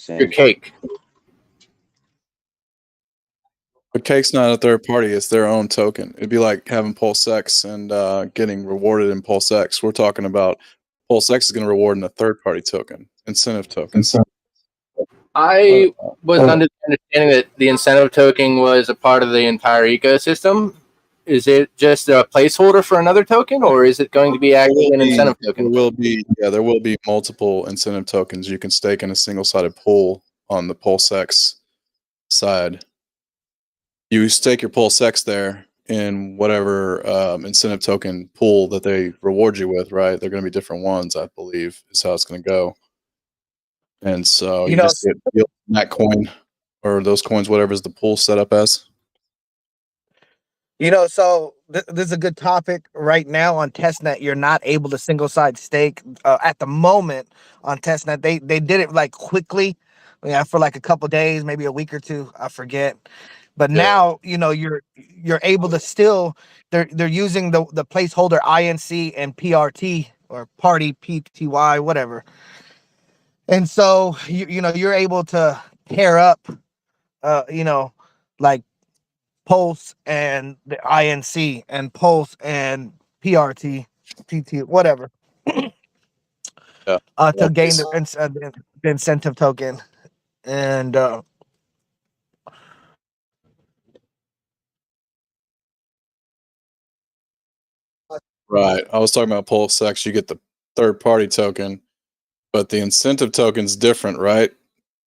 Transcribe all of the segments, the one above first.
Your cake. But Cake's not a third party; it's their own token. It'd be like having PulseX and getting rewarded in PulseX. We're talking about PulseX is going to reward in a third party token, incentive token. I was under the understanding that the incentive token was a part of the entire ecosystem. Is it just a placeholder for another token, or is it going to be actually an incentive token? There will be multiple incentive tokens you can stake in a single-sided pool on the PulseX side. You stake your PulseX there in whatever incentive token pool that they reward you with, right? They're going to be different ones, I believe, is how it's going to go. And so you just get that coin or those coins, whatever's the pool set up as. So this is a good topic right now on testnet. You're not able to single side stake at the moment on testnet. They did it like quickly, for like a couple days, maybe a week or two, I forget. But now you're able to still they're using the placeholder INC and PRT or party PTY whatever, and so you're able to pair up, like Pulse and the INC and Pulse and PRT, PT, whatever, to gain the incentive token. And right. I was talking about PulseX. You get the third party token, but the incentive token's different, right?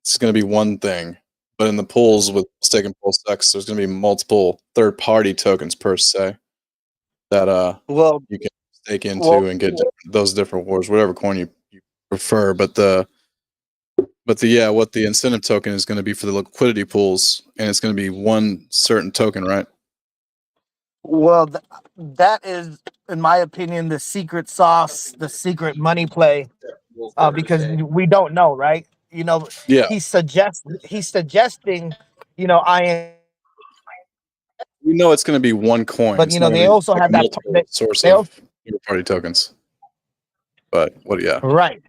It's going to be one thing. But in the pools with staking PulseX, there's going to be multiple third-party tokens per se that you can stake into and get those different rewards, whatever coin you prefer. But what the incentive token is going to be for the liquidity pools, and it's going to be one certain token, right? Well, that is, in my opinion, the secret sauce, the secret money play, because we don't know, right? He's suggesting, I. We know it's going to be one coin, but they also have that source of third-party tokens. But right.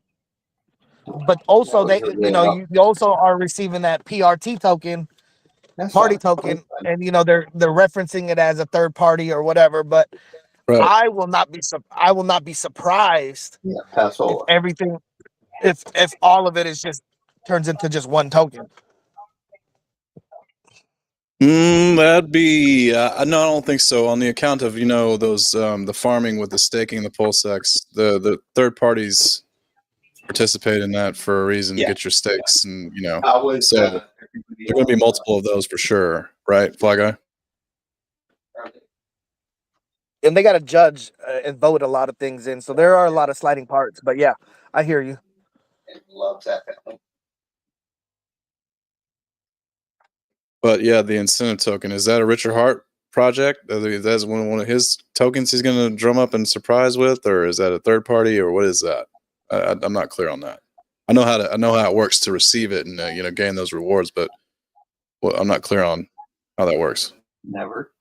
But also you also are receiving that PRT token, party token, and they're referencing it as a third party or whatever. But right. I will not be surprised if everything, if all of it is just turns into just one token. That'd be no, I don't think so. On the account of those the farming with the staking, the PulseX, the third parties participate in that for a reason to get your stakes, and so there are going to be multiple of those for sure, right, Fly Guy? And they got to judge and vote a lot of things in, so there are a lot of sliding parts. But yeah, I hear you. Loves that family. But yeah, the incentive token, is that a Richard Hart project? That's one of his tokens he's going to drum up and surprise with, or is that a third party, or what is that? I'm not clear on that. I know how it works to receive it and gain those rewards, but I'm not clear on how that works. Never.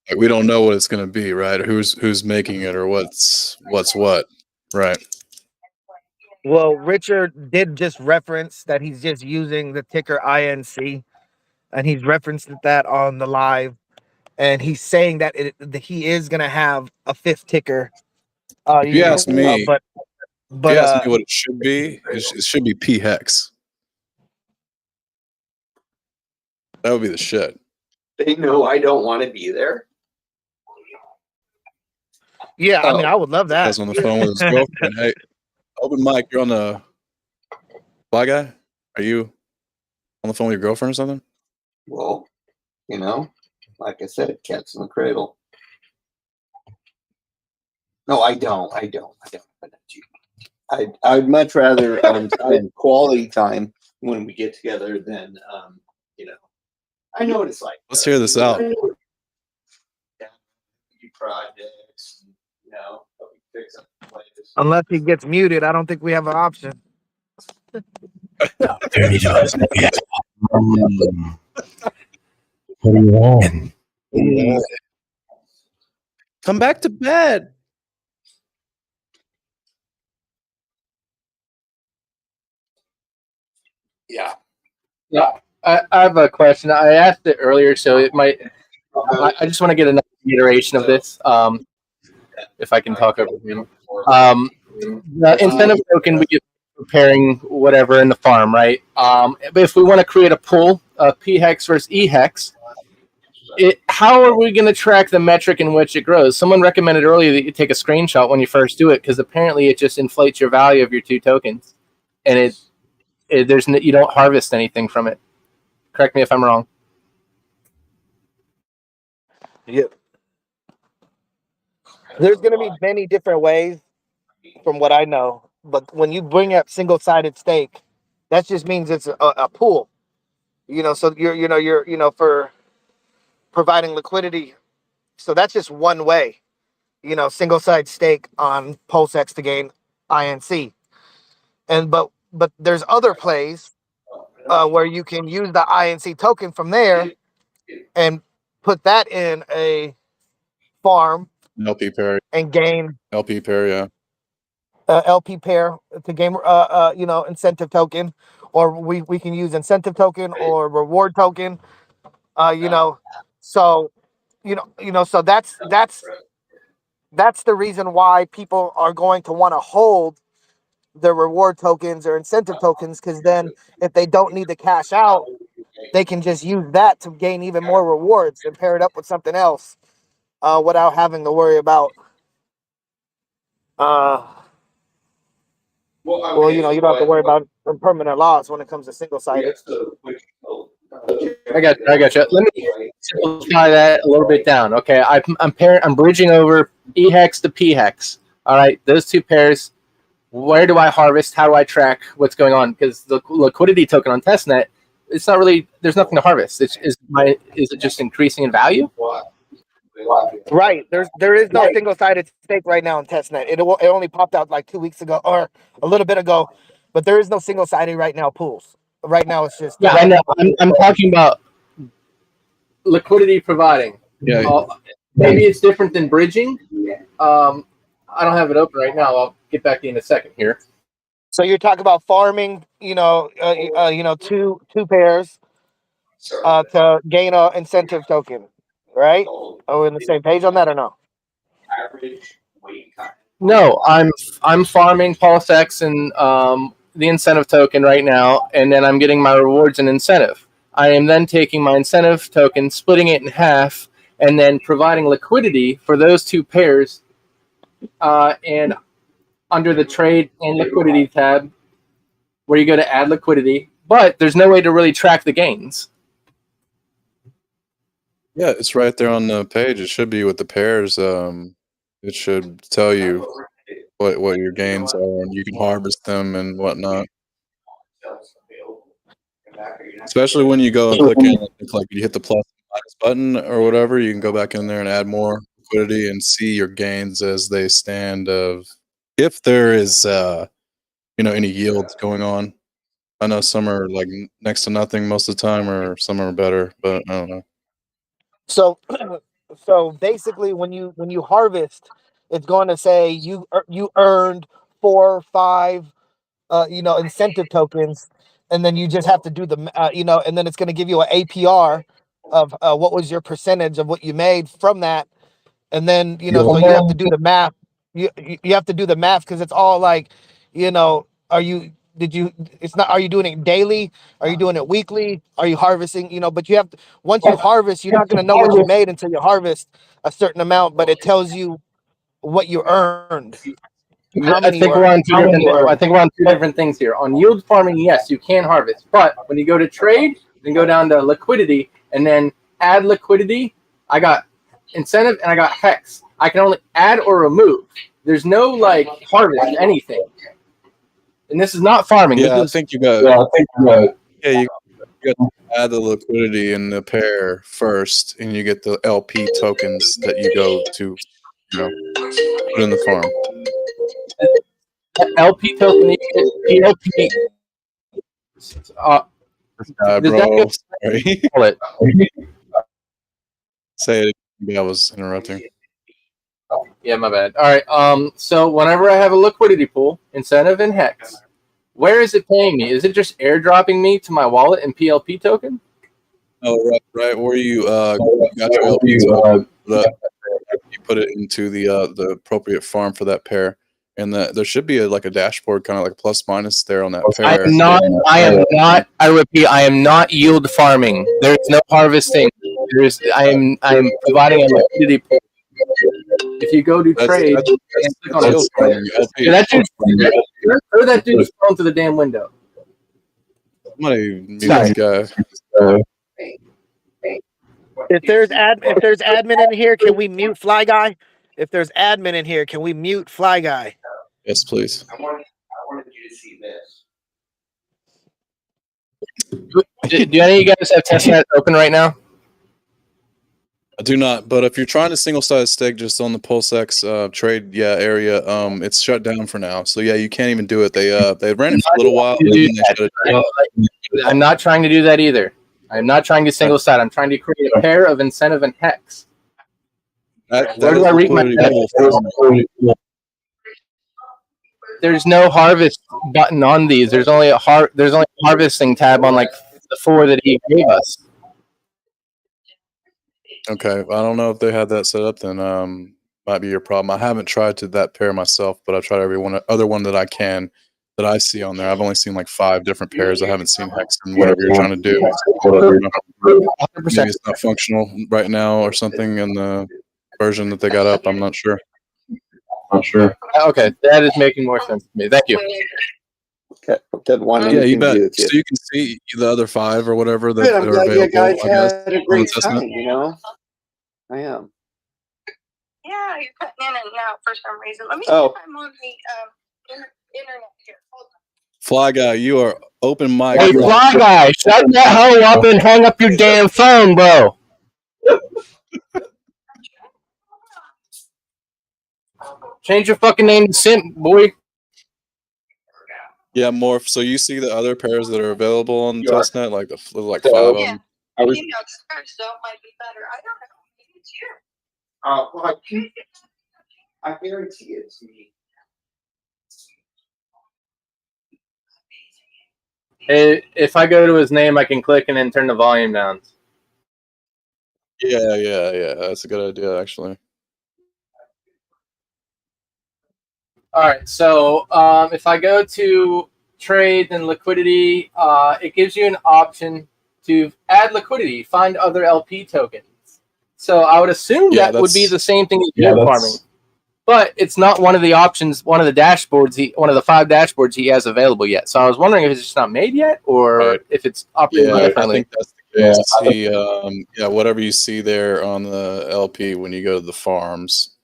Like, we don't know what it's going to be, right? Who's making it, or what's what, right? Well, Richard did just reference that he's just using the ticker INC, and he's referenced that on the live, and he's saying that he is going to have a fifth ticker. If you ask me, but if you ask me what it should be, it should be PHEX. That would be the shit. They know I don't want to be there. Yeah, I mean, I would love that. He's on the phone with his girlfriend. Hey, open mic, you're on the Fly Guy? Are you on the phone with your girlfriend or something? Well, like I said, cat's in the cradle. No, I don't. I'd much rather spend quality time when we get together than I know what it's like. Let's hear this out. Projects, unless he gets muted, I don't think we have an option. There he does. Yeah. What do you want? Come back to bed. Yeah. Yeah, I have a question. I asked it earlier, so it might. I just want to get another iteration of this. If I can talk over him. The incentive token we get preparing whatever in the farm, right? But if we want to create a pool, PHEX versus EHEX, how are we going to track the metric in which it grows? Someone recommended earlier that you take a screenshot when you first do it because apparently it just inflates your value of your two tokens, and you don't harvest anything from it. Correct me if I'm wrong. Yep. There's going to be many different ways from what I know. But when you bring up single-sided stake, that just means it's a pool. So you're for providing liquidity. So that's just one way. Single-sided stake on PulseX to gain INC. But there's other plays where you can use the INC token from there and put that in a farm LP pair. and gain LP pair, yeah. LP pair to gain incentive token, or we can use incentive token or reward token. So so that's the reason why people are going to want to hold the reward tokens or incentive tokens, because then if they don't need to cash out, they can just use that to gain even more rewards and pair it up with something else without having to worry about you don't have to worry about permanent loss when it comes to single-sided. I got you. Let me simplify that a little bit down. Okay, I'm bridging over EHEX to PHEX. All right, those two pairs. Where do I harvest? How do I track what's going on? Because the liquidity token on testnet, it's not really. There's nothing to harvest. Is it just increasing in value? Right. There is no single-sided stake right now in testnet. It only popped out like 2 weeks ago or a little bit ago, but there is no single-sided right now pools. Right now it's just I know. I'm talking about liquidity providing. Yeah. Maybe it's different than bridging. I don't have it open right now. I'll get back to you in a second here. So you're talking about farming, two pairs to gain an incentive token, right? Are we on the same page on that or no? No, I'm farming PulseX and the incentive token right now, and then I'm getting my rewards and incentive. I am then taking my incentive token, splitting it in half, and then providing liquidity for those two pairs. And under the trade and liquidity tab, where you go to add liquidity, but there's no way to really track the gains. Yeah, it's right there on the page. It should be with the pairs. It should tell you what your gains are, and you can harvest them and whatnot. Especially when you go and click in, like you hit the plus minus button or whatever, you can go back in there and add more liquidity and see your gains as they stand. Of if there is, any yields going on. I know some are like next to nothing most of the time, or some are better, but I don't know. So basically, when you harvest, it's going to say you earned 4 or 5, incentive tokens, and then you just have to do the, and then it's going to give you an APR of what was your percentage of what you made from that, and then so you have to do the math. You have to do the math because it's all like, are you doing it daily? Are you doing it weekly? Are you harvesting? But you have to, once you harvest, you're not going to know what you made until you harvest a certain amount, but it tells you what you earned. I think we're on two different things here. On yield farming, yes, you can harvest, but when you go to trade, then go down to liquidity and then add liquidity. I got incentive and I got hex. I can only add or remove. There's no harvest anything. And this is not farming. Yeah, I think you got. Yeah, you got to add the liquidity in the pair first, and you get the LP tokens that you go to, put in the farm. LP token, PLP. Bro, sorry. Say it. Maybe I was interrupting. Yeah, my bad. All right. So whenever I have a liquidity pool, incentive and hex, Where is it paying me? Is it just airdropping me to my wallet in PLP token? Oh, right. Where you got your LP token, you put it into the appropriate farm for that pair, and there should be a dashboard, kind of like a plus minus there on that pair. I am not. I repeat, I am not yield farming. There's no harvesting. I am providing a liquidity pool. If you go to trade and click on yield farming, that dude's thrown through the damn window. Somebody mute this guy. If there's admin in here, can we mute Fly Guy? If there's admin in here, can we mute Fly Guy? Yes, please. I wanted you to see this. Do any of you guys have testnet open right now? I do not, but if you're trying to single-sided stake just on the PulseX trade area, it's shut down for now. So yeah, you can't even do it. They ran it for a little while. I'm not trying to do that either. I'm not trying to single side. I'm trying to create a pair of incentive and hex. Where do I read my text? There's no harvest button on these. There's only a harvesting tab on like the 4 that he gave us. Okay, I don't know if they had that set up. Then might be your problem. I haven't tried to that pair myself, but I've tried every other one that I can that I see on there. I've only seen like 5 different pairs. I haven't seen hex and whatever you're trying to do. Maybe it's not functional right now or something in the version that they got up. I'm not sure. Okay, that is making more sense to me. Thank you. Okay, yeah, you bet. So you can see the other 5 or whatever that are available. You guys had a great time, you know. I am. Yeah, you're cutting in and out for some reason. Let me see if I'm on the internet here. Hold on. Fly Guy, you are open mic. Hey, Fly Guy, shut that hoe up and hang up your damn phone, bro. Change your fucking name to Simp, boy. Yeah, Morph. So you see the other pairs that are available on testnet, like 5 of them. Maybe upstairs, so it might be better. I don't know. Maybe it's you. Well, I guarantee it's me. Hey, if I go to his name, I can click and then turn the volume down. Yeah. That's a good idea, actually. All right, so if I go to trade and liquidity, it gives you an option to add liquidity, find other LP tokens. So I would assume that would be the same thing as yield farming, but it's not one of the options, one of the dashboards, one of the 5 dashboards he has available yet. So I was wondering if it's just not made yet, or if it's operating differently. I think that's the case. Whatever you see there on the LP when you go to the farms.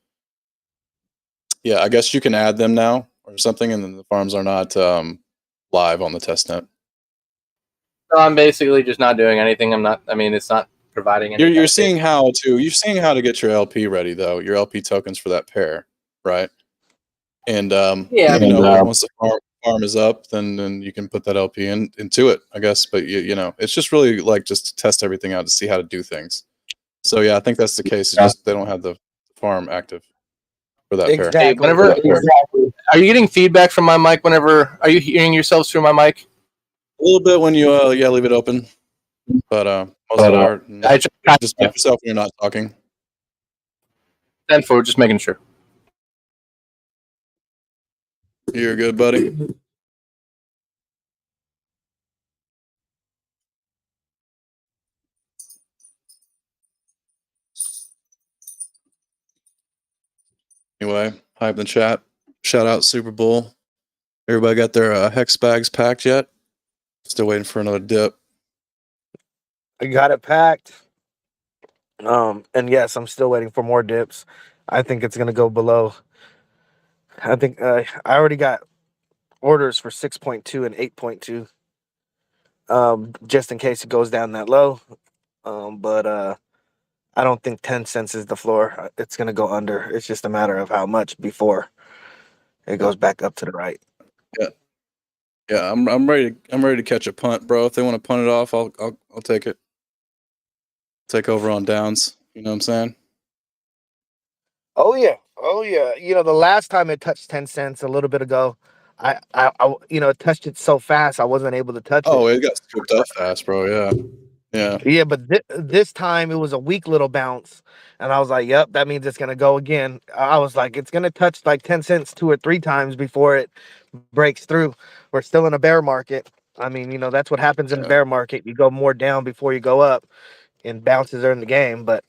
Yeah, I guess you can add them now or something, and then the farms are not live on the testnet. So I'm basically just not doing anything. It's not providing anything. You're seeing how to get your LP ready, though. Your LP tokens for that pair, right? And once the farm is up, then you can put that LP into it, I guess. But it's just really like just to test everything out to see how to do things. So yeah, I think that's the case. It's just they don't have the farm active for that pair. Hey, are you getting feedback from my mic? Are you hearing yourselves through my mic? A little bit when you leave it open, but most of the part, just mute yourself when you're not talking. 10-4, just making sure. You're good, buddy. Anyway, hype in the chat. Shout out Super Bowl. Everybody got their hex bags packed yet? Still waiting for another dip. I got it packed. And yes, I'm still waiting for more dips. I think it's gonna go below. I think I already got orders for 6.2 and 8.2. Just in case it goes down that low. But I don't think 10 cents is the floor. It's gonna go under. It's just a matter of how much before it goes back up to the right. Yeah, I'm ready to catch a punt, bro. If they want to punt it off, I'll take it. Take over on downs. You know what I'm saying? Oh yeah. The last time it touched 10 cents a little bit ago, it touched it so fast I wasn't able to touch Oh, it. it got scooped up fast, bro. Yeah. Yeah. Yeah, but this time it was a weak little bounce, and I was like, "Yep, that means it's gonna go again." I was like, "It's gonna touch like 10 cents 2 or 3 times before it breaks through." We're still in a bear market. I mean, that's what happens in a Yeah. bear market. You go more down before you go up, and bounces are in the game. But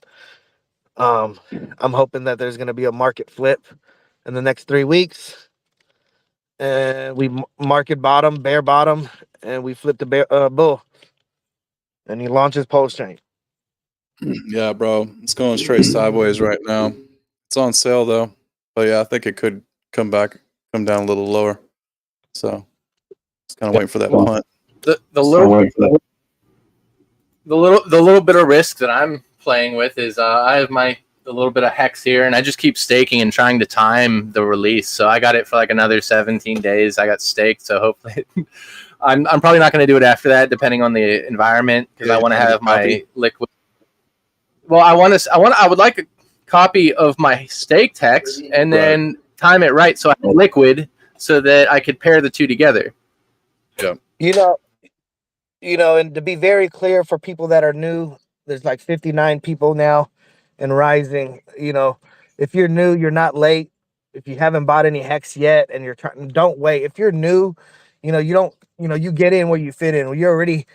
I'm hoping that there's gonna be a market flip in the next 3 weeks, and we market bottom, bear bottom, and we flip the bear bull, and he launches Pulsechain. Yeah, bro. It's going straight sideways right now. It's on sale though. But yeah, I think it could come down a little lower. So just kind of waiting for that punt. The little bit of risk that I'm playing with is I have a little bit of hex here, and I just keep staking and trying to time the release. So I got it for like another 17 days. I got staked, so hopefully I'm probably not going to do it after that, depending on the environment, because I want to have my liquid. Well, I would like a copy of my staked hex and then time it right so I have liquid so that I could pair the two together. Yeah. And to be very clear for people that are new, there's like 59 people now and rising. If you're new, you're not late. If you haven't bought any hex yet and you're trying, don't wait. If you're new, you don't, you get in where you fit in. Well, you're already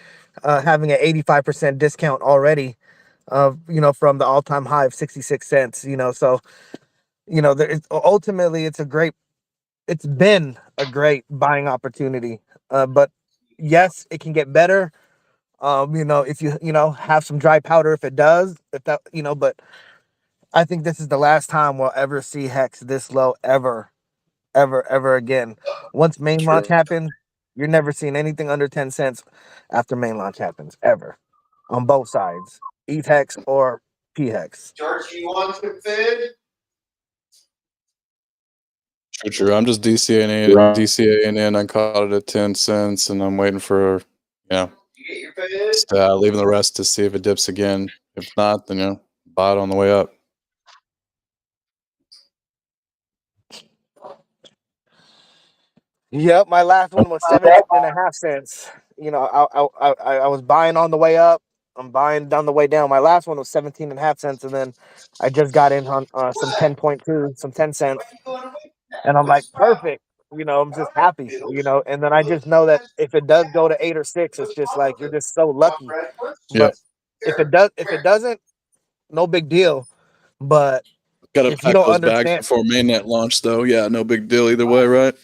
having an 85% discount already, from the all-time high of 66 cents, so, ultimately it's been a great buying opportunity. But yes, it can get better. If you have some dry powder, but I think this is the last time we'll ever see hex this low ever, ever, ever again. Once main launch happens, you're never seeing anything under 10 cents after main launch happens ever on both sides, ETH hex or P hex. George, you want some food? True. I'm just DCAing in. I caught it at 10 cents, and I'm waiting for, just leaving the rest to see if it dips again. If not, then, buy it on the way up. Yep, my last one was 17.5 cents. I was buying on the way up. I'm buying down the way down. My last one was 17.5 cents, and then I just got in on some 10.2, some 10 cents, and I'm like, perfect. I'm just happy. And then I just know that if it does go to 8 or 6, it's just like you're just so lucky. But if it doesn't, no big deal. But Got to if you pack don't those bags understand, before mainnet launch, though. Yeah, no big deal either way, right?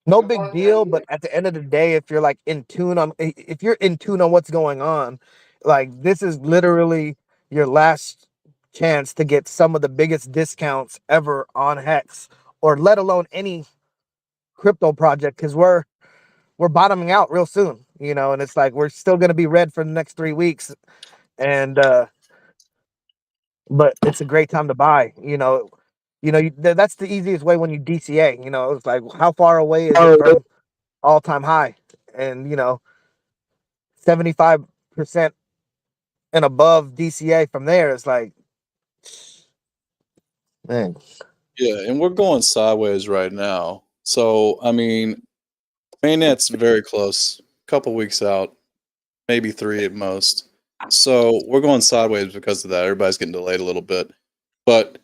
no big deal. But at the end of the day, if you're in tune on what's going on, like this is literally your last chance to get some of the biggest discounts ever on Hex, or let alone any crypto project, because we're bottoming out real soon, and it's like we're still going to be red for the next 3 weeks, and but it's a great time to buy. That's the easiest way when you DCA. It's like how far away is it from all-time high, and 75% and above DCA from there is like, man. Yeah, and we're going sideways right now. So, I mean, mainnet's very close, a couple weeks out, maybe 3 at most. So we're going sideways because of that. Everybody's getting delayed a little bit. But,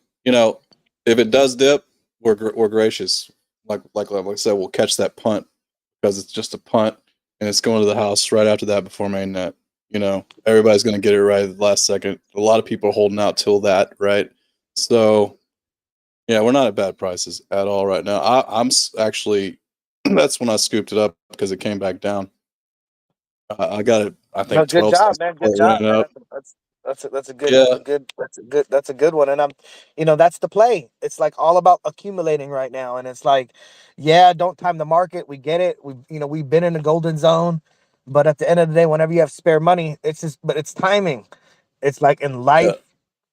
if it does dip, we're gracious. Like I said, we'll catch that punt because it's just a punt, and it's going to the house right after that before mainnet. Everybody's going to get it right at the last second. A lot of people are holding out till that, right? So, yeah, we're not at bad prices at all right now. I'm actually, that's when I scooped it up because it came back down. I got it. I think No, good 12 job, cents man. before Good it ran job, man. up. That's a good one. And that's the play. It's like all about accumulating right now. And it's like, yeah, don't time the market. We get it. We've been in the golden zone, but at the end of the day, whenever you have spare money, but it's timing. It's like in life,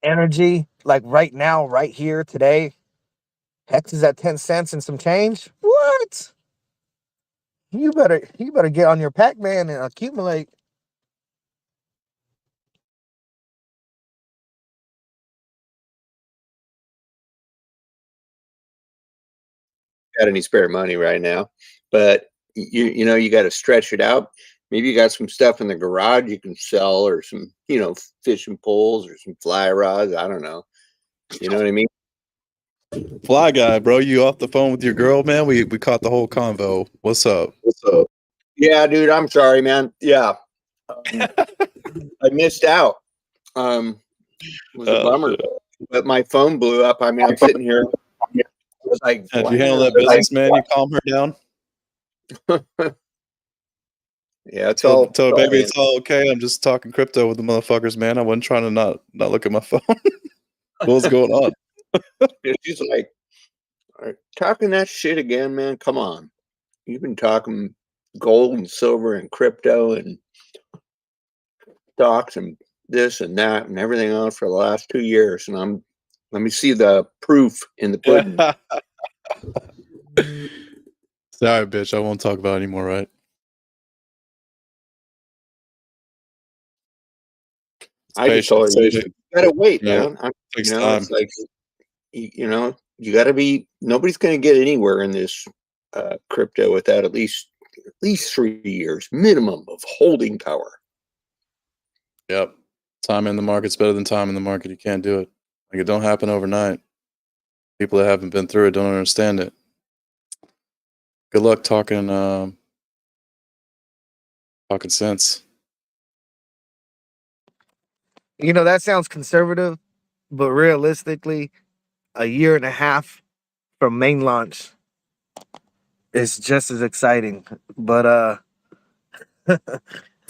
energy, like right now, right here today, Hex is at 10 cents and some change. What? You better get on your Pac-Man and accumulate. got any spare money right now, but you know, you got to stretch it out. Maybe you got some stuff in the garage you can sell, or some, you know, fishing poles or some fly rods. I don't know. You know what I mean? Fly guy, bro, you off the phone with your girl, man? We caught the whole convo. What's up? Yeah, dude. I'm sorry, man. Yeah, I missed out. It was a bummer, but my phone blew up. I mean, I'm sitting here. I was like, How'd you handle that business, man? You calm her down? Yeah, it's all. Tell her, baby, it's all okay. I'm just talking crypto with the motherfuckers, man. I wasn't trying to not look at my phone. What's going on? She's like, talking that shit again, man. Come on. You've been talking gold and silver and crypto and stocks and this and that and everything else for the last 2 years. And let me see the proof in the pudding. Sorry, bitch. I won't talk about it anymore, right? I just told her, you gotta wait, yeah, man. takes you know, time. it's like, you know, you gotta be. Nobody's gonna get anywhere in this crypto without at least 3 years minimum of holding power. Yep. Time in the market's better than time in the market. You can't do it. Like, it don't happen overnight. People that haven't been through it don't understand it. Good luck talking sense. You know, that sounds conservative, but realistically, a year and a half from main launch is just as exciting. But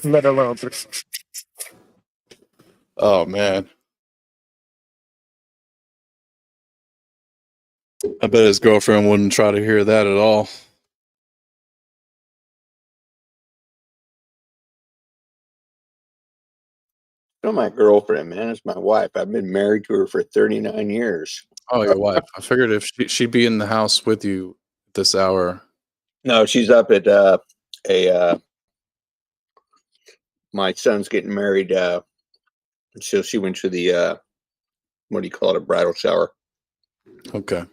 let alone. Oh man. I bet his girlfriend wouldn't try to hear that at all. Not my girlfriend, man. It's my wife. I've been married to her for 39 years. Oh, your wife. I figured if she'd be in the house with you this hour. No, she's up at my son's getting married. So she went to the what do you call it, a bridal shower. Okay.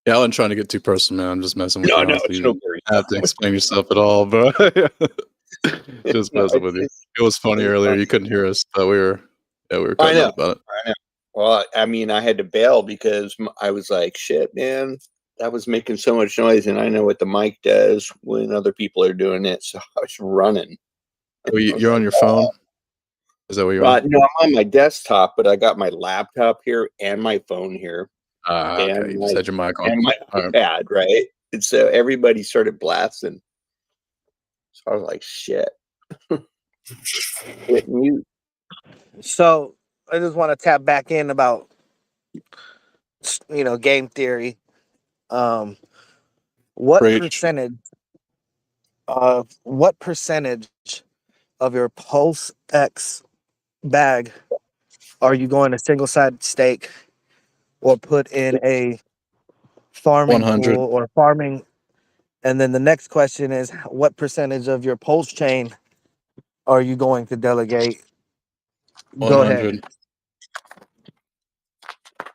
Yeah, I wasn't trying to get too personal, man. I'm just messing with you. No, You no don't have to explain yourself at all, bro. Just No, messing with you. It was funny earlier. You couldn't hear us, but we were cutting up about it. I know. Well, I mean, I had to bail because I was like, shit, man, that was making so much noise, and I know what the mic does when other people are doing it, so I was running. Oh, you're on your phone? Is that what you're on? No, I'm on my desktop, but I got my laptop here and my phone here. Okay. You just had your mic on. And my iPad, right? And so everybody started blasting. So I was like, shit. Hit mute. So I just want to tap back in about, you know, game theory. What percentage of your PulseX bag are you going to single side stake or put in a farming 100. pool or farming? And then the next question is, what percentage of your Pulsechain are you going to delegate? 100. Go ahead.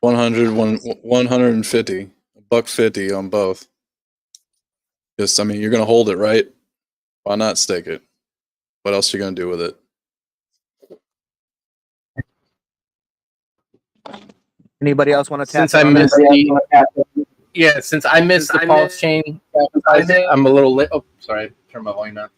100, 150, $1.50 on both. Just, I mean, you're gonna hold it, right? Why not stake it? What else are you gonna do with it? Anybody else want to tap? Since I missed the Pulsechain, I'm a little lit. Oh, sorry, turn my volume down.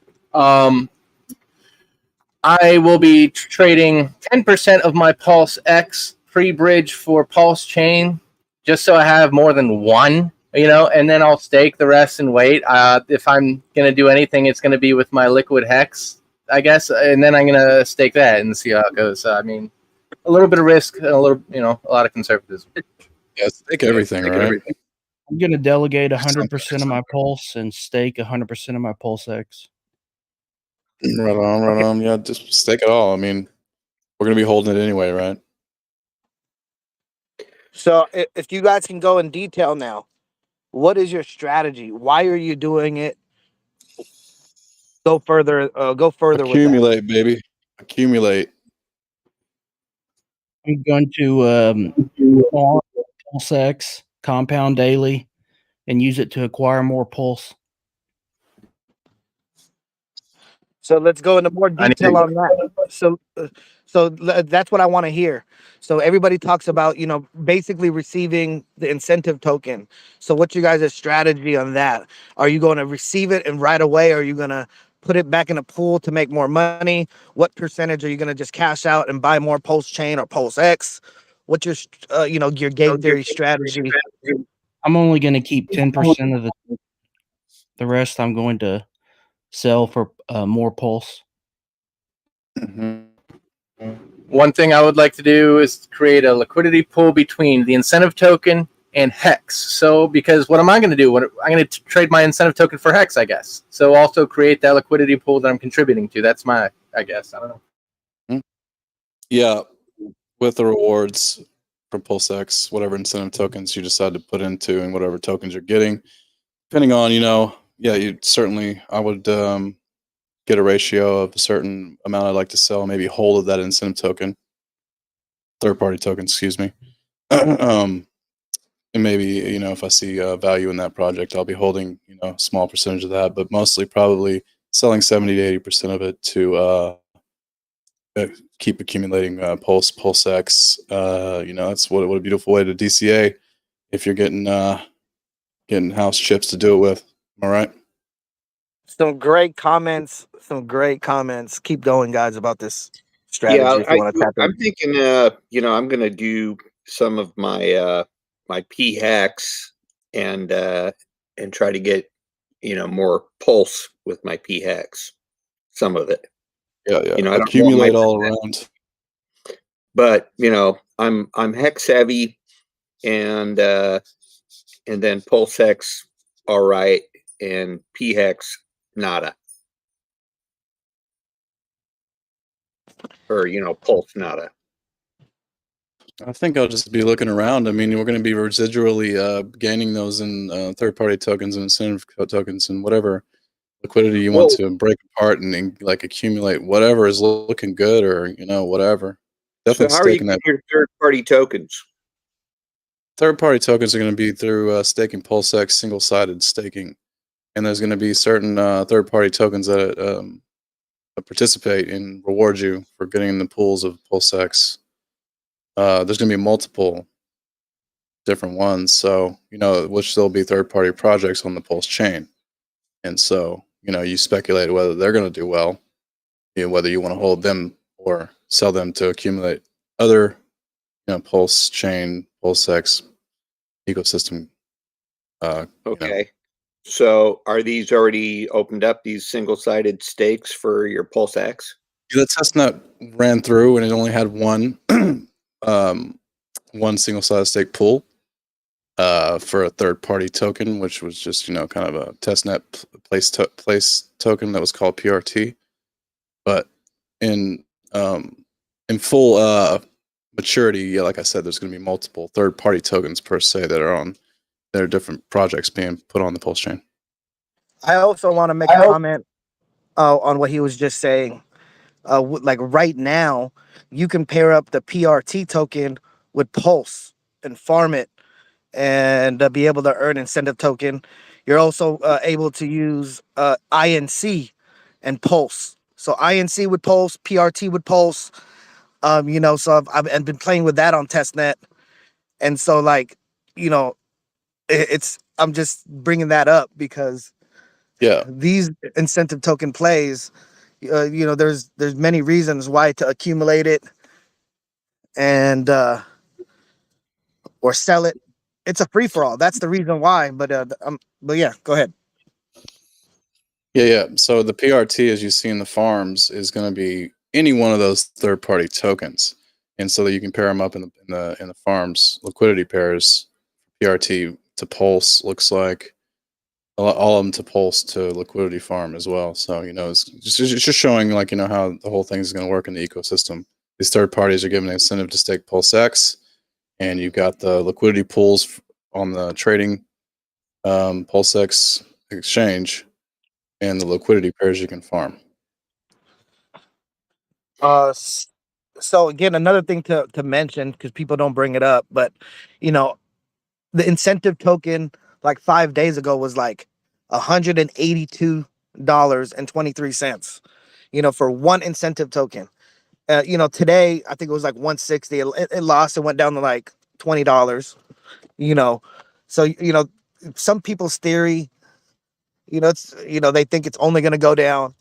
I will be trading 10% of my PulseX pre-bridge for Pulsechain, just so I have more than one, you know, and then I'll stake the rest and wait. If I'm gonna do anything, it's gonna be with my Liquid HEX, I guess, and then I'm gonna stake that and see how it goes. I mean, a little bit of risk and a little, you know, a lot of conservatism. Yeah, stake everything, right? I'm going to delegate 100% of my Pulse and stake 100% of my PulseX. Right on. Yeah, just stake it all. I mean, we're gonna be holding it anyway, right? So if you guys can go in detail now, what is your strategy? Why are you doing it? Go further. Go further. Accumulate, baby. Accumulate. I'm going to farm PulseX, compound daily, and use it to acquire more pulse. So let's go into more detail on that. So that's what I want to hear. So everybody talks about, basically receiving the incentive token. So what's your guys' strategy on that? Are you going to receive it and right away? Are you going to put it back in a pool to make more money? What percentage are you going to just cash out and buy more Pulsechain or PulseX? What's your, your game theory strategy? I'm only going to keep 10% of the rest. I'm going to sell for more pulse. One thing I would like to do is create a liquidity pool between the incentive token and HEX. So, because what am I going to do? I'm going to trade my incentive token for HEX, I guess. So, also create that liquidity pool that I'm contributing to. That's my, I guess. I don't know. Yeah, with the rewards from PulseX, whatever incentive tokens you decide to put into and whatever tokens you're getting, depending on, I would get a ratio of a certain amount I'd like to sell, maybe hold of that incentive token, third-party token, excuse me. And maybe, if I see value in that project, I'll be holding, a small percentage of that, but mostly probably selling 70 to 80% of it to keep accumulating PulseX. That's what a beautiful way to DCA if you're getting house chips to do it with. All right. Some great comments. Keep going, guys, about this strategy. Yeah, if you want to tap in. I'm thinking, I'm going to do some of my my PHEX and try to get more pulse with my PHEX. Some of it. Yeah. I don't accumulate all around. But I'm hex heavy, and then PulseX all right, and PHEX nada. Or pulse nada. I think I'll just be looking around. I mean, we're going to be residually gaining those in third-party tokens and incentive tokens and whatever liquidity you want to break apart and like accumulate whatever is looking good or whatever. Definitely so how are you staking getting that. your third-party tokens? Third-party tokens are going to be through staking PulseX single-sided staking, and there's going to be certain third-party tokens that participate and reward you for getting in the pools of PulseX. There's going to be multiple different ones, so which there'll be third-party projects on the Pulse chain, and so you speculate whether they're going to do well, whether you want to hold them or sell them to accumulate other Pulse chain, PulseX ecosystem. Okay. So are these already opened up, these single-sided stakes for your PulseX? The testnet ran through and it only had one one single-sided stake pool for a third-party token, which was just kind of a testnet place token that was called PRT. But in full maturity, like I said, there's going to be multiple third-party tokens per se that are different projects being put on the Pulse chain. I also want to make a comment on what he was just saying. Like right now, you can pair up the PRT token with Pulse and farm it and be able to earn incentive token. You're also able to use INC and Pulse. So INC with Pulse, PRT with Pulse. So I've been playing with that on testnet, and so I'm just bringing that up because these incentive token plays, there's many reasons why to accumulate it and or sell it. It's a free for all. That's the reason why. But yeah, go ahead. Yeah. So the PRT, as you see in the farms, is going to be any one of those third-party tokens, and so that you can pair them up in the farms liquidity pairs. PRT to Pulse looks like all of them to Pulse to liquidity farm as well. So it's just showing how the whole thing is going to work in the ecosystem. These third parties are given an incentive to stake PulseX, and you've got the liquidity pools on the trading PulseX exchange, and the liquidity pairs you can farm. So again, another thing to mention, because people don't bring it up, but the incentive token like 5 days ago was like $182.23, for one incentive token. Today I think it was like 160. It lost and went down to like $20. You know, so some people's theory, it's they think it's only going to go down,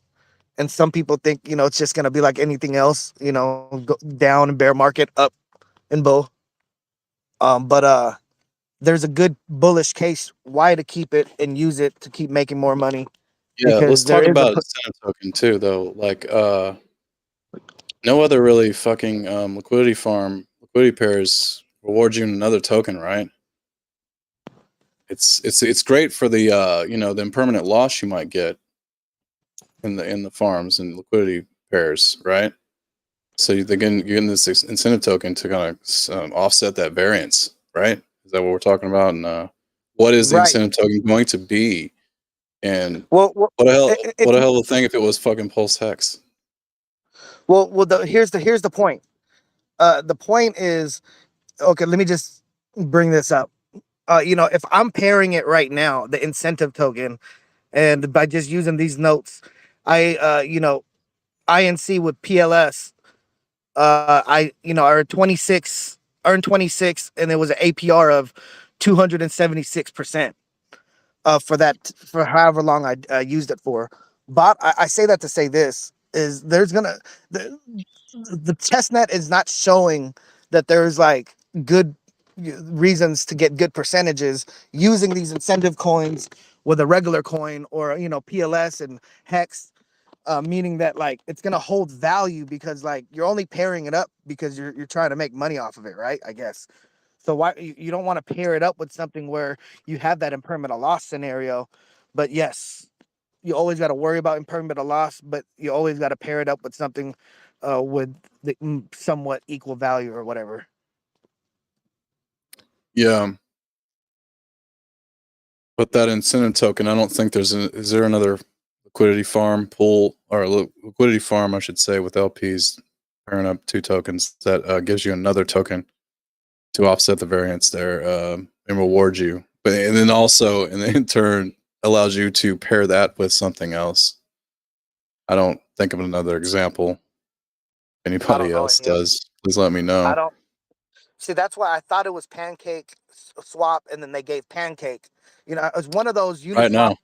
and some people think it's just going to be like anything else, go down and bear market, up and bull. But there's a good bullish case why to keep it and use it to keep making more money. Yeah, let's Because there talk is about incentive token too, though. Like, no other really fucking liquidity pairs reward you in another token, right? It's great for the the impermanent loss you might get in the farms and liquidity pairs, right? So you're getting this incentive token to kind of offset that variance, right? Is that what we're talking about? And what is the right. incentive token going to be? And Well, what a hell of a thing if it was fucking Pulse HEX. here's the point. The point is, okay, let me just bring this up. If I'm pairing it right now, the incentive token, and by just using these notes, INC with PLS, I earned 26, and it was an APR of 276%. For however long I used it for. But I say that to say this is the testnet is not showing that there's like good reasons to get good percentages using these incentive coins with a regular coin, or PLS and Hex, meaning that like it's gonna hold value because like you're only pairing it up because you're trying to make money off of it, right? I guess. So why you don't want to pair it up with something where you have that impermanent loss scenario. But yes, you always got to worry about impermanent loss, but you always got to pair it up with something with the somewhat equal value or whatever. Yeah. But that incentive token, I don't think is there another liquidity farm pool, or liquidity farm, I should say, with LPs pairing up two tokens that gives you another token to offset the variance there and reward you. And then also, in turn, allows you to pair that with something else. I don't think of another example. If anybody else does, please let me know. I don't see. That's why I thought it was Pancake Swap, and then they gave Pancake. It was one of those Uniswap. Right now,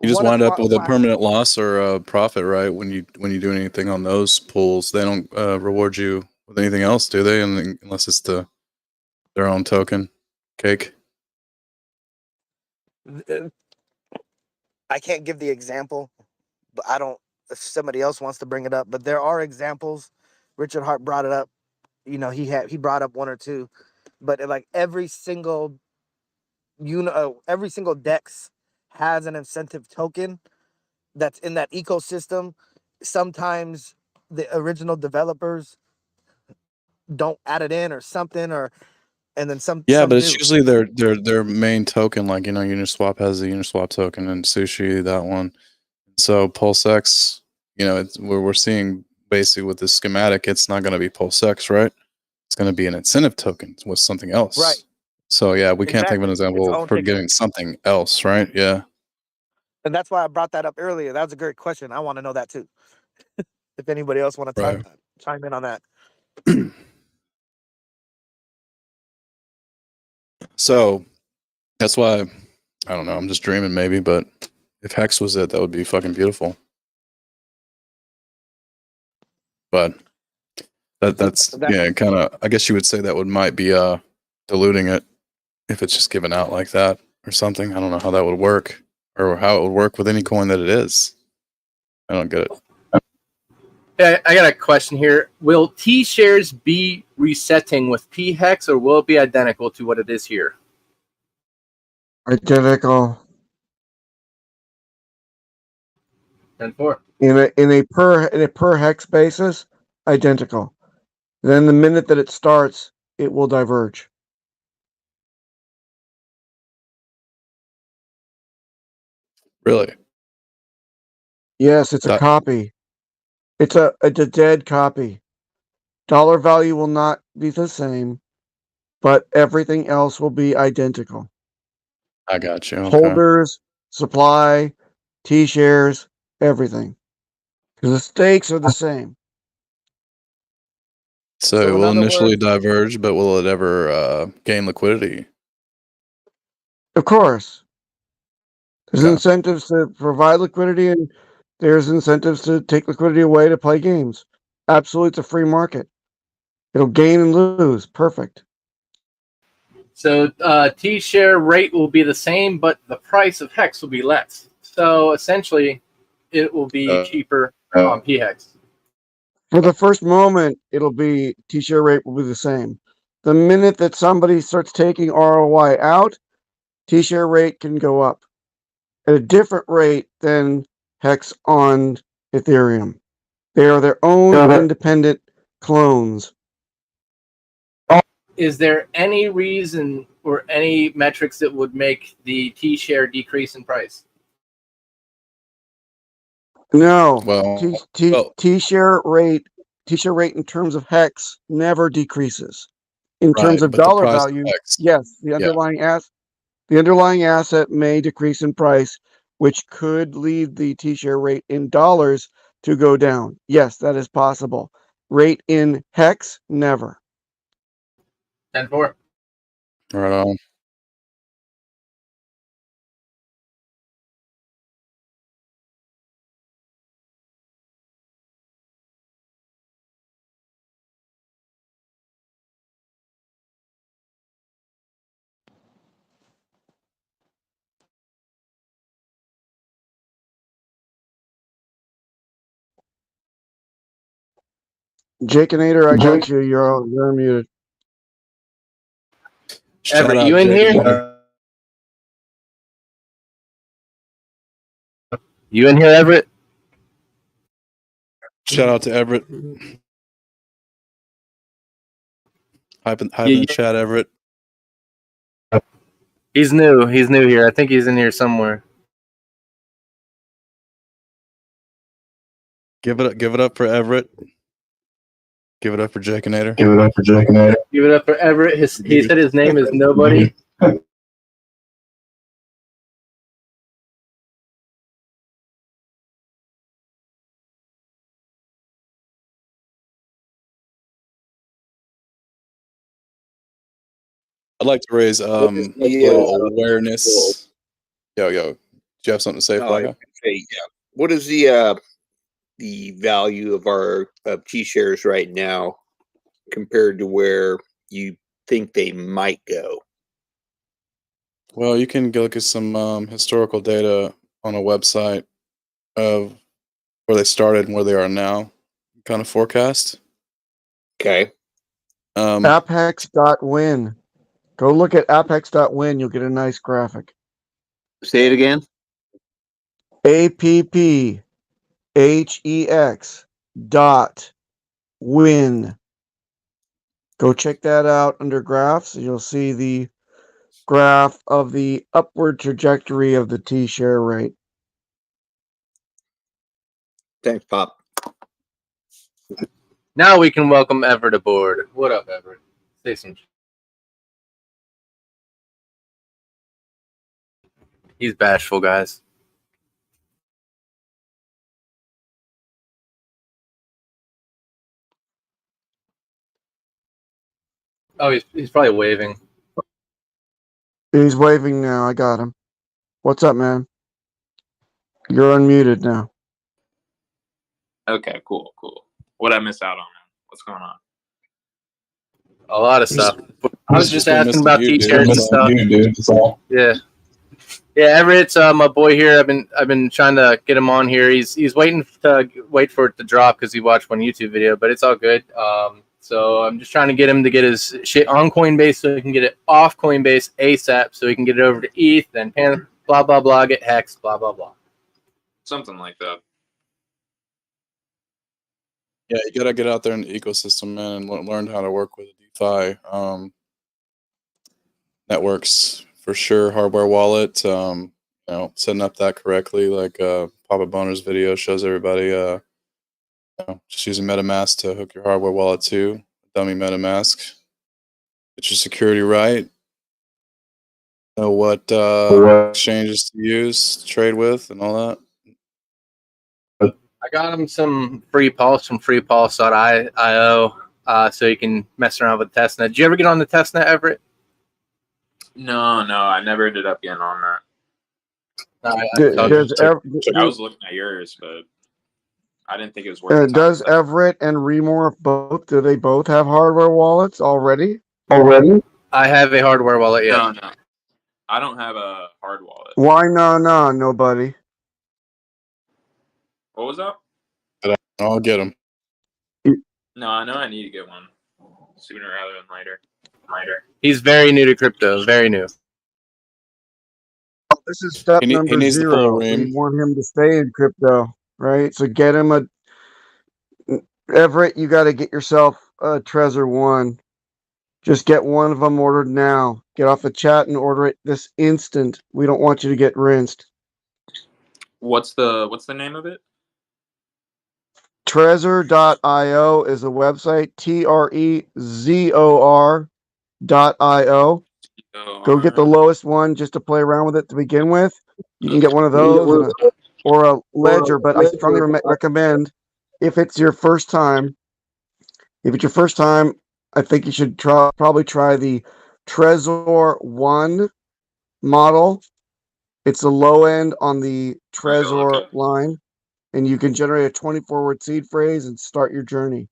you just wind up with a permanent loss or a profit, right? When you do anything on those pools, they don't reward you with anything else, do they? Unless it's their own token cake. I can't give the example, but I don't. If somebody else wants to bring it up, but there are examples. Richard Hart brought it up. He brought up one or two, but like every single DEX has an incentive token that's in that ecosystem. Sometimes the original developers don't add it in or something, and then some. Yeah, some but it's do. usually their main token. Like Uniswap has the Uniswap token, and Sushi that one. So PulseX, it's where we're seeing basically with the schematic, it's not going to be PulseX, right? It's going to be an incentive token with something else. Right. So yeah, we can't think of an example for giving something else, right? Yeah. And that's why I brought that up earlier. That was a great question. I want to know that too. If anybody else want to chime in on that. So that's why I don't know. I'm just dreaming, maybe, but if Hex was it, that would be fucking beautiful. But that's kind of. I guess you would say that might be diluting it if it's just given out like that or something. I don't know how that would work, or how it would work with any coin that it is. I don't get it. Yeah, I got a question here. Will T shares be resetting with P HEX, or will it be identical to what it is here? Identical. 10-4. In a per hex basis, identical. Then the minute that it starts, it will diverge. Really? Yes, it's a copy. It's a dead copy. Dollar value will not be the same, but everything else will be identical. I got you. Okay. Holders, supply, T-shares, everything. Because the stakes are the same. So So it in will other initially words- diverge, but will it ever gain liquidity? Of course. There's Okay. incentives to provide liquidity, and there's incentives to take liquidity away to play games. Absolutely, it's a free market. It'll gain and lose. Perfect. So T-share rate will be the same, but the price of HEX will be less. So essentially, it will be cheaper on PHEX. For the first moment, it'll be T-share rate will be the same. The minute that somebody starts taking ROI out, T-share rate can go up at a different rate than HEX on Ethereum. They are their own independent clones. Is there any reason or any metrics that would make the T-share decrease in price? No, Well, T-share rate in terms of HEX never decreases. In terms right, of but the dollar price of value, HEX, yes, the underlying asset may decrease in price, which could lead the T-share rate in dollars to go down. Yes, that is possible. Rate in HEX, never. 10-4. right on. Jakinator, I got you. You're muted. Shout Everett, out you in here? Jakinator. You in here, Everett? Shout out to Everett. Hype in Yeah. the chat, Everett. He's new. He's new here. I think he's in here somewhere. Give it up for Everett. Give it up for Jakinator. Give it up for Jakinator. Give it up for Everett. He said his name is Nobody. I'd like to raise a little awareness. Yo. Do you have something to say, Flacco? What is the value of our T-shares right now compared to where you think they might go? Well, you can go look at some historical data on a website of where they started and where they are now. Kind of forecast. Okay. Apphex.win. Go look at apphex.win. You'll get a nice graphic. Say it again. APPHEX.win. Go check that out under graphs. You'll see the graph of the upward trajectory of the T-share rate. Thanks, Pop. Now we can welcome Everett aboard. What up, Everett? Say some. He's bashful, guys. Oh, he's probably waving. He's waving now. I got him. What's up, man? You're unmuted now. Okay, cool. What I miss out on, man? What's going on? A lot of stuff. I was just asking about T-shirts and stuff. Yeah. Yeah, Everett's my boy here. I've been trying to get him on here. He's waiting for it to drop because he watched one YouTube video, but it's all good. So I'm just trying to get him to get his shit on Coinbase so he can get it off Coinbase ASAP so he can get it over to ETH, then blah blah blah, get HEX, blah blah blah. Something like that. Yeah, you gotta get out there in the ecosystem, man, and learn how to work with DeFi networks for sure. Hardware wallet, setting up that correctly, like Papa Boner's video shows everybody. Just using MetaMask to hook your hardware wallet to dummy MetaMask. Get your security right. Know what exchanges to use, trade with, and all that? I got him some free Pulse from freepulse.io, so you can mess around with testnet. Did you ever get on the testnet, Everett? No, I never ended up getting on that. I was looking at yours, but I didn't think it was worth it. Does Everett and Remorph both? Do they both have hardware wallets already? I have a hardware wallet, yeah. No. I don't have a hard wallet. Why nobody? What was that? I'll get them. No, I know I need to get one sooner rather than later. He's very new to crypto, very new. This is step number needs 0. We want him to stay in crypto, right? So get him Everett, you got to get yourself a Trezor 1. Just get one of them ordered now. Get off the chat and order it this instant. We don't want you to get rinsed. What's the name of it? Trezor.io is a website. TREZOR.io. Go get the lowest one just to play around with it to begin with. You can get one of those or a ledger, but I strongly recommend if it's your first time, I think you should probably try the Trezor 1 model. It's the low end on the Trezor line, and you can generate a 24-word seed phrase and start your journey.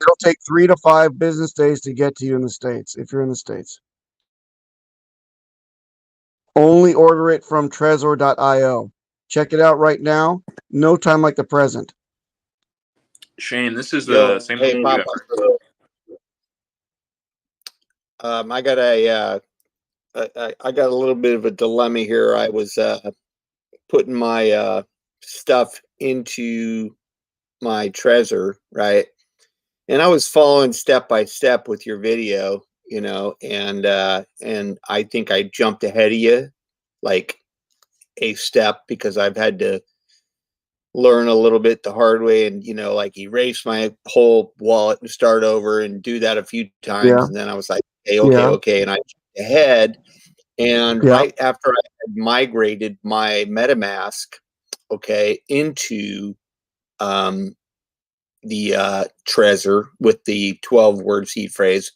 It'll take 3 to 5 business days to get to you in the States, if you're in the States. Only order it from Trezor.io. Check it out right now. No time like the present. Shane, this is the same thing. Papa. I got a little bit of a dilemma here. I was putting my stuff into my Trezor, right? And I was following step by step with your video, and I think I jumped ahead of you like a step because I've had to learn a little bit the hard way and, like erase my whole wallet and start over and do that a few times. Yeah. And then I was like, okay. And I jumped ahead. And right after I had migrated my MetaMask, into the Trezor with the 12-word seed phrase,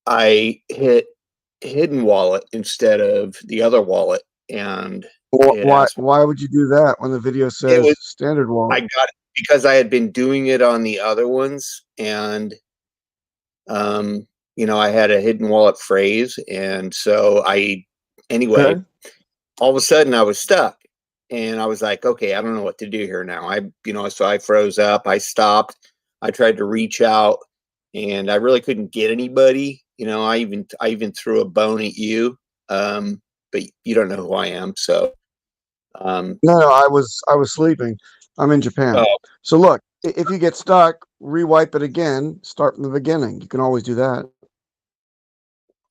I hit hidden wallet instead of the other wallet. And why would you do that when the video says standard wallet? I got it because I had been doing it on the other ones, and I had a hidden wallet phrase, and so all of a sudden I was stuck, and I was like, okay, I don't know what to do here now. So I froze up. I stopped. I tried to reach out, and I really couldn't get anybody. I even threw a bone at you, but you don't know who I am, so. No, I was sleeping. I'm in Japan. Oh. So look, if you get stuck, rewipe it again. Start from the beginning. You can always do that.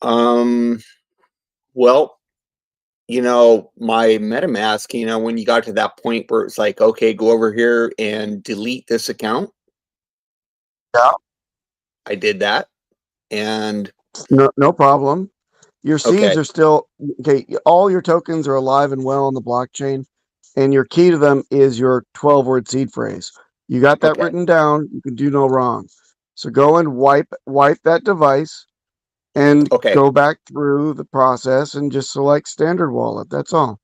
Well, my MetaMask, when you got to that point where it's like, okay, go over here and delete this account. Yeah. I did that. And no problem. Your seeds are still okay. All your tokens are alive and well on the blockchain, and your key to them is your 12-word seed phrase. You got that written down. You can do no wrong. So go and wipe that device, and go back through the process and just select standard wallet. That's all.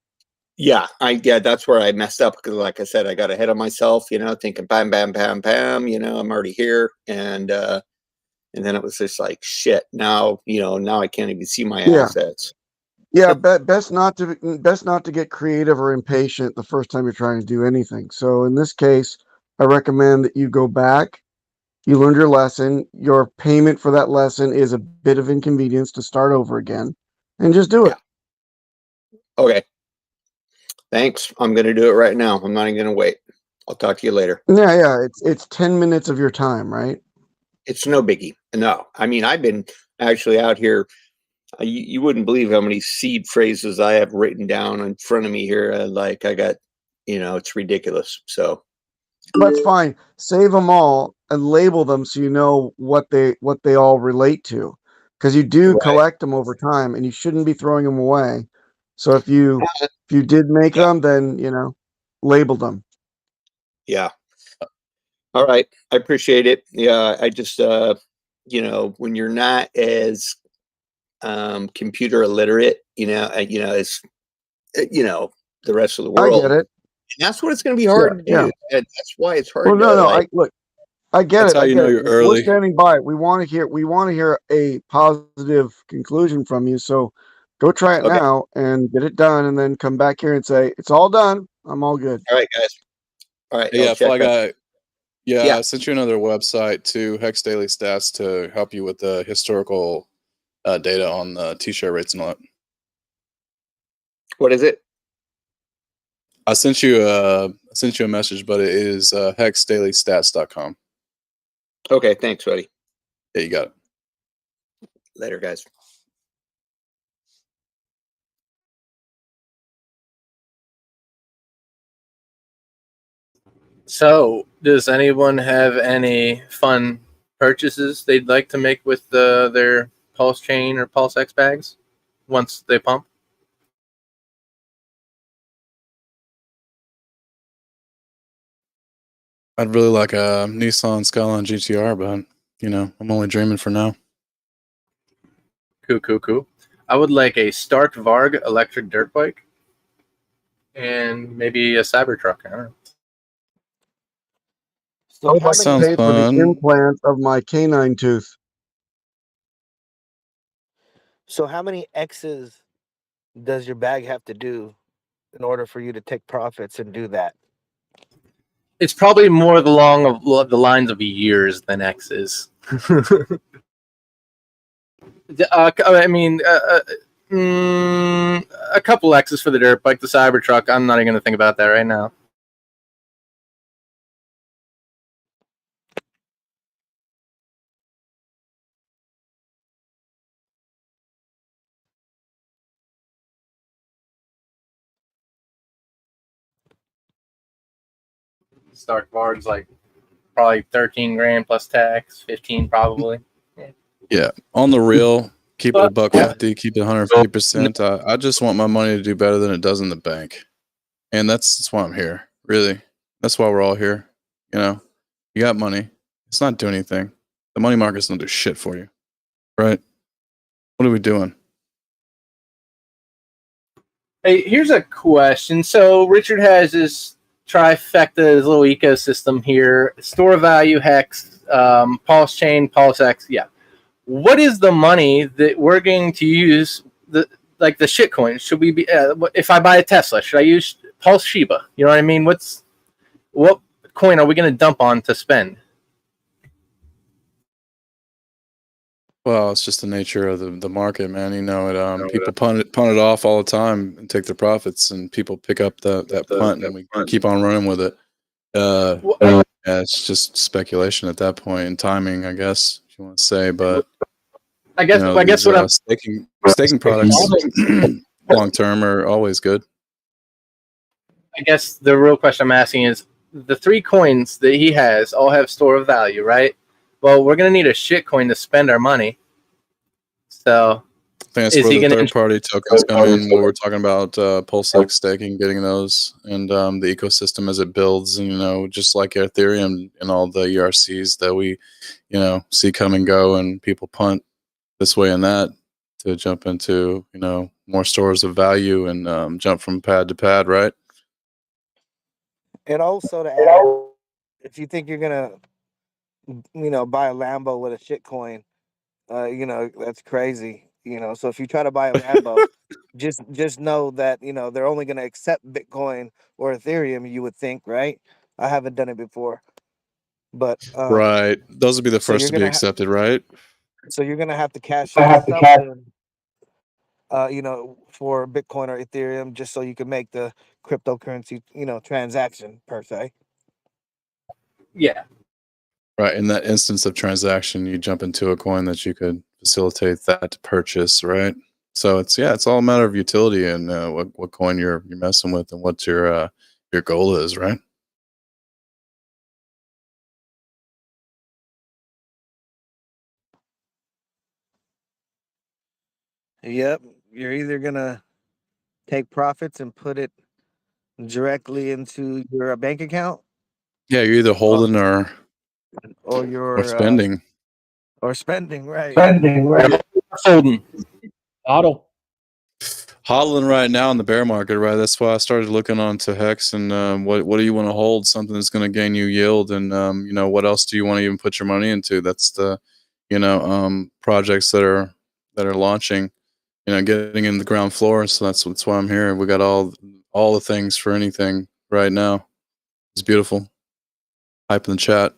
Yeah, that's where I messed up because, like I said, I got ahead of myself. Thinking bam, bam, bam, bam. I'm already here, and then it was just like, shit, now I can't even see my assets. Yeah, best not to get creative or impatient the first time you're trying to do anything. So in this case, I recommend that you go back, you learned your lesson, your payment for that lesson is a bit of inconvenience to start over again, and just do it. Okay. Thanks. I'm going to do it right now. I'm not even going to wait. I'll talk to you later. Yeah. It's 10 minutes of your time, right? It's no biggie. No, I mean, I've been actually out here. You wouldn't believe how many seed phrases I have written down in front of me here. Like I got, it's ridiculous. So that's fine. Save them all and label them so you know what they all relate to. because you do Right. collect them over time, and you shouldn't be throwing them away. So if you did make them, then label them. Yeah. All right. I appreciate it. Yeah. I just when you're not as computer illiterate, as the rest of the I world. get it. And that's what it's going to be hard to do. Yeah. And that's why it's hard Well, to no. like. I get That's it. how I you get know it. you're We're early. standing by it. We want to hear a positive conclusion from you. So go try it Okay. now and get it done, and then come back here and say it's all done. I'm all good. All right, guys. All right. Yeah, I'll check Fly that. Guy. Yeah, Yeah. I sent you another website to Hex Daily Stats to help you with the historical data on the T-share rates and all that. What is it? I sent you a message, but it is hexdailystats.com. Okay. Thanks, buddy. Yeah, you got it. Later, guys. So, does anyone have any fun purchases they'd like to make with their Pulsechain or PulseX bags once they pump? I'd really like a Nissan Skyline GTR, but I'm only dreaming for now. Cool. I would like a Stark Varg electric dirt bike and maybe a Cybertruck. I don't know. So That sounds pay for the fun. implant of my canine tooth. So how many X's does your bag have to do in order for you to take profits and do that? It's probably more along the lines of years than X's. I mean, a couple X's for the dirt bike, the Cybertruck. I'm not even going to think about that right now. Stark Varg's like probably 13 grand plus tax, 15 probably. Yeah, on the real, keep it $150, keep it 150%. I just want my money to do better than it does in the bank, and that's why I'm here. Really, that's why we're all here. You got money. It's not doing anything. The money market's don't do shit for you, right? What are we doing? Hey, here's a question. So Richard has his trifecta, his little ecosystem here: store value, Hex, Pulsechain, PulseX. Yeah. What is the money that we're going to use? The shit coins. Should we be? If I buy a Tesla, should I use Pulse Shiba? You know what I mean? What coin are we going to dump on to spend? Well, it's just the nature of the market, man. People punt it off all the time and take their profits, and people pick up that punt, and we keep on running with it. Yeah, it's just speculation at that point and timing, I guess, if you want to say. But I guess what I'm staking products long term are always good. I guess the real question I'm asking is, the 3 coins that he has all have store of value, right? Well, we're going to need a shit coin to spend our money. So, I think that's where the third-party tokens come in, where we're talking about PulseX staking, getting those, and the ecosystem as it builds, and, just like Ethereum and all the ERCs that we, see come and go, and people punt this way and that to jump into, more stores of value and jump from pad to pad, right? And also to add, if you think you're gonna, buy a Lambo with a shit coin, that's crazy. So if you try to buy a Lambo, just know that they're only gonna accept Bitcoin or Ethereum. You would think, right? I haven't done it before, but right, those would be the first to be accepted, right? So you're gonna have to cash out something, for Bitcoin or Ethereum, just so you can make the cryptocurrency, transaction per se. Yeah. Right. In that instance of transaction, you jump into a coin that you could facilitate that purchase, right? So it's all a matter of utility and what coin you're messing with and what your goal is, right? Yep. You're either gonna take profits and put it directly into your bank account, Yeah, you're either holding or your spending. or spending, right? Spending, right? Holding. Auto. Hodling right now in the bear market, right? That's why I started looking onto Hex and what do you want to hold? Something that's going to gain you yield, and what else do you want to even put your money into? That's the projects that are launching, getting in the ground floor. So that's why I'm here. We got all the things for anything right now. It's beautiful. Hype in the chat.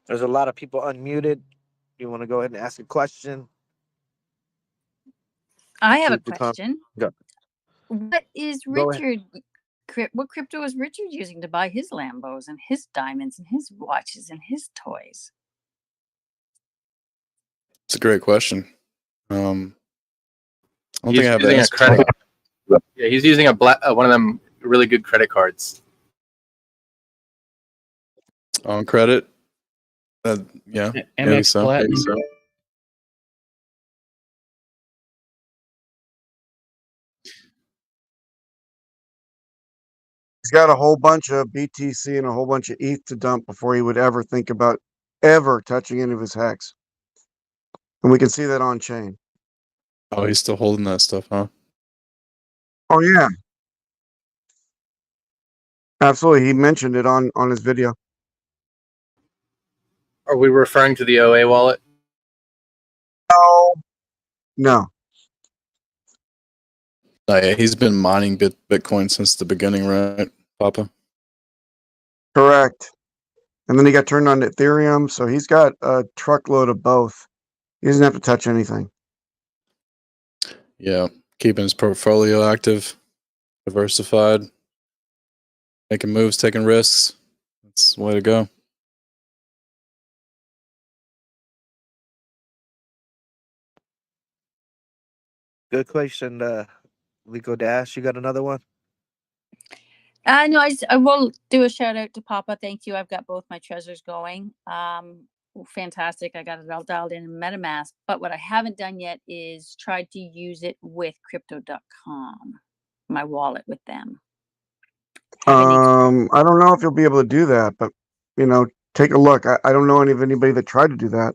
There's a lot of people unmuted. You want to go ahead and ask a question? I have a Keep the time- question. Go. What is Go ahead. Richard? What crypto is Richard using to buy his Lambos and his diamonds and his watches and his toys? It's a great question. I don't He's think I have the using a answer. credit. Yeah, he's using one of them really good credit cards. On credit. Yeah, maybe MX so. Platinum. Maybe so. He's got a whole bunch of BTC and a whole bunch of ETH to dump before he would ever think about ever touching any of his hex. And we can see that on chain. Oh, he's still holding that stuff, huh? Oh yeah. Absolutely. He mentioned it on his video. Are we referring to the OA wallet? No. Oh, yeah, he's been mining Bitcoin since the beginning, right, Papa? Correct. And then he got turned on to Ethereum, so he's got a truckload of both. He doesn't have to touch anything. Yeah, keeping his portfolio active, diversified, making moves, taking risks. That's the way to go. Good question, Lico Dash. You got another one? No, I will do a shout out to Papa. Thank you. I've got both my treasures going. Fantastic. I got it all dialed in MetaMask. But what I haven't done yet is tried to use it with crypto.com, my wallet with them. I don't know if you'll be able to do that, but take a look. I don't know of anybody that tried to do that.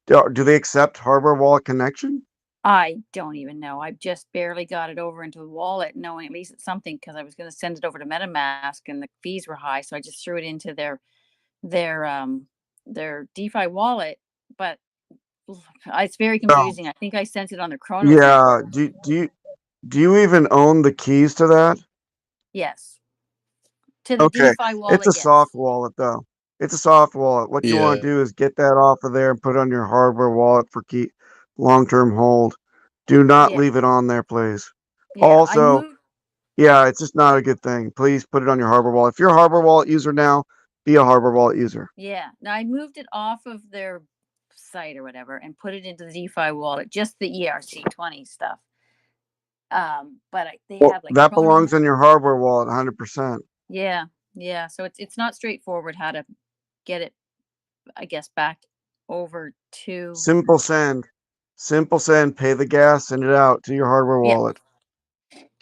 Do they accept hardware wallet connection? I don't even know. I just barely got it over into the wallet, knowing at least it's something, because I was going to send it over to MetaMask and the fees were high, so I just threw it into their DeFi wallet. But it's very confusing. I think I sent it on the Chronos. Yeah. network. Do you even own the keys to that? Yes. To the Okay. DeFi wallet. It's a yes. soft wallet though. It's a soft wallet. What you want to do is get that off of there and put it on your hardware wallet for long-term hold. Do not leave it on there, please. Yeah, Also, it's just not a good thing. Please put it on your hardware wallet. If you're a hardware wallet user now, be a hardware wallet user. Yeah. Now I moved it off of their site or whatever and put it into the DeFi wallet, just the ERC20 stuff. But they have like that belongs in your hardware wallet 100%. Yeah. So it's not straightforward how to get it, I guess, back over to Simple send, pay the gas, send it out to your hardware wallet.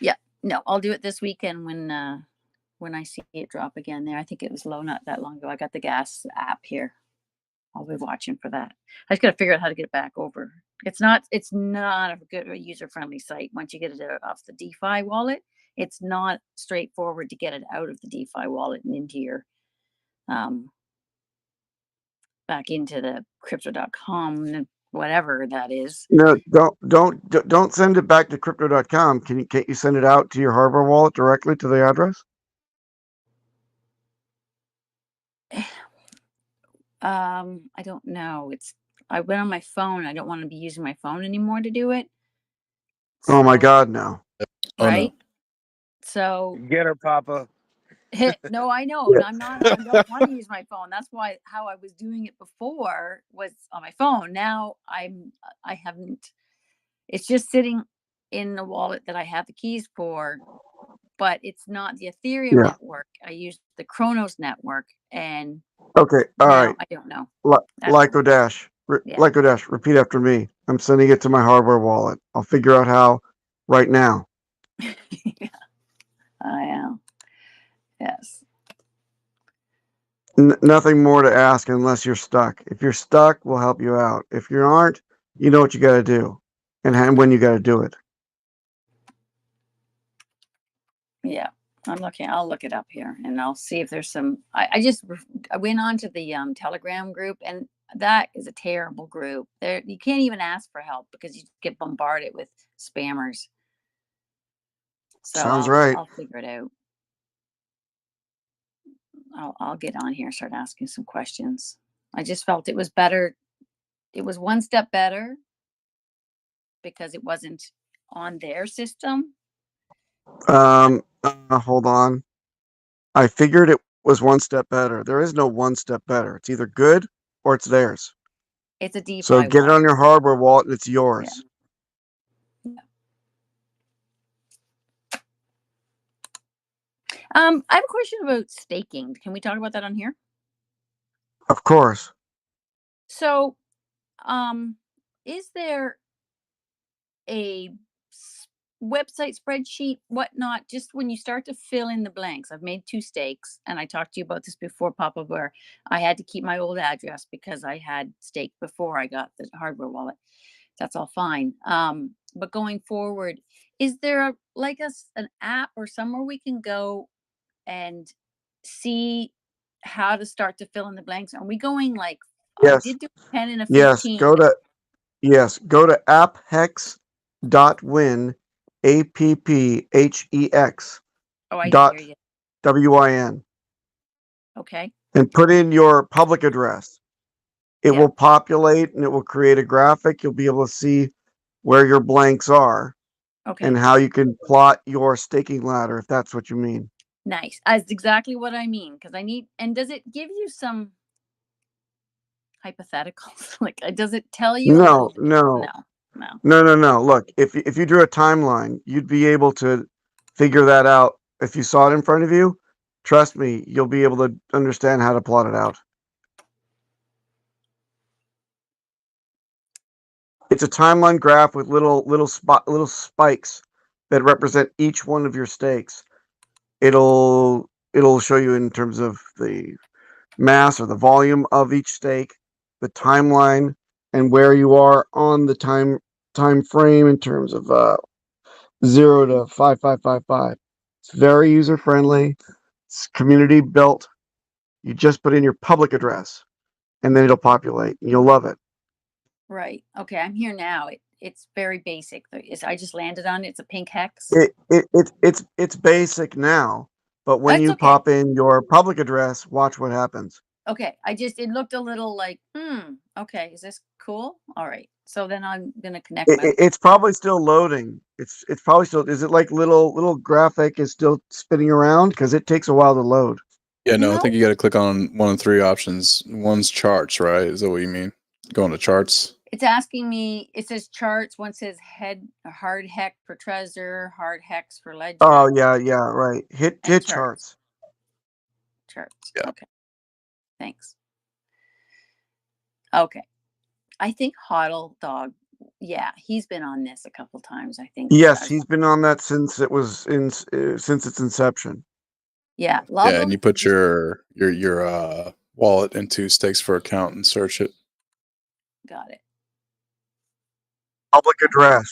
Yeah. No, I'll do it this weekend when I see it drop again there. I think it was low not that long ago. I got the gas app here. I'll be watching for that. I just got to figure out how to get it back over. It's not a good user-friendly site. Once you get it off the DeFi wallet, it's not straightforward to get it out of the DeFi wallet and into your back into the crypto.com. whatever that is. No, don't send it back to crypto.com. Can't you send it out to your hardware wallet directly to the address? I don't know. I went on my phone. I don't want to be using my phone anymore to do it. Oh my So, God, no. Oh, right? no. So Get her, Papa. no, I know. Yeah. I'm not. I don't want to use my phone. That's why how I was doing it before was on my phone. Now I haven't. It's just sitting in the wallet that I have the keys for, but it's not the Ethereum Yeah. network. I use the Chronos network, and Okay. All now right. I don't know. Lyco Dash. Yeah. Lyco Dash. Repeat after me. I'm sending it to my hardware wallet. I'll figure out how right now. Yeah, I am. Yes. Nothing more to ask unless you're stuck. If you're stuck, we'll help you out. If you aren't, you know what you got to do and when you got to do it. Yeah. I'll look it up here and I'll see if there's some. I went on to the Telegram group, and that is a terrible group. There, you can't even ask for help because you get bombarded with spammers. So Sounds right. I'll figure it out. I'll get on here and start asking some questions. I just felt it was better. It was one step better because it wasn't on their system. Hold on. I figured it was one step better. There is no one step better. It's either good or it's theirs. It's a DeFi So get it wallet. on your hardware wallet and it's yours. Yeah. I have a question about staking. Can we talk about that on here? Of course. So, is there a website spreadsheet, whatnot, just when you start to fill in the blanks? I've made 2 stakes, and I talked to you about this before, Papa, where I had to keep my old address because I had staked before I got the hardware wallet. That's all fine. But going forward, is there an app or somewhere we can go and see how to start to fill in the blanks? Are we going like I Yes. did do a 10 and a 15? Go to apphex.win, APPHEX Oh, I dot hear you. WIN, Okay. and put in your public address. It Yeah. will populate and it will create a graphic. You'll be able to see where your blanks are Okay. and how you can plot your staking ladder, if that's what you mean. Nice. That's exactly what I mean. Because and does it give you some hypotheticals? Does it tell you? No. No. Look, if you drew a timeline, you'd be able to figure that out. If you saw it in front of you, trust me, you'll be able to understand how to plot it out. It's a timeline graph with little spikes that represent each one of your stakes. It'll show you in terms of the mass or the volume of each stake, the timeline, and where you are on the time frame in terms of 0 to 5555. It's very user friendly. It's community built. You just put in your public address, and then it'll populate. And you'll love it. Right. Okay. I'm here now. It's very basic. I just landed on it. It's a pink hex. It's basic now, but when That's you okay. pop in your public address, watch what happens. Okay. it looked a little like, okay, is this cool? All right. So then I'm gonna connect It's probably still loading. It's probably still. Is it like little graphic is still spinning around because it takes a while to load? Yeah, no, I No. think you got to click on one of 3 options. One's charts, right? Is that what you mean? Go into charts. It's asking me, it says charts. One says hard hex for treasure, hard hex for ledger. Oh yeah, right. Hit charts. Charts. Yeah. Okay. Thanks. Okay. I think Hodl Dog. Yeah, he's been on this a couple times, I think. Yes, he's been on that since since its inception. Yeah. Yeah, and you put your wallet into stakes for account and search it. Got it. Public address.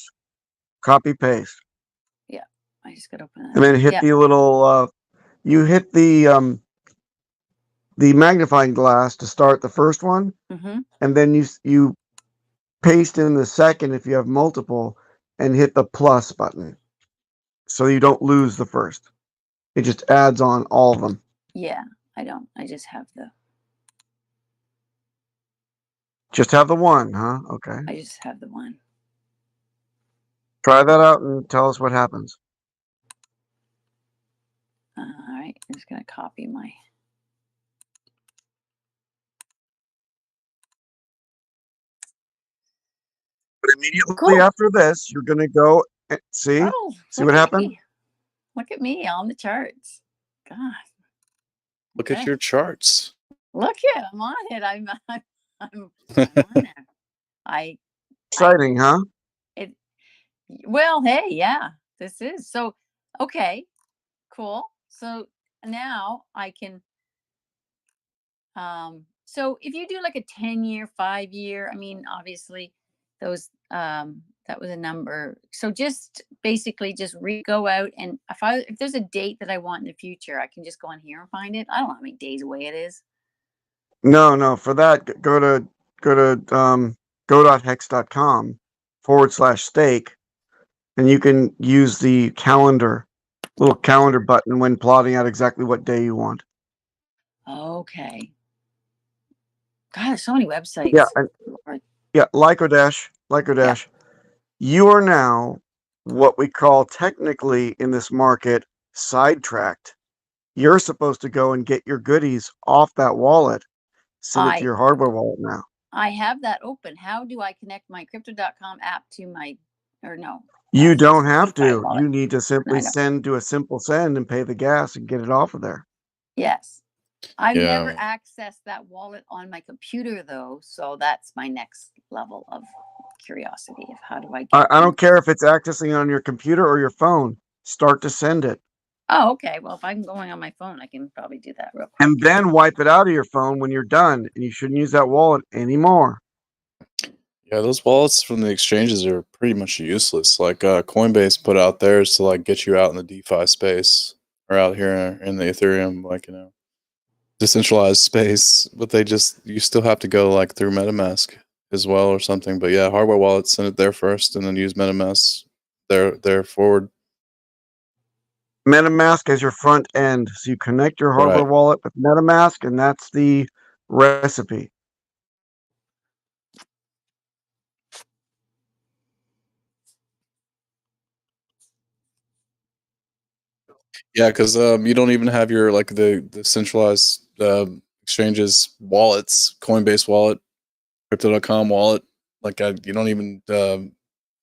Copy paste. Yeah. I just got to open that. And then hit the little you hit the magnifying glass to start the first one, Mm-hmm. and then you paste in the second if you have multiple, and hit the plus button so you don't lose the first. It just adds on all of them. Yeah, I don't. I just have the. Just have the one, huh? Okay. I just have the one. Try that out and tell us what happens. All right, I'm just gonna copy my. But immediately Cool. after this, you're going to go and see Oh, what happened. Me. Look at me on the charts. God. Look at your charts. Look at I'm on it. I'm on there. Exciting, huh? Well, hey, yeah, this is so okay. Cool. So now I can so if you do like a 10-year, 5-year, I mean, obviously those that was a number. So just basically just go out, and if there's a date that I want in the future, I can just go on here and find it. I don't know how many days away it is. No. For that, go to go.hex.com/stake, and you can use the little calendar button when plotting out exactly what day you want. Okay. God, there's so many websites. Yeah, Lycodash. Yeah. You are now what we call technically in this market sidetracked. You're supposed to go and get your goodies off that wallet, send it to your hardware wallet now. I have that open. How do I connect my crypto.com app to my, or no? You don't have to. Wallet. You need to simply do a simple send and pay the gas and get it off of there. Yes. I've never accessed that wallet on my computer though, so that's my next level of curiosity of how do I get I don't care if it's accessing on your computer or your phone. Start to send it. Oh, okay. Well, if I'm going on my phone, I can probably do that real quick. And then wipe it out of your phone when you're done, and you shouldn't use that wallet anymore. Yeah, those wallets from the exchanges are pretty much useless. Like Coinbase put out theirs to like get you out in the DeFi space or out here in the Ethereum, like, you know, decentralized space, but you still have to go like through MetaMask as well or something. But yeah, hardware wallets, send it there first and then use MetaMask there forward. MetaMask as your front end. So you connect your hardware wallet with MetaMask, and that's the recipe. Yeah, because you don't even have your like the centralized exchanges wallets, Coinbase wallet, Crypto.com wallet. Like you don't even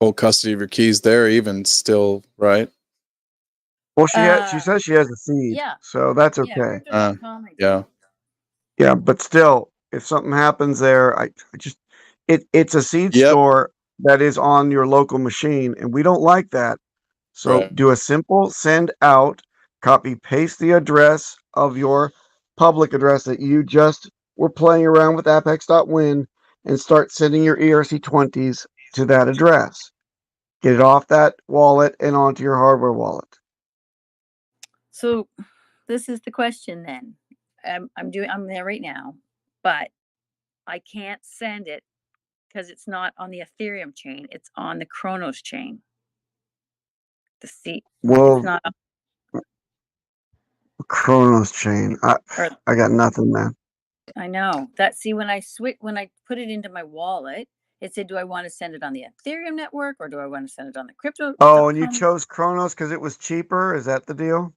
hold custody of your keys there, even still, right? Well, she says she has a seed, so that's okay. Yeah, but still, if something happens there, it's a seed store that is on your local machine, and we don't like that. So do a simple send out, copy paste the address of your public address that you just were playing around with apex.win, and start sending your ERC20s to that address. Get it off that wallet and onto your hardware wallet. So this is the question then. I'm there right now, but I can't send it because it's not on the Ethereum chain. It's on the Kronos chain. Well, it's not Kronos chain. I got nothing, man. I know that. See, when I put it into my wallet, it said, do I want to send it on the Ethereum network or do I want to send it on the crypto? Oh, and you chose Kronos because it was cheaper? Is that the deal?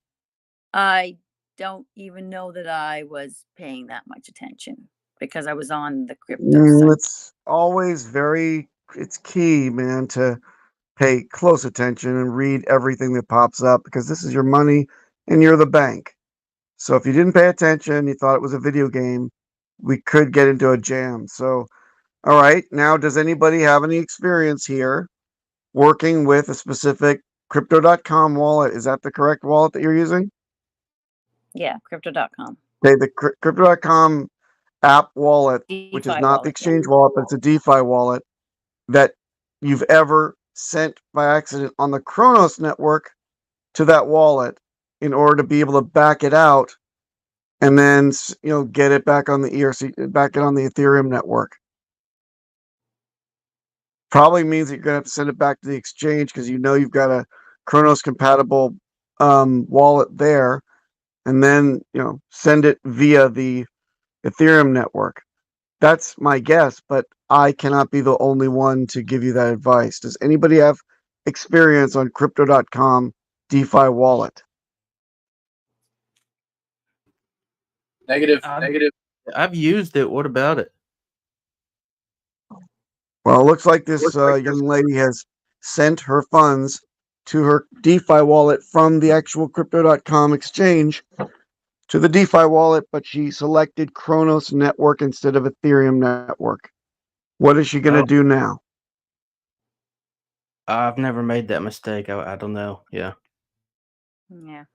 I don't even know that I was paying that much attention because I was on the crypto side. It's always it's key, man, to pay close attention and read everything that pops up, because this is your money and you're the bank. So if you didn't pay attention, you thought it was a video game, we could get into a jam. So, all right, now does anybody have any experience here working with a specific crypto.com wallet? Is that the correct wallet that you're using? Yeah, crypto.com. Okay, the crypto.com app wallet, which is not the exchange wallet, but it's a DeFi wallet that you've ever sent by accident on the Kronos network to that wallet in order to be able to back it out and then, get it back on the ERC, back it on the Ethereum network. Probably means that you're going to have to send it back to the exchange because you know you've got a Kronos compatible wallet there, and then send it via the Ethereum network. That's my guess, but I cannot be the only one to give you that advice. Does anybody have experience on Crypto.com DeFi wallet? Negative. I've used it. What about it? Well, it looks like this young lady has sent her funds to her DeFi wallet from the actual Crypto.com exchange to the DeFi wallet, but she selected Kronos network instead of Ethereum network. What is she going to do now? I've never made that mistake. I don't know. Yeah. Yeah.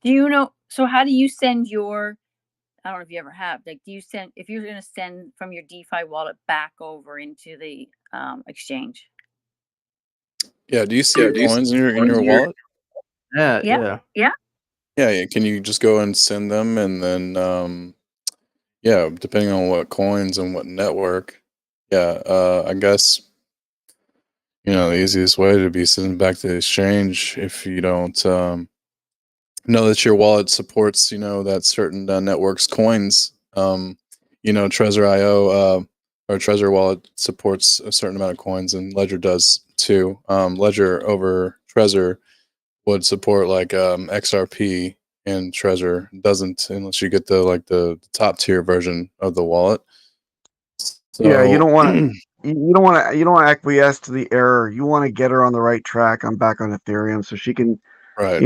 Do you know? So how do you send your? I don't know if you ever have. Like, do you send if you're going to send from your DeFi wallet back over into the exchange? Yeah. Do you see your coins in your wallet? Yeah. Yeah. Can you just go and send them, and then depending on what coins and what network. I guess the easiest way to be sending back to the exchange if you don't know that your wallet supports that certain network's coins. Trezor.io or Trezor wallet supports a certain amount of coins, and Ledger does too. Ledger over Trezor would support like XRP, and Trezor doesn't unless you get the top tier version of the wallet. So, yeah, you don't want to. You don't want to acquiesce to the error. You want to get her on the right track. I'm back on Ethereum, so she can, right.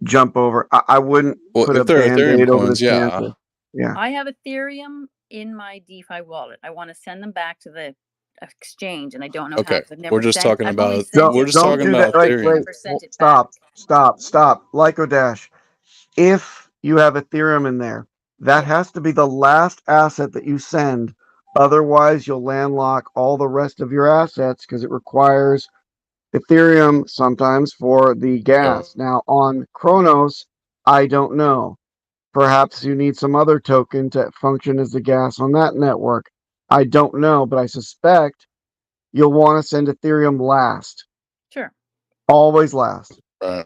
jump over. I wouldn't put a if they're Ethereum Band-Aid over coins, the cancer. Yeah. I have Ethereum in my DeFi wallet. I want to send them back to the exchange, and I don't know how. Okay, I've never we're just sent, talking I've only about sent we're it just talking do about that. Wait, Ethereum. never sent it back. Stop. Lyco Dash. If you have Ethereum in there, that has to be the last asset that you send. Otherwise, you'll landlock all the rest of your assets because it requires Ethereum sometimes for the gas. Now, on Kronos, I don't know. Perhaps you need some other token to function as the gas on that network. I don't know, but I suspect you'll want to send Ethereum last. Sure. Always last. Right.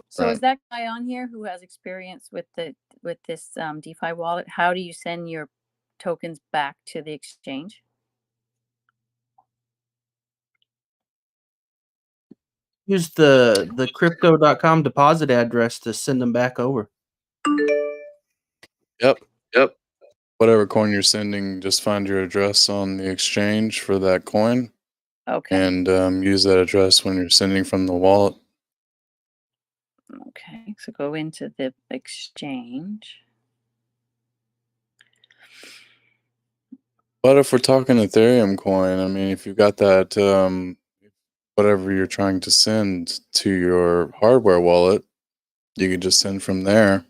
So is that guy on here who has experience with this DeFi wallet? How do you send your tokens back to the exchange? Use the crypto.com deposit address to send them back over. Yep. Whatever coin you're sending, just find your address on the exchange for that coin. Okay. And use that address when you're sending from the wallet. Okay. So go into the exchange. But if we're talking Ethereum coin, I mean, if you got that, whatever you're trying to send to your hardware wallet, you can just send from there.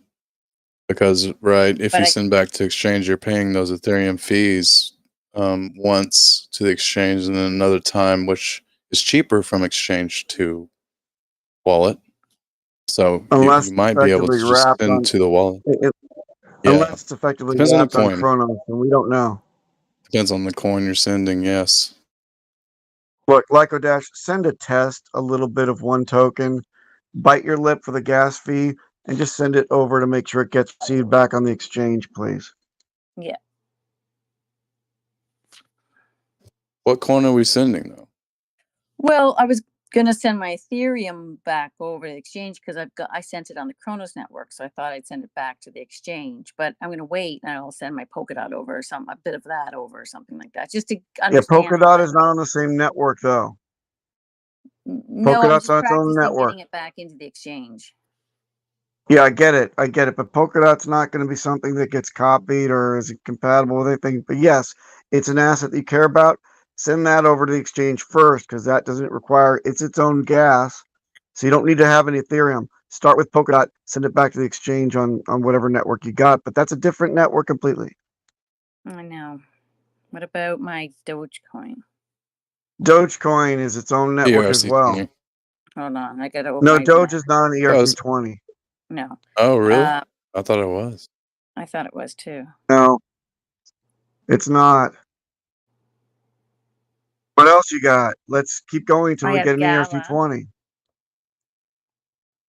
Because, if you send back to exchange, you're paying those Ethereum fees once to the exchange, and then another time, which is cheaper from exchange to wallet. So you might be able to just send to the wallet. Unless it's effectively Depends on the wrapped on coin. Kronos, and we don't know. Depends on the coin you're sending, yes. Look, Lyco Dash, send a test, a little bit of one token, bite your lip for the gas fee, and just send it over to make sure it gets received back on the exchange, please. Yeah. What coin are we sending, though? Well, I was gonna send my Ethereum back over to the exchange because I sent it on the Kronos network, so I thought I'd send it back to the exchange. But I'm gonna wait and I'll send my Polkadot over or a bit of that over or something like that, just to understand. Yeah, Polkadot is not on the same network though. No, I'm Polkadot's just on its own practicing network. getting it back into the exchange. Yeah, I get it. But Polkadot's not going to be something that gets copied or is compatible with anything. But yes, it's an asset that you care about. Send that over to the exchange first because that doesn't require its own gas. So you don't need to have any Ethereum. Start with Polkadot, send it back to the exchange on whatever network you got. But that's a different network completely. I know. What about my Dogecoin? Dogecoin is its own network as well. ERC20. Hold on, I gotta open No, my Doge is not on ERC20. No. Oh, really? I thought it was. I thought it was too. No, it's not. What else you got? Let's keep going till I we have get an Gala. ERC20.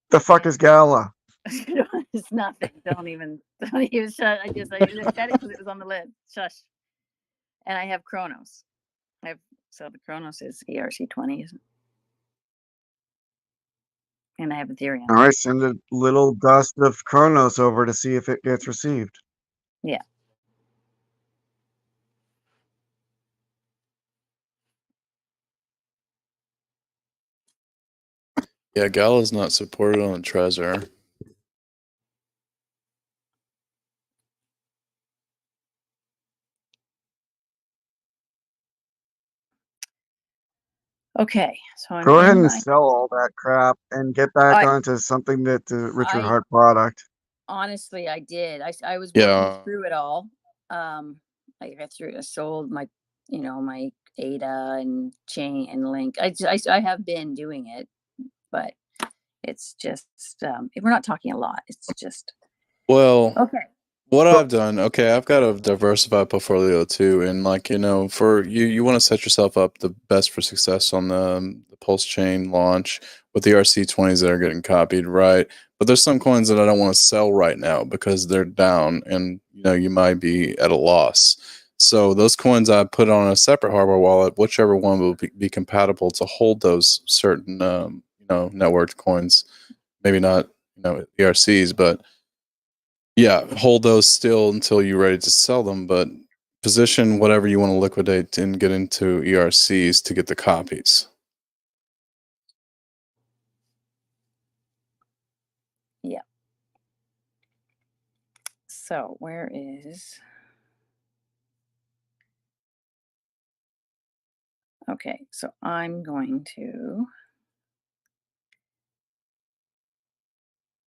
The fuck is Gala? It's nothing. Don't even shut. I said it because it was on the list. Shush. And I have Chronos. So the Chronos is ERC20s. And I have Ethereum. All right, send a little dust of Chronos over to see if it gets received. Yeah. Yeah, Gala's not supported on Trezor. Okay, so I'm Go ahead in and my. sell all that crap and get back onto something that's a Richard Hart product. Honestly, I did. I was Yeah. working through it all. I sold my, my ADA and Chain and Link. I have been doing it, but it's just we're not talking a lot. It's just Well, okay. What I've done, I've got a diversified portfolio too, and for you want to set yourself up the best for success on the Pulsechain launch with the ERC20s that are getting copied, right? But there's some coins that I don't want to sell right now because they're down, and you might be at a loss. So those coins I put on a separate hardware wallet, whichever one will be compatible to hold those certain networked coins. Maybe not ERCs, but yeah, hold those still until you're ready to sell them, but position whatever you want to liquidate and get into ERCs to get the copies. Yeah. So where is... Okay, so I'm going to...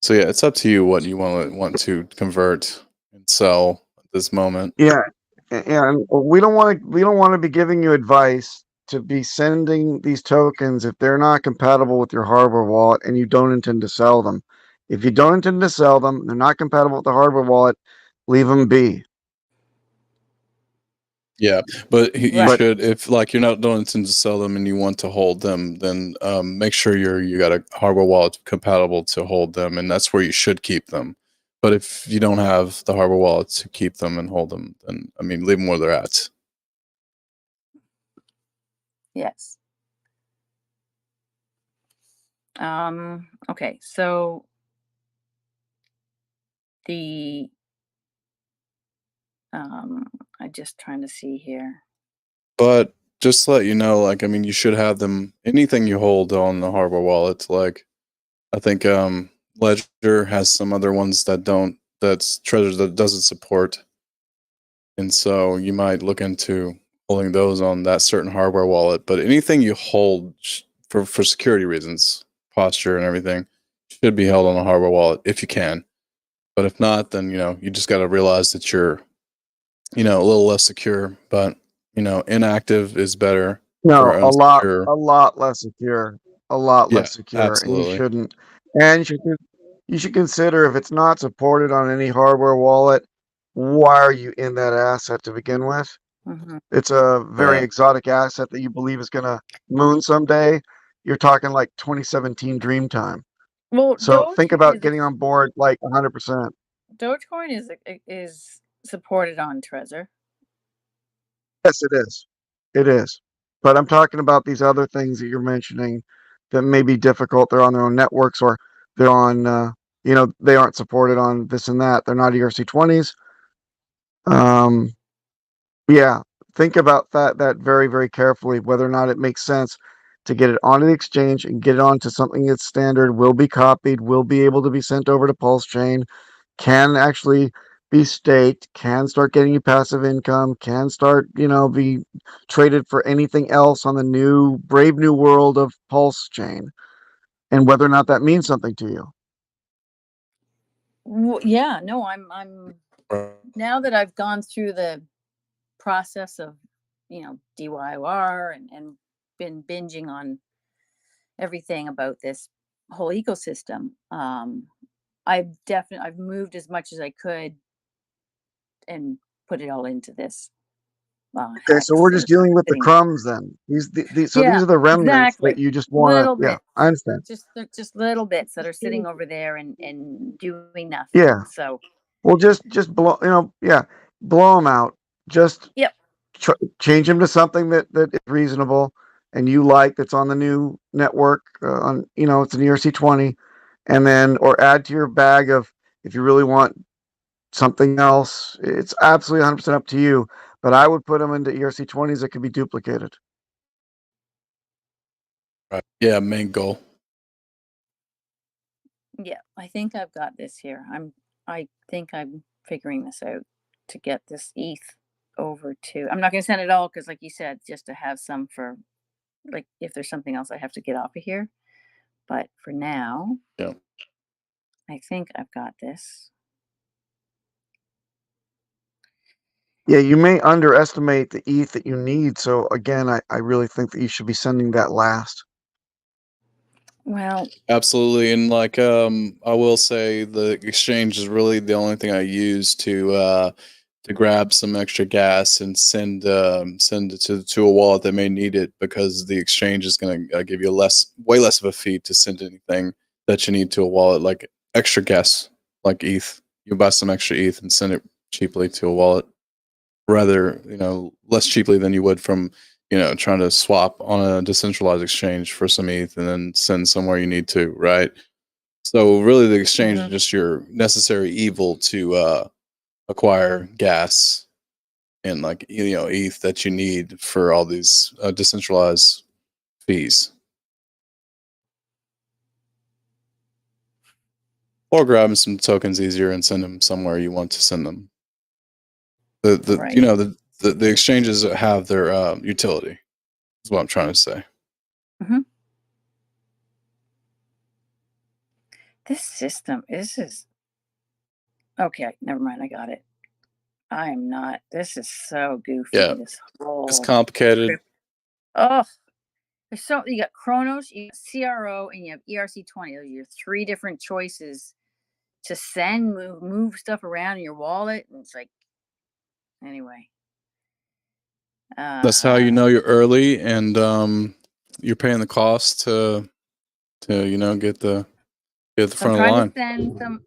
So yeah, it's up to you what you want to convert and sell at this moment. Yeah, and we don't want to be giving you advice to be sending these tokens if they're not compatible with your hardware wallet and you don't intend to sell them. If you don't intend to sell them, they're not compatible with the hardware wallet, leave them be. Yeah, but you Right. should, if you're not don't intend to sell them and you want to hold them, then make sure you got a hardware wallet compatible to hold them, and that's where you should keep them. But if you don't have the hardware wallet to keep them and hold them, then leave them where they're at. Yes. Okay, so the I'm just trying to see here. But just to let you know, you should have them. Anything you hold on the hardware wallet, I think Ledger has some other ones that don't. That's Trezor that doesn't support, and so you might look into holding those on that certain hardware wallet. But anything you hold for security reasons, posture and everything, should be held on a hardware wallet if you can. But if not, then you just got to realize that you're a little less secure. But inactive is better. No, Or a unsecure. lot less secure, a lot Yeah, less secure, and you absolutely. shouldn't. And you should consider if it's not supported on any hardware wallet, why are you in that asset to begin with? Mm-hmm. It's a very Right. exotic asset that you believe is going to moon someday. You're talking like 2017 dream time. Well, So think about getting on board like 100%. Dogecoin is supported on Trezor. Yes, it is. It is. But I'm talking about these other things that you're mentioning that may be difficult. They're on their own networks or they're on, they aren't supported on this and that. They're not ERC20s. Yeah, think about that very, very carefully, whether or not it makes sense to get it onto the exchange and get it onto something that's standard, will be copied, will be able to be sent over to Pulsechain, can actually be staked, can start getting you passive income, can start, be traded for anything else on the brave new world of Pulsechain, and whether or not that means something to you. Well, yeah, no, I'm now that I've gone through the process of, DYOR and been binging on everything about this whole ecosystem. I've moved as much as I could and put it all into this. Okay, so we're just dealing with the sitting- crumbs then. These these Yeah, are the remnants exactly. that you just want Little to. Yeah, bits. I understand. Just little bits that are sitting over there and doing nothing. Yeah. So Well, just blow. Yeah, blow them out. Just yep. Change them to something that is reasonable and you like, that's on the new network. It's an ERC20, and then or add to your bag of if you really want something else. It's absolutely 100% up to you. But I would put them into ERC20s that could be duplicated. Right. Yeah, main goal. Yeah, I think I've got this here. I think I'm figuring this out to get this ETH over to. I'm not going to send it all because, like you said, just to have some for, like, if there's something else I have to get off of here. But for now, Yeah. I think I've got this. Yeah, you may underestimate the ETH that you need. So again, I really think that you should be sending that last. Well, Absolutely. And I will say the exchange is really the only thing I use to grab some extra gas and send it to a wallet that may need it, because the exchange is going to give you way less of a fee to send anything that you need to a wallet, like extra gas, like ETH. You buy some extra ETH and send it cheaply to a wallet, rather, less cheaply than you would from, trying to swap on a decentralized exchange for some ETH and then send somewhere you need to, right? So really the exchange is just your necessary evil to acquire gas and ETH that you need for all these decentralized fees. Or grabbing some tokens easier and send them somewhere you want to send them. right. The exchanges have their utility, is what I'm trying to say. This system, this is okay. Never mind. I got it. I am not. This is so goofy. Yeah, This whole it's complicated. Oh, there's so you got Chronos, you got CRO, and you have ERC20. Those are your three different choices to send, move stuff around in your wallet, and it's like, anyway. That's how you know you're early, and you're paying the cost to get the front of the I'm line. trying to send some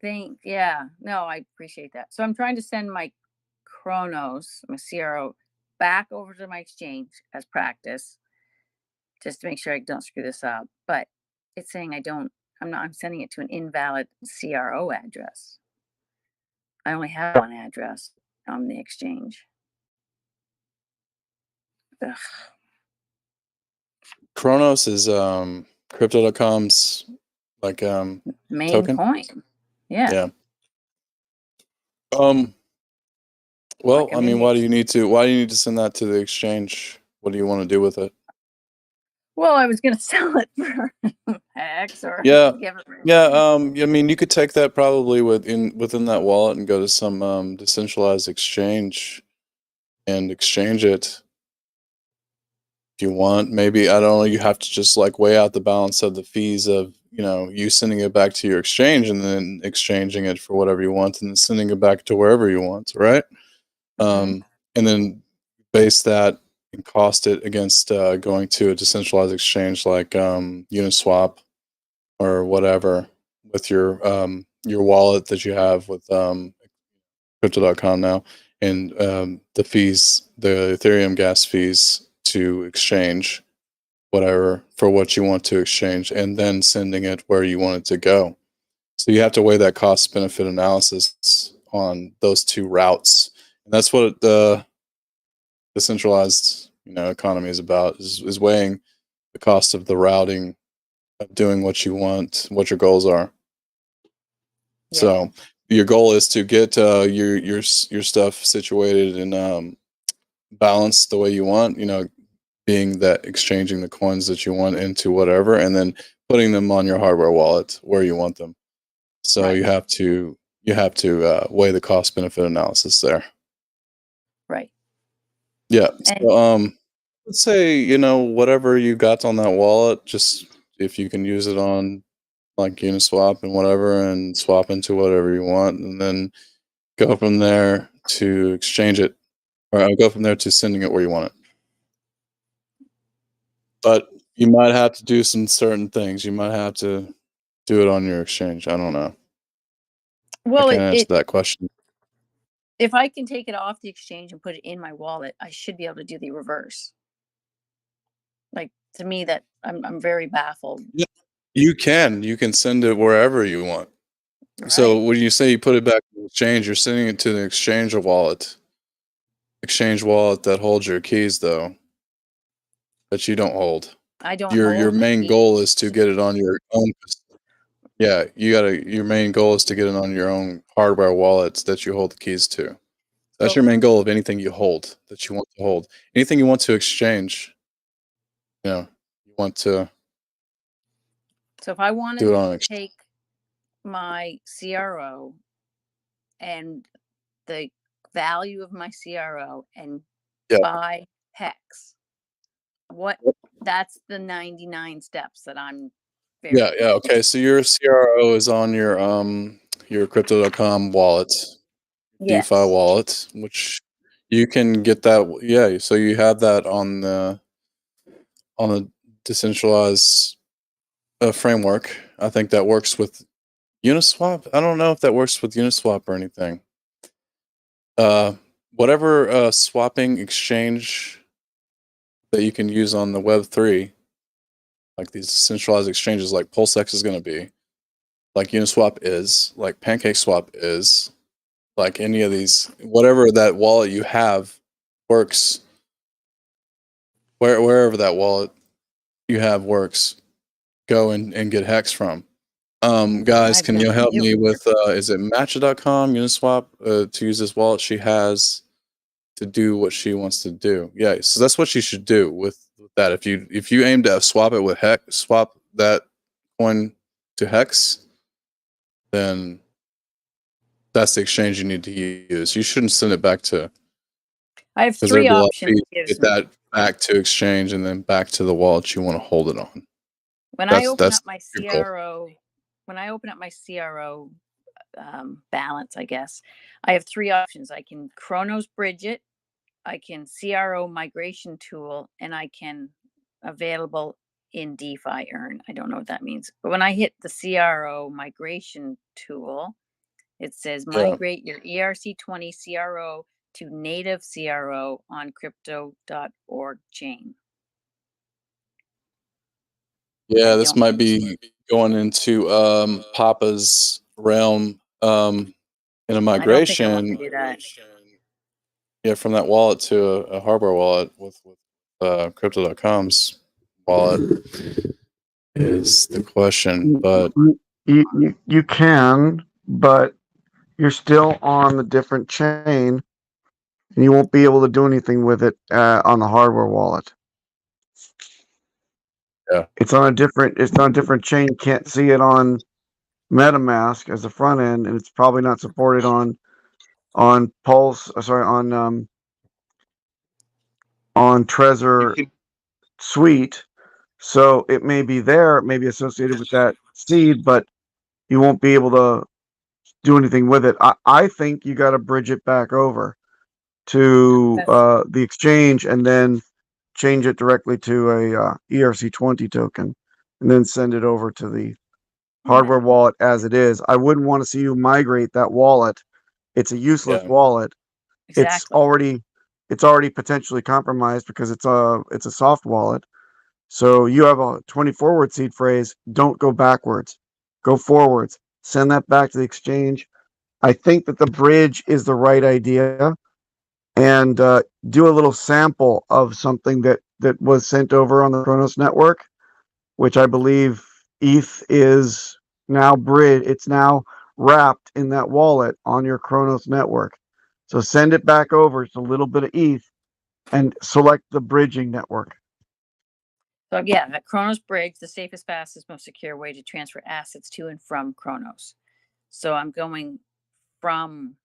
things. Yeah, no, I appreciate that. So I'm trying to send my Chronos, my CRO, back over to my exchange as practice, just to make sure I don't screw this up. But it's saying I'm sending it to an invalid CRO address. I only have one address on the exchange. Ugh. Chronos is crypto.com's Main token. coin. Yeah. Well, Like, I'm in why do the- you need to send that to the exchange? What do you want to do with it? Well, I was gonna sell it for X or Yeah. give it. Yeah, you could take that probably within that wallet and go to some decentralized exchange and exchange it. If you want, maybe, I don't know, you have to just weigh out the balance of the fees of, you sending it back to your exchange and then exchanging it for whatever you want and then sending it back to wherever you want, right? And then base that and cost it against going to a decentralized exchange like Uniswap or whatever with your wallet that you have with crypto.com now, and the fees, the Ethereum gas fees to exchange whatever for what you want to exchange, and then sending it where you want it to go. So you have to weigh that cost benefit analysis on those two routes, and that's what the decentralized economy is about, is weighing the cost of the routing of doing what you want, what your goals are. Yeah. So your goal is to get your stuff situated and balanced the way you want, being that exchanging the coins that you want into whatever, and then putting them on your hardware wallet where you want them. So Right. you have to weigh the cost benefit analysis there. Right. Yeah. And So let's say, whatever you got on that wallet, just if you can use it on like Uniswap and whatever, and swap into whatever you want, and then go from there to exchange it Or I'll go from there to sending it where you want it. But you might have to do some certain things. You might have to do it on your exchange. I don't know. Well, I can't answer that question. if I can take it off the exchange and put it in my wallet, I should be able to do the reverse. Like, to me, that I'm very baffled. Yeah, you can send it wherever you want. Right. So when you say you put it back in the exchange, you're sending it to the exchange wallet. Exchange wallet that holds your keys, though, that you don't hold. I don't. Your hold my main keys. goal is to get it on your own. Yeah, your main goal is to get it on your own hardware wallets that you hold the keys to. That's So- your main goal of anything you hold that you want to hold. Anything you want to exchange, you want to So if I wanted do it on to exchange. take my CRO and the value of my CRO and Yeah. buy HEX, that's the 99 steps that I'm very Yeah. Okay. So your CRO is on your crypto.com wallet, Yes. DeFi wallet, which you can get that. Yeah. So you have that on the decentralized framework. I think that works with Uniswap. I don't know if that works with Uniswap or anything. Whatever swapping exchange that you can use on the Web3, like these centralized exchanges like PulseX is going to be, like Uniswap is, like PancakeSwap is, like any of these, whatever that wallet you have works, wherever that wallet you have works, go and get HEX from. Guys, I've can got you help you. me with, is it Matcha.com, Uniswap, to use this wallet she has to do what she wants to do? Yeah, so that's what she should do with that. If you aim to swap it with HEX, swap that coin to HEX, then that's the exchange you need to use. You shouldn't send it back to, I have because three there'd be a lot of options. fees it to gives get me. that back to exchange and then back to the wallet you want to hold it on. When I open That's up my your goal. CRO, balance, I guess I have three options. I can Chronos bridge it, I can CRO migration tool, and I can available in DeFi earn. I don't know what that means, but when I hit the CRO migration tool, it says Yeah. migrate your ERC20 CRO to native CRO on crypto.org chain. Yeah, I this don't- might be going into Papa's realm in a I don't think I want migration. to do that. Yeah, from that wallet to a hardware wallet with crypto.com's wallet is the question. But You can, but you're still on the different chain, and you won't be able to do anything with it on the hardware wallet. Yeah. It's on a different chain. You can't see it on MetaMask as the front end, and it's probably not supported on on Trezor Suite. So it may be there, it may be associated with that seed, but you won't be able to do anything with it. I think you got to bridge it back over to the exchange and then change it directly to a ERC20 token and then send it over to the hardware wallet as it is. I wouldn't want to see you migrate that wallet. It's a useless wallet. Exactly. It's already potentially compromised because it's a soft wallet. So you have a 20 forward seed phrase. Don't go backwards. Go forwards. Send that back to the exchange. I think that the bridge is the right idea, and do a little sample of something that was sent over on the Kronos network, which I believe ETH is now bridge. It's now wrapped in that wallet on your Kronos network. So send it back over. It's a little bit of ETH, and select the bridging network. So yeah, that Kronos bridge, the safest, fastest, most secure way to transfer assets to and from Kronos. So I'm going from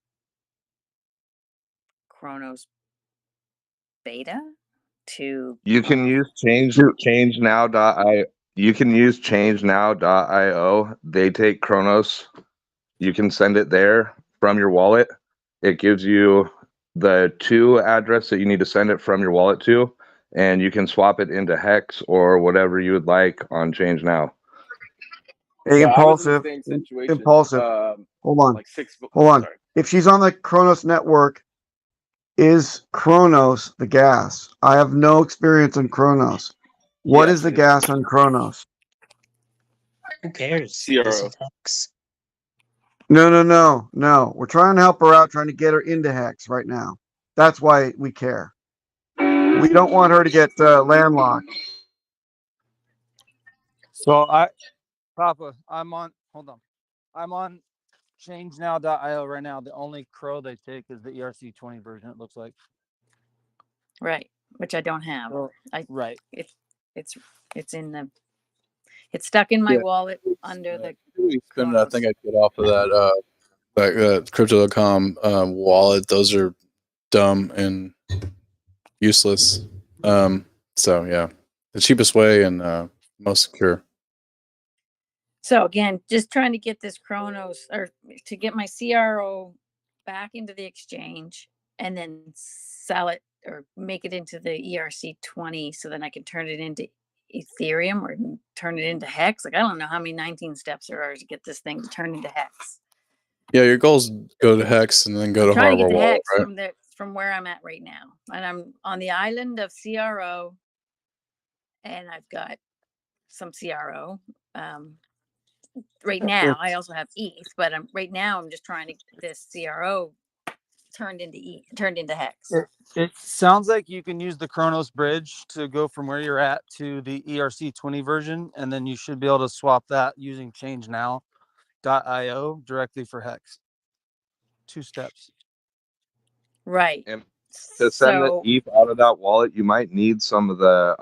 Kronos beta to You can use change.io. You can use changenow.io. They take Kronos. You can send it there from your wallet. It gives you the to address that you need to send it from your wallet to, and you can swap it into Hex or whatever you would like on Change Now. Hey, Yeah, I was in the impulsive, same situation. impulsive. Hold on, Like hold on. sorry. If she's on the Kronos network, is Kronos the gas? I have no experience in Kronos. What is Yes, the it's gas on Kronos? Who cares? CRO. This is Hex. No. We're trying to help her out, trying to get her into Hex right now. That's why we care. We don't want her to get landlocked. So Papa, I'm on. Hold on, I'm on ChangeNow.io right now. The only crow they take is the ERC20 version. It looks like. Right, which I don't have. Right. It's in the. It's stuck in my wallet under the. I think I'd get off of that crypto.com wallet. Those are dumb and useless. So yeah, the cheapest way and most secure. So again, just trying to get this Kronos or to get my CRO back into the exchange and then sell it or make it into the ERC20 so then I can turn it into Ethereum or turn it into Hex. Like I don't know how many 19 steps there are to get this thing to turn into Hex. Yeah, your goals go to Hex and then go to Trying to Harbor get to Wallet, Hex right? from where I'm at right now. And I'm on the island of CRO and I've got some CRO. Right now, I also have ETH, but right now I'm just trying to get this CRO turned into Hex. It sounds like you can use the Kronos bridge to go from where you're at to the ERC20 version, and then you should be able to swap that using ChangeNow.io directly for Hex. 2 steps. Right. And to send the ETH out of that wallet, you might need some of the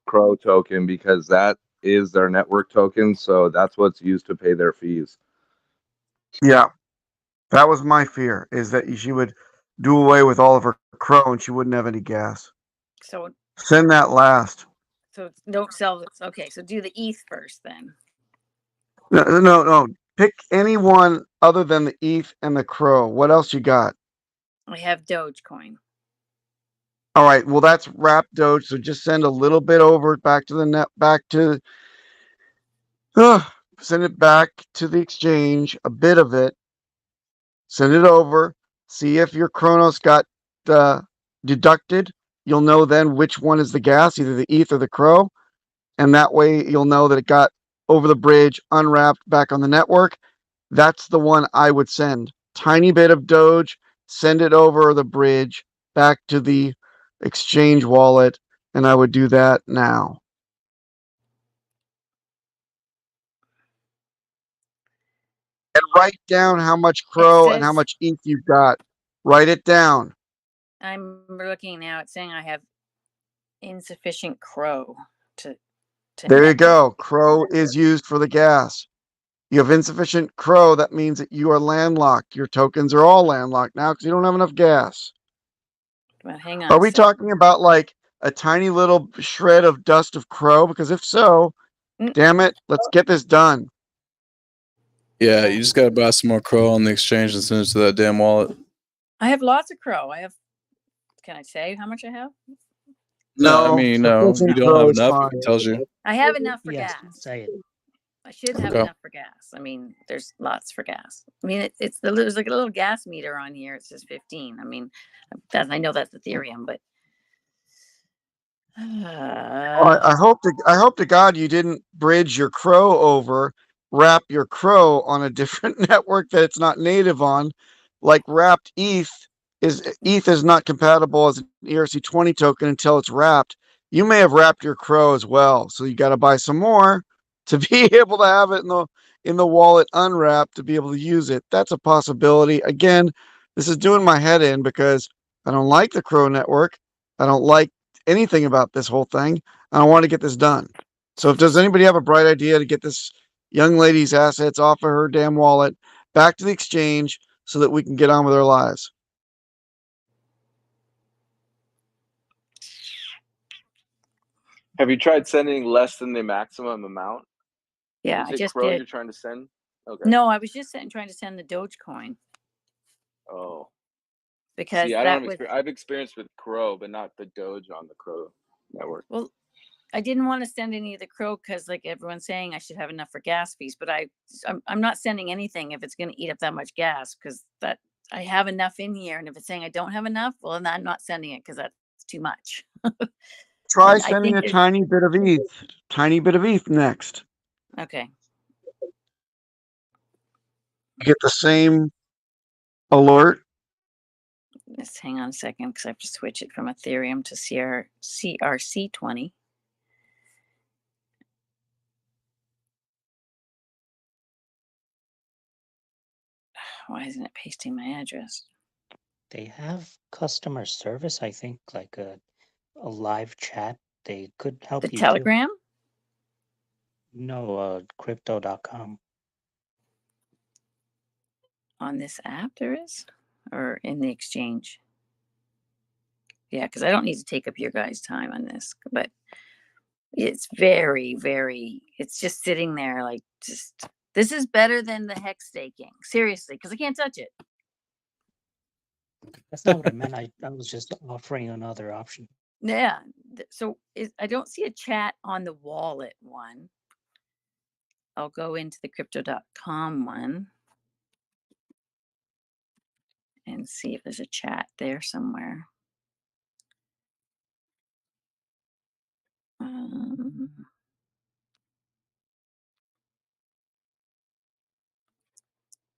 Crow token because that is their network token. So that's what's used to pay their fees. Yeah, that was my fear, is that she would do away with all of her Crow and she wouldn't have any gas. So send that last. So don't sell this. Okay, so do the ETH first then. No. Pick any one other than the ETH and the Crow. What else you got? I have Dogecoin. All right. Well, that's wrap Doge. So just send a little bit over back to the net, send it back to the exchange, a bit of it. Send it over. See if your Kronos got deducted. You'll know then which one is the gas, either the ETH or the Crow. And that way you'll know that it got over the bridge, unwrapped, back on the network. That's the one I would send. Tiny bit of Doge, send it over the bridge back to the exchange wallet, and I would do that now. And write down how much Crow and how much ETH you've got. Write it down. I'm looking now. It's saying I have insufficient Crow to there you go. Crow is used for the gas. You have insufficient Crow. That means that you are landlocked. Your tokens are all landlocked now because you don't have enough gas. Well, hang on. Are we talking about like a tiny little shred of dust of Crow? Because if so, damn it, let's get this done. Yeah, you just gotta buy some more Crow on the exchange and send it to that damn wallet. I have lots of Crow. Can I say how much I have? No, I mean, no, you don't have enough. It tells you. I have enough for gas. Say it. I should have enough for gas. I mean, there's lots for gas. I mean, there's like a little gas meter on here. It says 15. I mean, I know that's Ethereum, but I hope to God you didn't bridge your Crow over, wrap your Crow on a different network that it's not native on, like wrapped ETH is not compatible as an ERC20 token until it's wrapped. You may have wrapped your Crow as well, so you got to buy some more to be able to have it in the wallet unwrapped to be able to use it. That's a possibility. Again, this is doing my head in because I don't like the Crow network. I don't like anything about this whole thing. I want to get this done. So does anybody have a bright idea to get this young lady's assets off of her damn wallet back to the exchange so that we can get on with our lives? Have you tried sending less than the maximum amount? Yeah, Is I it just Crow did. you're trying to send? Okay. No, I was just trying to send the Dogecoin. Oh. because See, I that don't was I've experienced with Crow, but not the Doge on the Crow network. well. I didn't want to send any of the Crow because, like everyone's saying, I should have enough for gas fees. But I'm not sending anything if it's going to eat up that much gas, because that I have enough in here. And if it's saying I don't have enough, well, then I'm not sending it because that's too much. Try And I sending think a tiny bit of ETH. Tiny bit of ETH next. Okay. You get the same alert. Just hang on a second because I have to switch it from Ethereum to CRC20. Why isn't it pasting my address? They have customer service, I think, like a live chat. They could help The you Telegram? too. No, crypto.com. On this app there is? Or in the exchange? Yeah, because I don't need to take up your guys' time on this, but it's very, very, it's just sitting there like just, this is better than the hex staking. Seriously, because I can't touch it. That's not what I meant. I was just offering another option. Yeah. So I don't see a chat on the wallet one. I'll go into the crypto.com one and see if there's a chat there somewhere.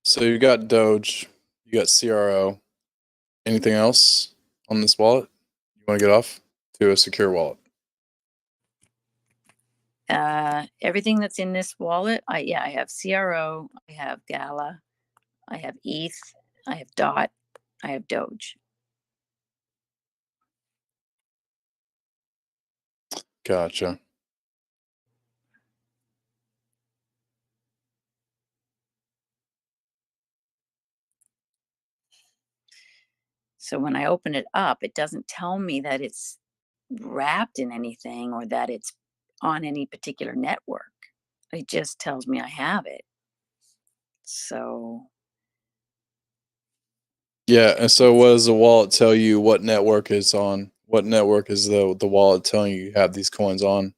So you got Doge, you got CRO. Anything else on this wallet you want to get off to a secure wallet? Everything that's in this wallet, I have CRO, I have Gala, I have ETH, I have DOT, I have Doge. Gotcha. So when I open it up, it doesn't tell me that it's wrapped in anything or that it's on any particular network. It just tells me I have it. So Yeah, and so what does the wallet tell you what network is on? What network is the wallet telling you have these coins on?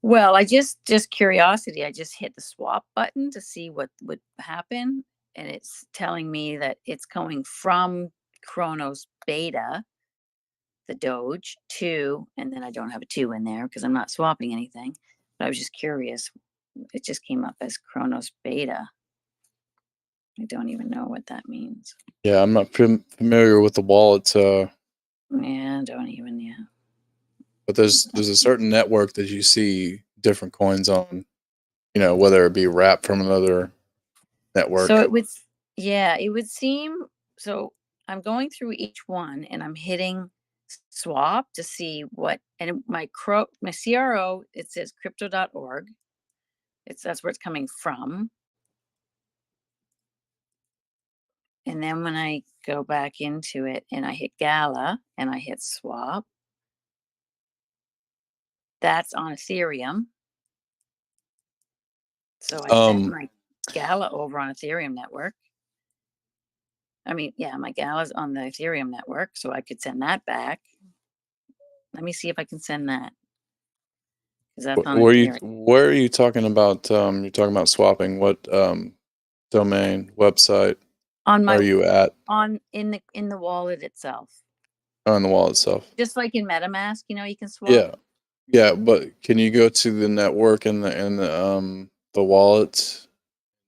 well, I just curiosity, I just hit the swap button to see what would happen. And it's telling me that it's going from Chronos Beta, the Doge, to, and then I don't have a 2 in there because I'm not swapping anything. But I was just curious. It just came up as Chronos Beta. I don't even know what that means. Yeah, I'm not familiar with the wallet, Yeah, don't even, yeah. but there's a certain network that you see different coins on, you know, whether it be wrapped from another network. So it would seem, so I'm going through each one and I'm hitting swap to see what, and my CRO, it says crypto.org. That's where it's coming from. And then when I go back into it and I hit Gala and I hit swap, that's on Ethereum. So I sent my Gala over on Ethereum network. I mean, yeah, my Gala's on the Ethereum network, so I could send that back. Let me see if I can send that. Where are you talking about? You're talking about swapping. What domain, website are you at? In the wallet itself. On the wallet itself. Just like in MetaMask, you can swap. Yeah, yeah, but can you go to the network and the wallet,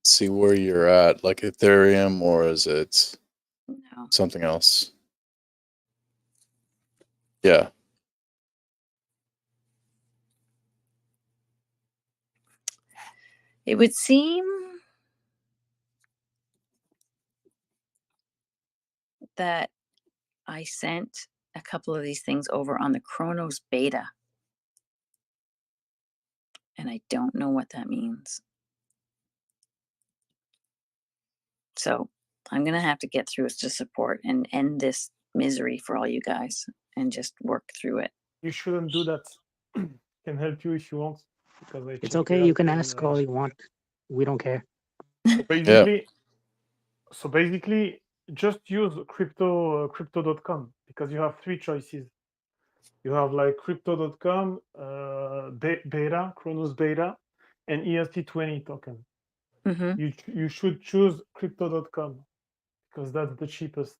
see where you're at, like Ethereum, or is it something else? Yeah. It would seem that I sent a couple of these things over on the Chronos Beta. And I don't know what that means. So I'm going to have to get through to support and end this misery for all you guys and just work through it. You shouldn't do that. Can help you if you want. Because It's okay. You can ask all you want. We don't care. So basically, just use crypto.com because you have three choices. You have like crypto.com, beta, Chronos beta, and ERC20 token. Mm-hmm. You should choose crypto.com because that's the cheapest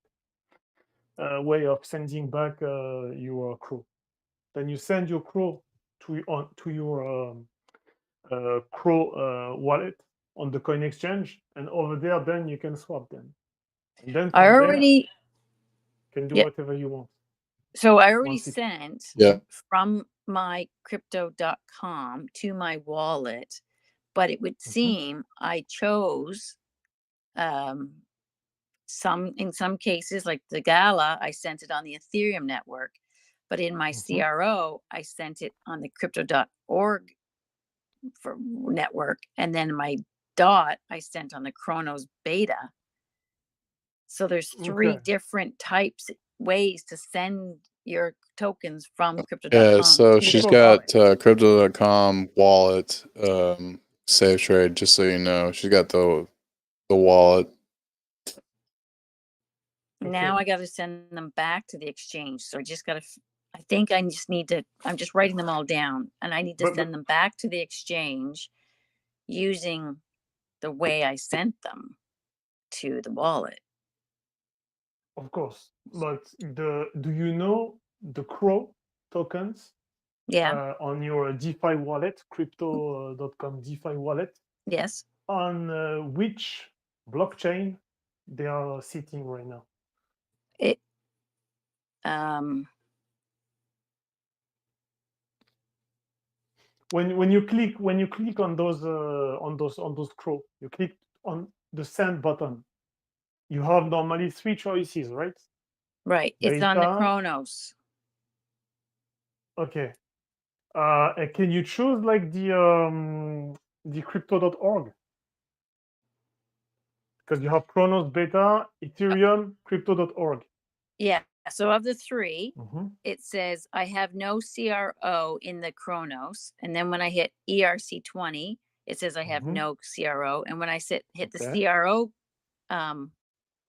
way of sending back your crow. Then you send your crow to your crow wallet on the coin exchange, and over there, then you can swap them. And then I from already there, you can do whatever you want. So I already Once it- sent Yeah. from my crypto.com to my wallet, but it would seem I chose in some cases, like the gala, I sent it on the Ethereum network, but in my CRO, I sent it on the crypto.org for network, and then my DOT I sent on the Chronos beta. So there's three Okay. different ways to send your tokens from crypto.com. Yeah, so to she's the got wallet. crypto.com wallet, safe trade, just so you know. She's got the wallet. Now I got to send them back to the exchange. So I just got to, I think I just need to, I'm just writing them all down, and I need to send them back to the exchange using the way I sent them to the wallet. Of course, but do you know the Crow tokens? Yeah. On your DeFi wallet, crypto.com DeFi wallet. Yes. On which blockchain they are sitting right now? It when you click on those Crow, you click on the send button. You have normally three choices, right? Right. It's on the Chronos. Okay. And can you choose like the crypto.org? Because you have Chronos beta, Ethereum, crypto.org. Yeah. So of the three, it says I have no CRO in the Chronos. And then when I hit ERC20, it says I have no CRO. And when I hit the CRO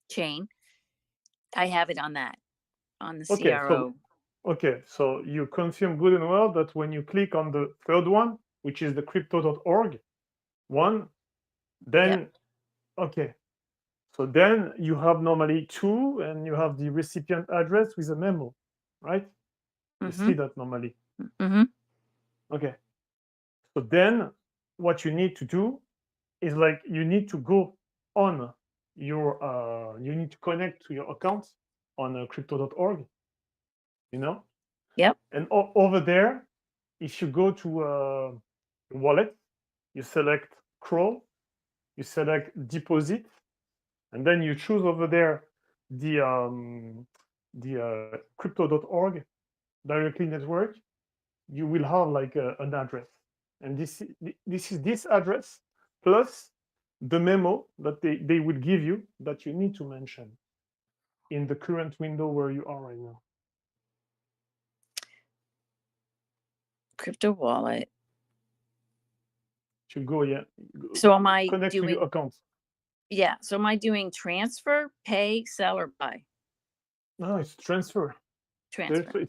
chain, I have it on the CRO. So you confirm good and well that when you click on the third one, which is the crypto.org one, then okay. So then you have normally two, and you have the recipient address with a memo, right? You see that normally. Okay. So then what you need to do is like you need to go on your you need to connect to your account on crypto.org, you know? Yep. And over there, if you go to wallet, you select Crow, you select deposit, and then you choose over there the crypto.org directly network. You will have like an address, and this is this address plus the memo that they will give you that you need to mention in the current window where you are right now. Crypto wallet. To go, yeah. So am I connect doing to your account? Yeah. So am I doing transfer, pay, sell, or buy? No, it's transfer. Transfer.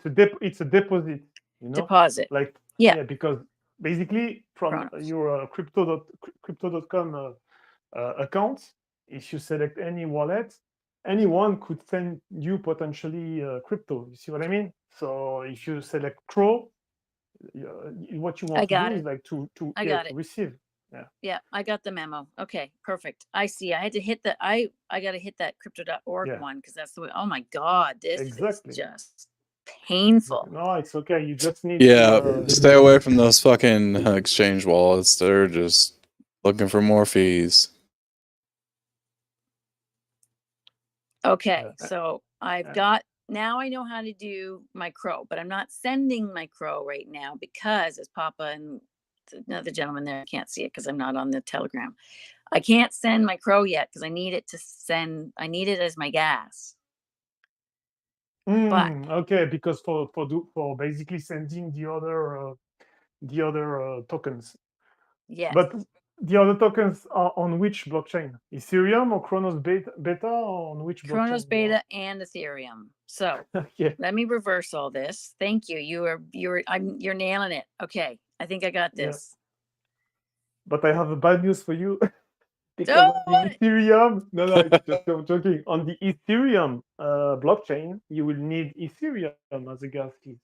It's a deposit. You know, Deposit. Like Yeah. because basically from your crypto.com account, if you select any wallet, anyone could send you potentially crypto. You see what I mean? So if you select Crow, what you I want to got do it. is like to I got to it. receive. Yeah. Yeah, I got the memo. Okay, perfect. I see. I had to hit I got to hit that crypto.org Yeah. one because that's the way. Oh my God, this Exactly. is just painful. No, it's okay. You just need Yeah, to. stay away from those fucking exchange wallets. They're just looking for more fees. Okay, so I've got now I know how to do my crow, but I'm not sending my crow right now because as Papa and another gentleman there, I can't see it because I'm not on the Telegram. I can't send my crow yet because I need it to send. I need it as my gas. But Okay, because for basically sending the other tokens. Yes. But The other tokens are on which blockchain? Ethereum or Chronos Beta or on which blockchain? Chronos Beta and Ethereum. So Yeah. let me reverse all this. Thank you. You're nailing it. Okay, I think I got Yeah. this. But I have a bad news for you. Because Oh, on the Ethereum, no, it's just I'm joking. On the Ethereum blockchain, you will need Ethereum as a gas key.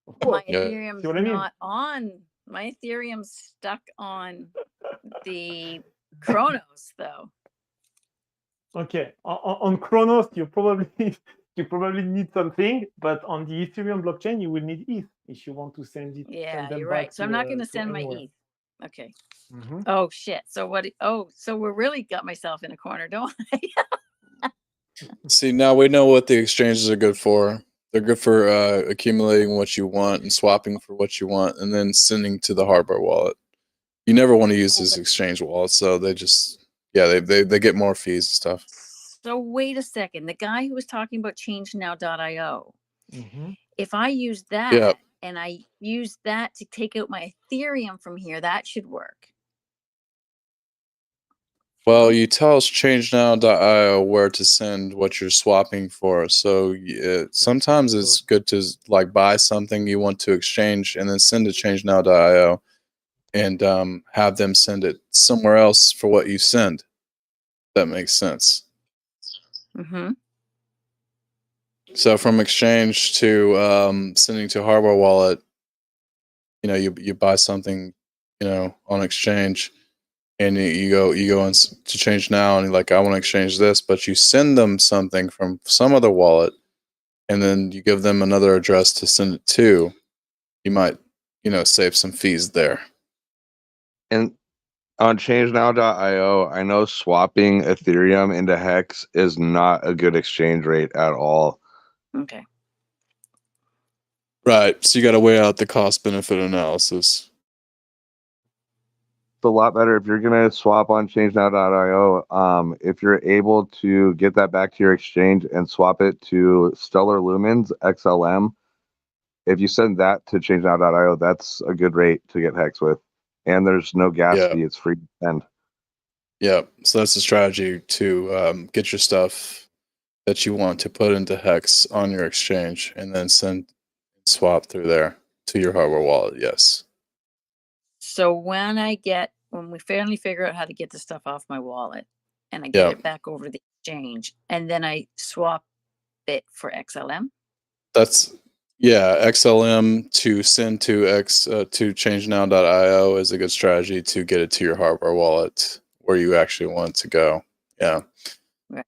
Of course. my Ethereum's See what I mean? not on. My Ethereum's stuck on the Chronos, though. Okay. On Chronos, you probably need something, but on the Ethereum blockchain, you will need ETH if you want to send it. Yeah, send them you're back right. So I'm not going to to send my anywhere. ETH. Okay. Mhm. Oh shit. So what? Oh, so we're really got myself in a corner, don't I? See, now we know what the exchanges are good for. They're good for accumulating what you want and swapping for what you want, and then sending to the hardware wallet. You never want to use this exchange wallet, so they just they get more fees and stuff. So wait a second. The guy who was talking about changenow.io. Mm-hmm. If I use that Yeah. and I use that to take out my Ethereum from here, that should work. Well, you tell us changenow.io where to send what you're swapping for. So sometimes it's good to like buy something you want to exchange and then send to changenow.io and have them send it somewhere else for what you send. That makes sense. Mm-hmm. So from exchange to sending to hardware wallet, you buy something, on exchange. And you go in to change now, and you're like, I want to exchange this, but you send them something from some other wallet, and then you give them another address to send it to. You might, save some fees there. And on changenow.io, I know swapping Ethereum into Hex is not a good exchange rate at all. Okay. Right. So you got to weigh out the cost benefit analysis. It's a lot better if you're going to swap on changenow.io. If you're able to get that back to your exchange and swap it to Stellar Lumens XLM, if you send that to changenow.io, that's a good rate to get Hex with. And there's no gas fee. It's free to send. Yeah. So that's the strategy to get your stuff that you want to put into Hex on your exchange and then swap through there to your hardware wallet. Yes. So when we finally figure out how to get the stuff off my wallet and I get it back over to the exchange and then I swap it for XLM. XLM to send to to changenow.io is a good strategy to get it to your hardware wallet where you actually want it to go. Yeah. Right.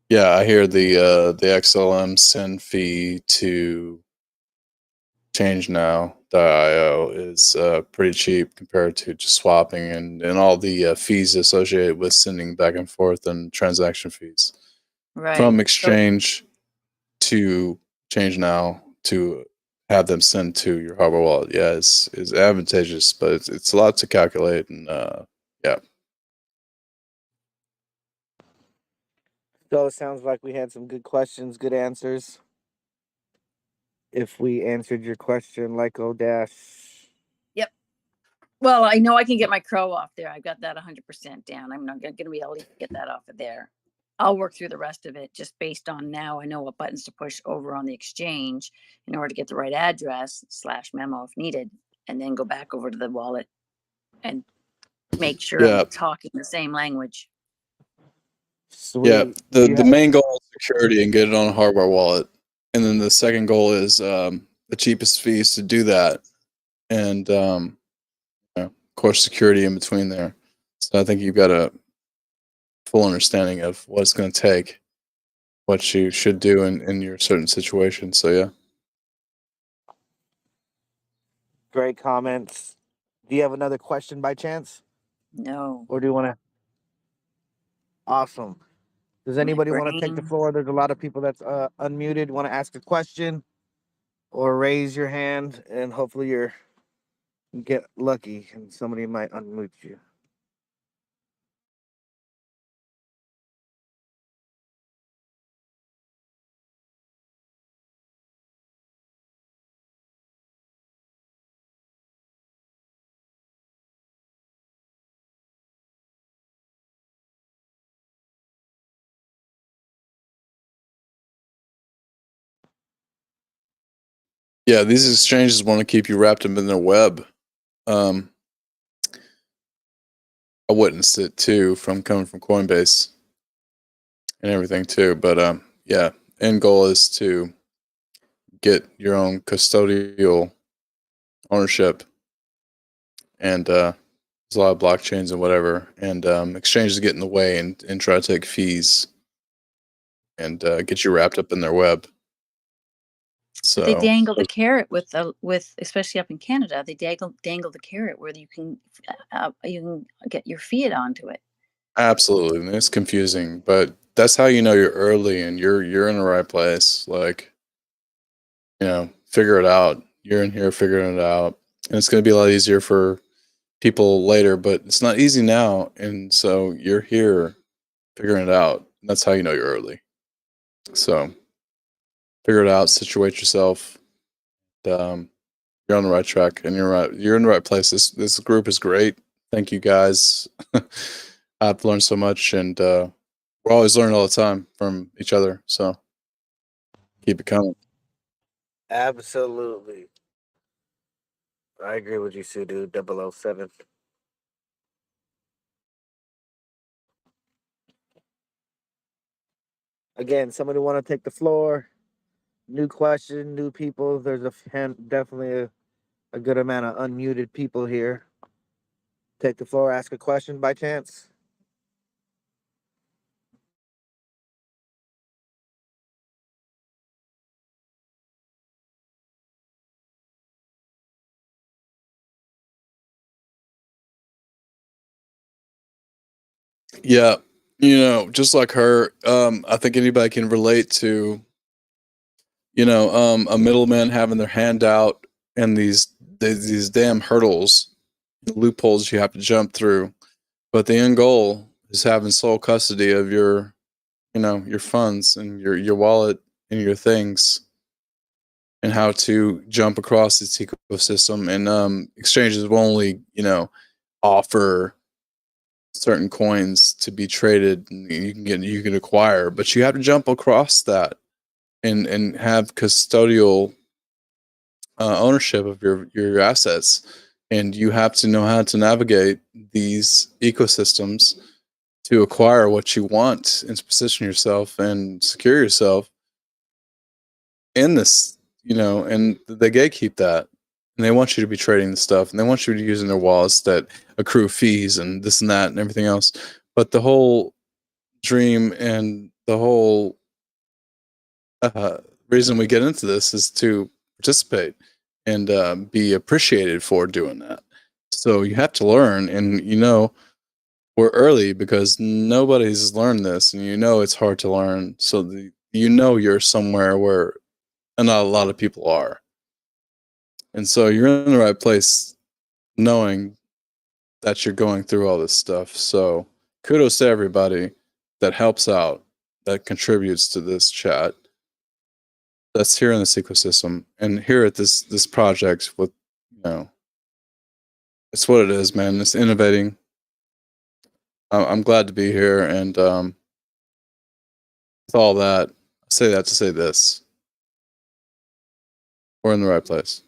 Yeah, I hear the XLM send fee to changenow.io is pretty cheap compared to just swapping and all the fees associated with sending back and forth and transaction fees. Right. From exchange to change now to have them send to your hardware wallet, is advantageous, but it's a lot to calculate and yeah. So it sounds like we had some good questions, good answers. If we answered your question like Odash. Yep. Well, I know I can get my crow off there. I've got that 100% down. I'm not going to be able to get that off of there. I'll work through the rest of it just based on now I know what buttons to push over on the exchange in order to get the right address / memo if needed, and then go back over to the wallet and make sure I'm talking the same language. Sweet. Yeah, the main goal is security and get it on a hardware wallet. And then the second goal is the cheapest fees to do that. And of course security in between there. So I think you've got a full understanding of what it's going to take, what you should do in your certain situation. So yeah. Great comments. Do you have another question by chance? No. Or do you want to? Awesome. Does anybody want to take the floor? There's a lot of people that's unmuted. Want to ask a question or raise your hand, and hopefully you get lucky and somebody might unmute you. Yeah, these exchanges want to keep you wrapped up in their web. I witnessed it too from coming from Coinbase and everything too. But yeah, end goal is to get your own custodial ownership, and there's a lot of blockchains and whatever, and exchanges get in the way and try to take fees and get you wrapped up in their web. So But they dangle the carrot with especially up in Canada. They dangle the carrot where you can get your fiat onto it. absolutely, and it's confusing, but that's how you know you're early and you're in the right place. Like, figure it out. You're in here figuring it out, and it's going to be a lot easier for people later, but it's not easy now, and so you're here figuring it out. That's how you know you're early. So figure it out, situate yourself. You're on the right track, and you're in the right place. This group is great. Thank you guys. I've learned so much, and we're always learning all the time from each other. So keep it coming. Absolutely. I agree with you, Sudu 007. Again, somebody want to take the floor? New question, new people. There's definitely a good amount of unmuted people here. Take the floor, ask a question by chance. Yeah, just like her, I think anybody can relate to, a middleman having their hand out and these damn hurdles, loopholes you have to jump through. But the end goal is having sole custody of your funds and your wallet and your things, and how to jump across this ecosystem. And exchanges will only offer certain coins to be traded, and you can acquire, but you have to jump across that and have custodial ownership of your assets, and you have to know how to navigate these ecosystems to acquire what you want and position yourself and secure yourself in this, and they gatekeep that, and they want you to be trading the stuff, and they want you to be using their wallets that accrue fees and this and that and everything else. But the whole dream and the whole reason we get into this is to participate and be appreciated for doing that. So you have to learn, and we're early because nobody's learned this, and it's hard to learn. So you're somewhere where not a lot of people are, and so you're in the right place, knowing that you're going through all this stuff. So kudos to everybody that helps out, that contributes to this chat, that's here in this ecosystem and here at this project. With it's what it is, man. It's innovating. I'm glad to be here, and with all that, I say that to say this: we're in the right place.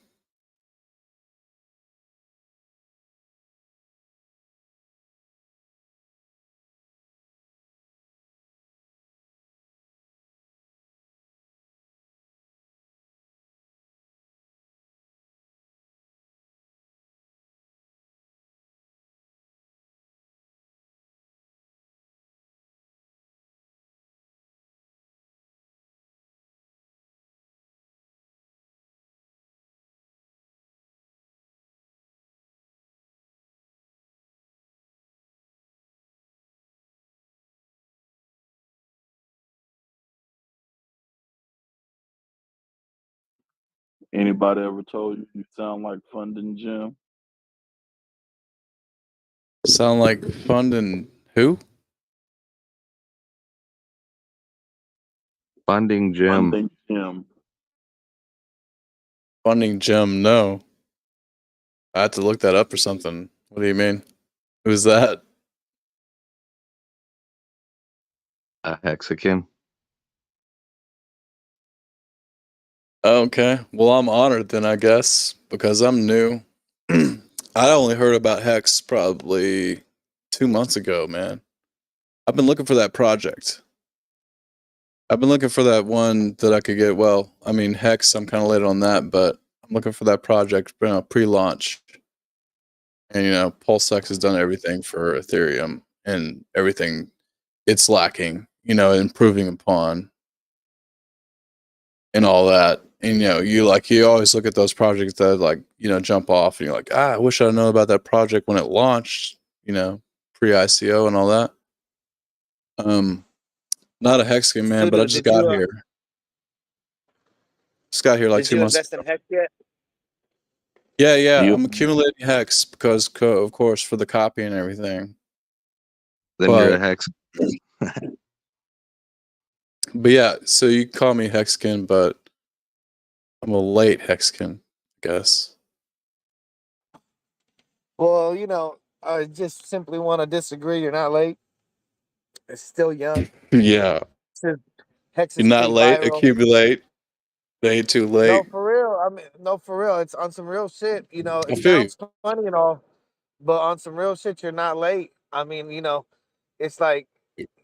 Anybody ever told you sound like Funding Jim? Sound like funding who? Funding Jim. Funding Jim. Funding Jim? No, I had to look that up or something. What do you mean? Who's that? A Hexakin. Okay. Well, I'm honored then, I guess, because I'm new. I only heard about Hex probably 2 months ago, man. I've been looking for that project. I've been looking for that one that I could get. Well, I mean, Hex, I'm kind of late on that, but I'm looking for that project pre-launch. And, PulseX has done everything for Ethereum and everything it's lacking, improving upon and all that. And, you always look at those projects that jump off and you're like, I wish I'd known about that project when it launched, pre-ICO and all that. Not a Hex game, man, but I Studio, just got here. Just got here like did 2 you months invest ago. in Hex yet? Yeah. You I'm accumulating Hex because, of course, for the copy and everything. then you're a But, Hex. but yeah, so you can call me Hexkin, but I'm a late Hexkin, I guess. Well, I just simply want to disagree. You're not late. It's still young. Yeah. Hex You're is not pretty late, viral. accumulate. They ain't too late. No, for real. I mean, no, for real. It's on some real shit. I It feel you. sounds funny and all, but on some real shit, you're not late. I mean, it's like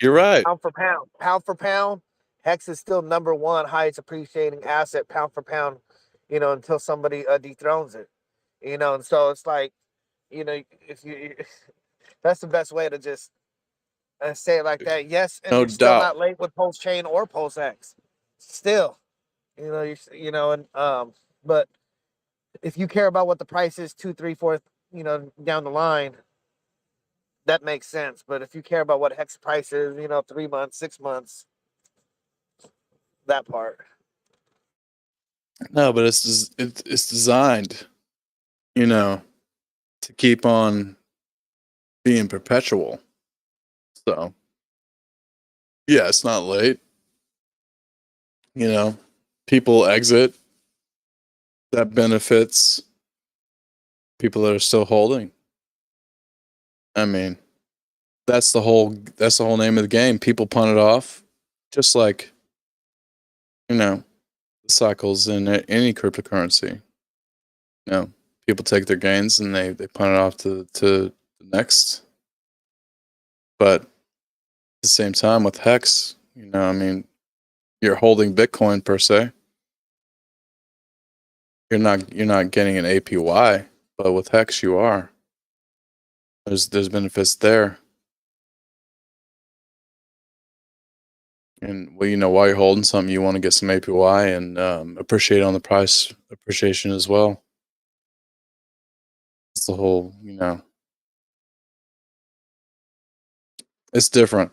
You're right. pound for pound. Hex is still number one highest appreciating asset, pound for pound. Until somebody dethrones it. And so it's like, if you, that's the best way to just say it like that. Yes, and No you're still doubt. not late with Pulsechain or PulseX. Still, but if you care about what the price is 2, 3, 4, down the line, that makes sense. But if you care about what Hex price is, 3 months, 6 months, that part. No, but it's designed, to keep on being perpetual. So, yeah, it's not late. People exit. That benefits people that are still holding. I mean, that's the whole name of the game. People punt it off, just like the cycles in any cryptocurrency. People take their gains and they punt it off to the next. But at the same time, with Hex, you're holding Bitcoin per se. You're not getting an APY, but with Hex you are. There's benefits there. And while you're holding something, you want to get some APY and appreciate on the price appreciation as well. It's the whole, it's different.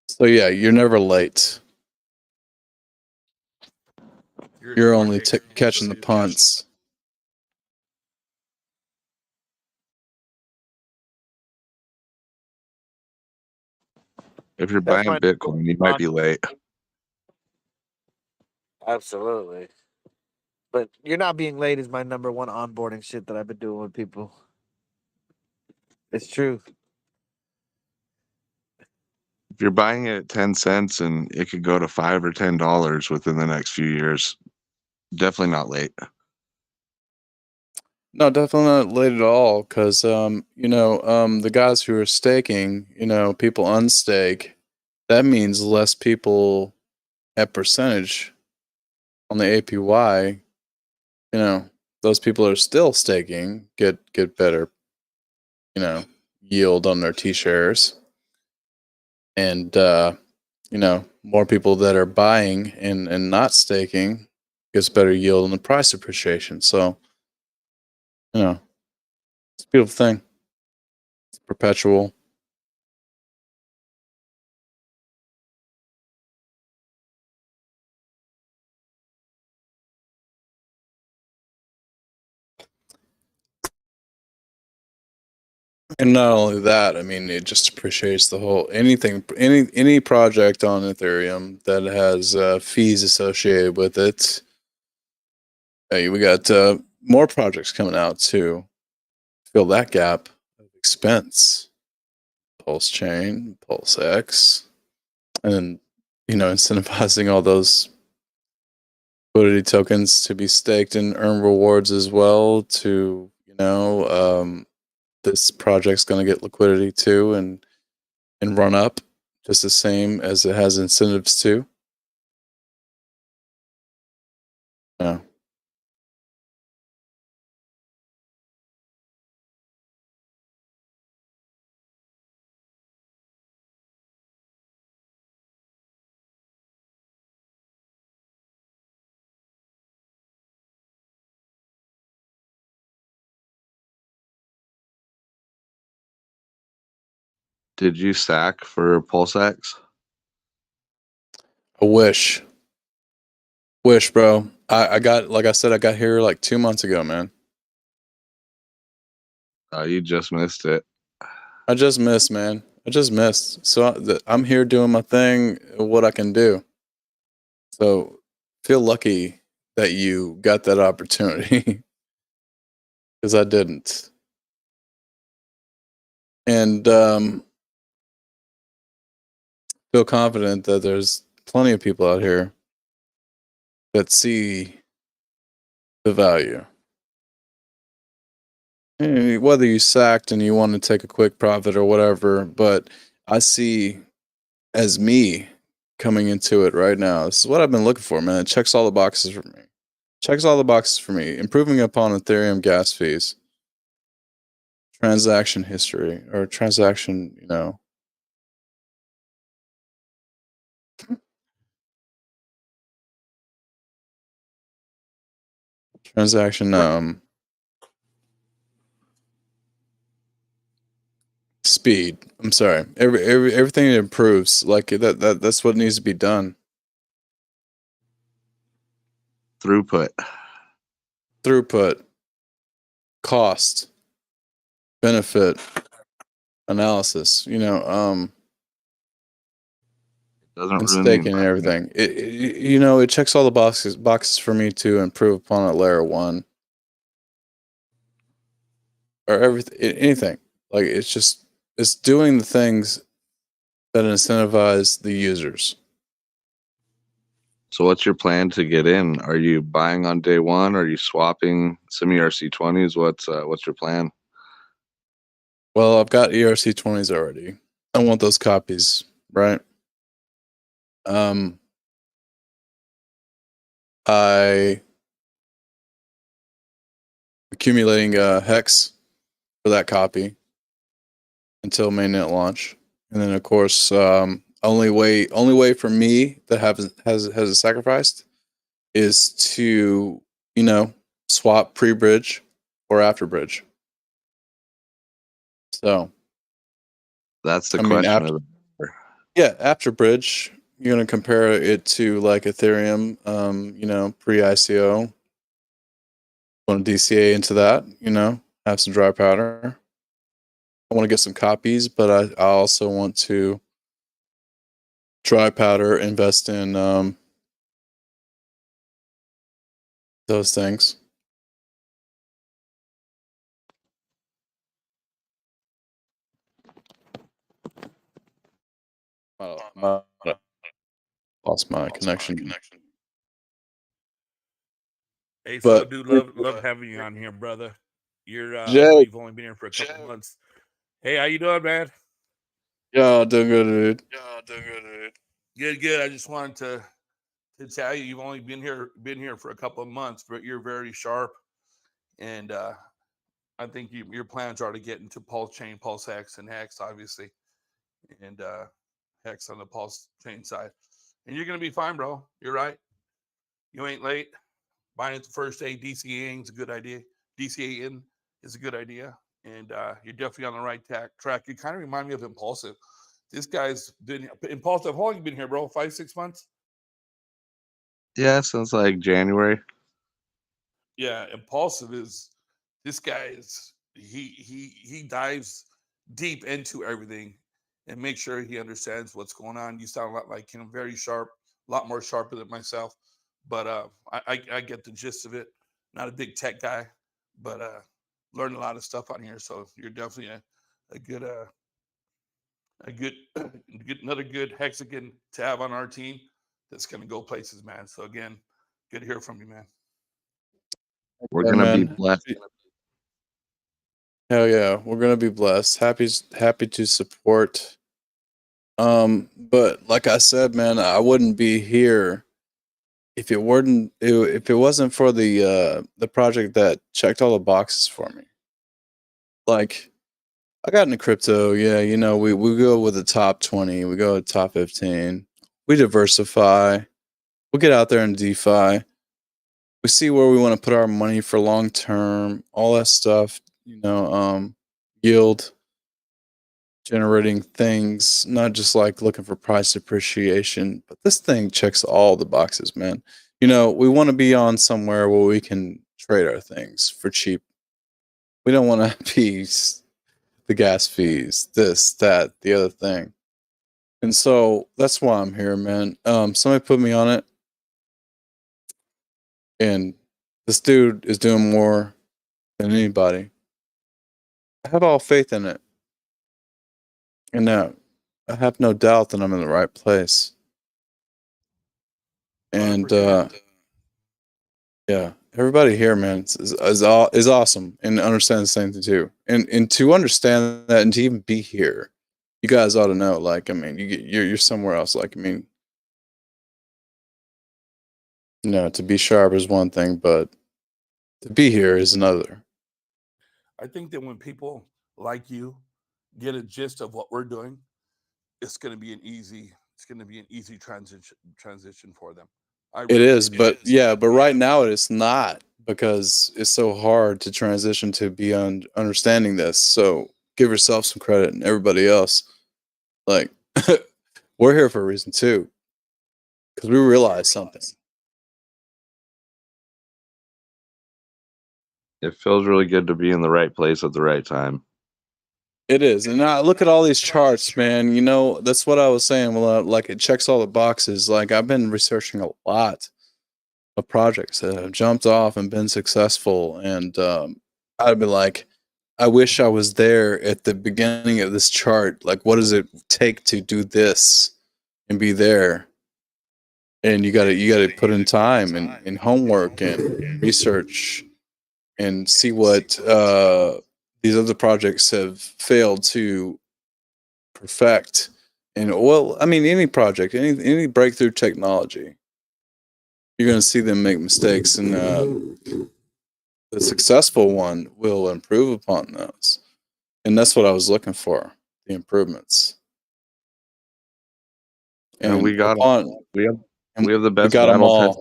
So yeah, you're never late. You're only catching the punts. If you're That's buying my Bitcoin, you might be late. Absolutely. But you're not being late is my number one onboarding shit that I've been doing with people. It's true. If you're buying it at 10 cents and it could go to $5 or $10 within the next few years, definitely not late. No, definitely not late at all. Because the guys who are staking, people unstake. That means less people at percentage on the APY. Those people are still staking, get better, yield on their T-shares. And, more people that are buying and not staking gets better yield on the price appreciation. So, it's a beautiful thing. It's perpetual. And not only that, it just appreciates the whole any project on Ethereum that has fees associated with it. Hey, we got more projects coming out to fill that gap of expense. Pulsechain, PulseX, and then incentivizing all those liquidity tokens to be staked and earn rewards as well. To this project's going to get liquidity too, and run up just the same as it has incentives to. Yeah. Did you sack for PulseX? I wish, bro. I got, like I said, I got here like 2 months ago, man. You just missed it. I just missed, man. I just missed. So I'm here doing my thing, what I can do. So feel lucky that you got that opportunity because I didn't. And feel confident that there's plenty of people out here that see the value. And whether you sacked and you want to take a quick profit or whatever, but I see as me coming into it right now, this is what I've been looking for, man. It checks all the boxes for me. Checks all the boxes for me. Improving upon Ethereum gas fees, transaction history, or transaction, transaction speed. I'm sorry. Everything that improves, like that's what needs to be done. Throughput, cost, benefit analysis. doesn't And ruin the staking and everything. It checks all the boxes for me to improve upon a layer 1 or anything. Like it's doing the things that incentivize the users. So what's your plan to get in? Are you buying on day one? Are you swapping some ERC20s? What's your plan? Well, I've got ERC20s already. I want those copies, right? I accumulating hex for that copy until mainnet launch, and then of course, only way for me that has it sacrificed is to swap pre-bridge or after bridge. So that's the question. After bridge, you're going to compare it to like Ethereum, pre-ICO. Want to DCA into that, have some dry powder. I want to get some copies, but I also want to dry powder, invest in those things. Lost my connection. Hey, so dude, love having you on here, brother. You've only been here for a couple months. Hey, how you doing, man? Yeah, doing good, dude. Good. I just wanted to tell you, you've only been here for a couple of months, but you're very sharp, and I think your plans are to get into Pulsechain, PulseX, and HEX, obviously, and HEX on the Pulsechain side, and you're gonna be fine, bro. You're right. You ain't late. Buying it the first day, DCAing is a good idea. DCAing is a good idea, and you're definitely on the right track. You kind of remind me of Impulsive. This guy's been Impulsive. How long you been here, bro? 5-6 months? Yeah, since like January. Yeah, Impulsive is this guy is he dives deep into everything and make sure he understands what's going on. You sound a lot like him, very sharp, a lot more sharper than myself. But I get the gist of it. Not a big tech guy, but learned a lot of stuff on here. So you're definitely a another good hexagon to have on our team that's going to go places, man. So again, good to hear from you, man. We're Yeah, gonna be man. blessed. Hell yeah, we're gonna be blessed. Happy to support. But like I said, man, I wouldn't be here if it wasn't for the project that checked all the boxes for me. Like, I got into crypto, yeah, you know, we go with the top 20, we go with top 15, we diversify, we'll get out there in DeFi, we see where we want to put our money for long term, all that stuff, you know, yield generating things, not just like looking for price appreciation, but this thing checks all the boxes, man. You know, we want to be on somewhere where we can trade our things for cheap. We don't want to be the gas fees, this, that, the other thing. And so that's why I'm here, man. Somebody put me on it, and this dude is doing more than anybody. I have all faith in it. And now I have no doubt that I'm in the right place. And yeah, everybody here, man, is awesome and understands the same thing too. And to understand that and to even be here, you guys ought to know. Like, I mean, you're somewhere else. Like, I mean, you know, to be sharp is one thing, but to be here is another. I think that when people like you get a gist of what we're doing, it's going to be an easy transition for them. It is, but right now it's not, because it's so hard to transition to be understanding this. So give yourself some credit and everybody else. Like, we're here for a reason too, because we realize something. It feels really good to be in the right place at the right time. It is, and I look at all these charts, man. You know, that's what I was saying. Well, like, it checks all the boxes. Like, I've been researching a lot of projects that have jumped off and been successful, and I'd be like, I wish I was there at the beginning of this chart. Like, what does it take to do this and be there? And you gotta put in time and homework and research and see what these other projects have failed to perfect. And, well, I mean, any project, any breakthrough technology, you're going to see them make mistakes, and the successful one will improve upon those. And that's what I was looking for, the improvements. And we got we have the best we got them battle all. test.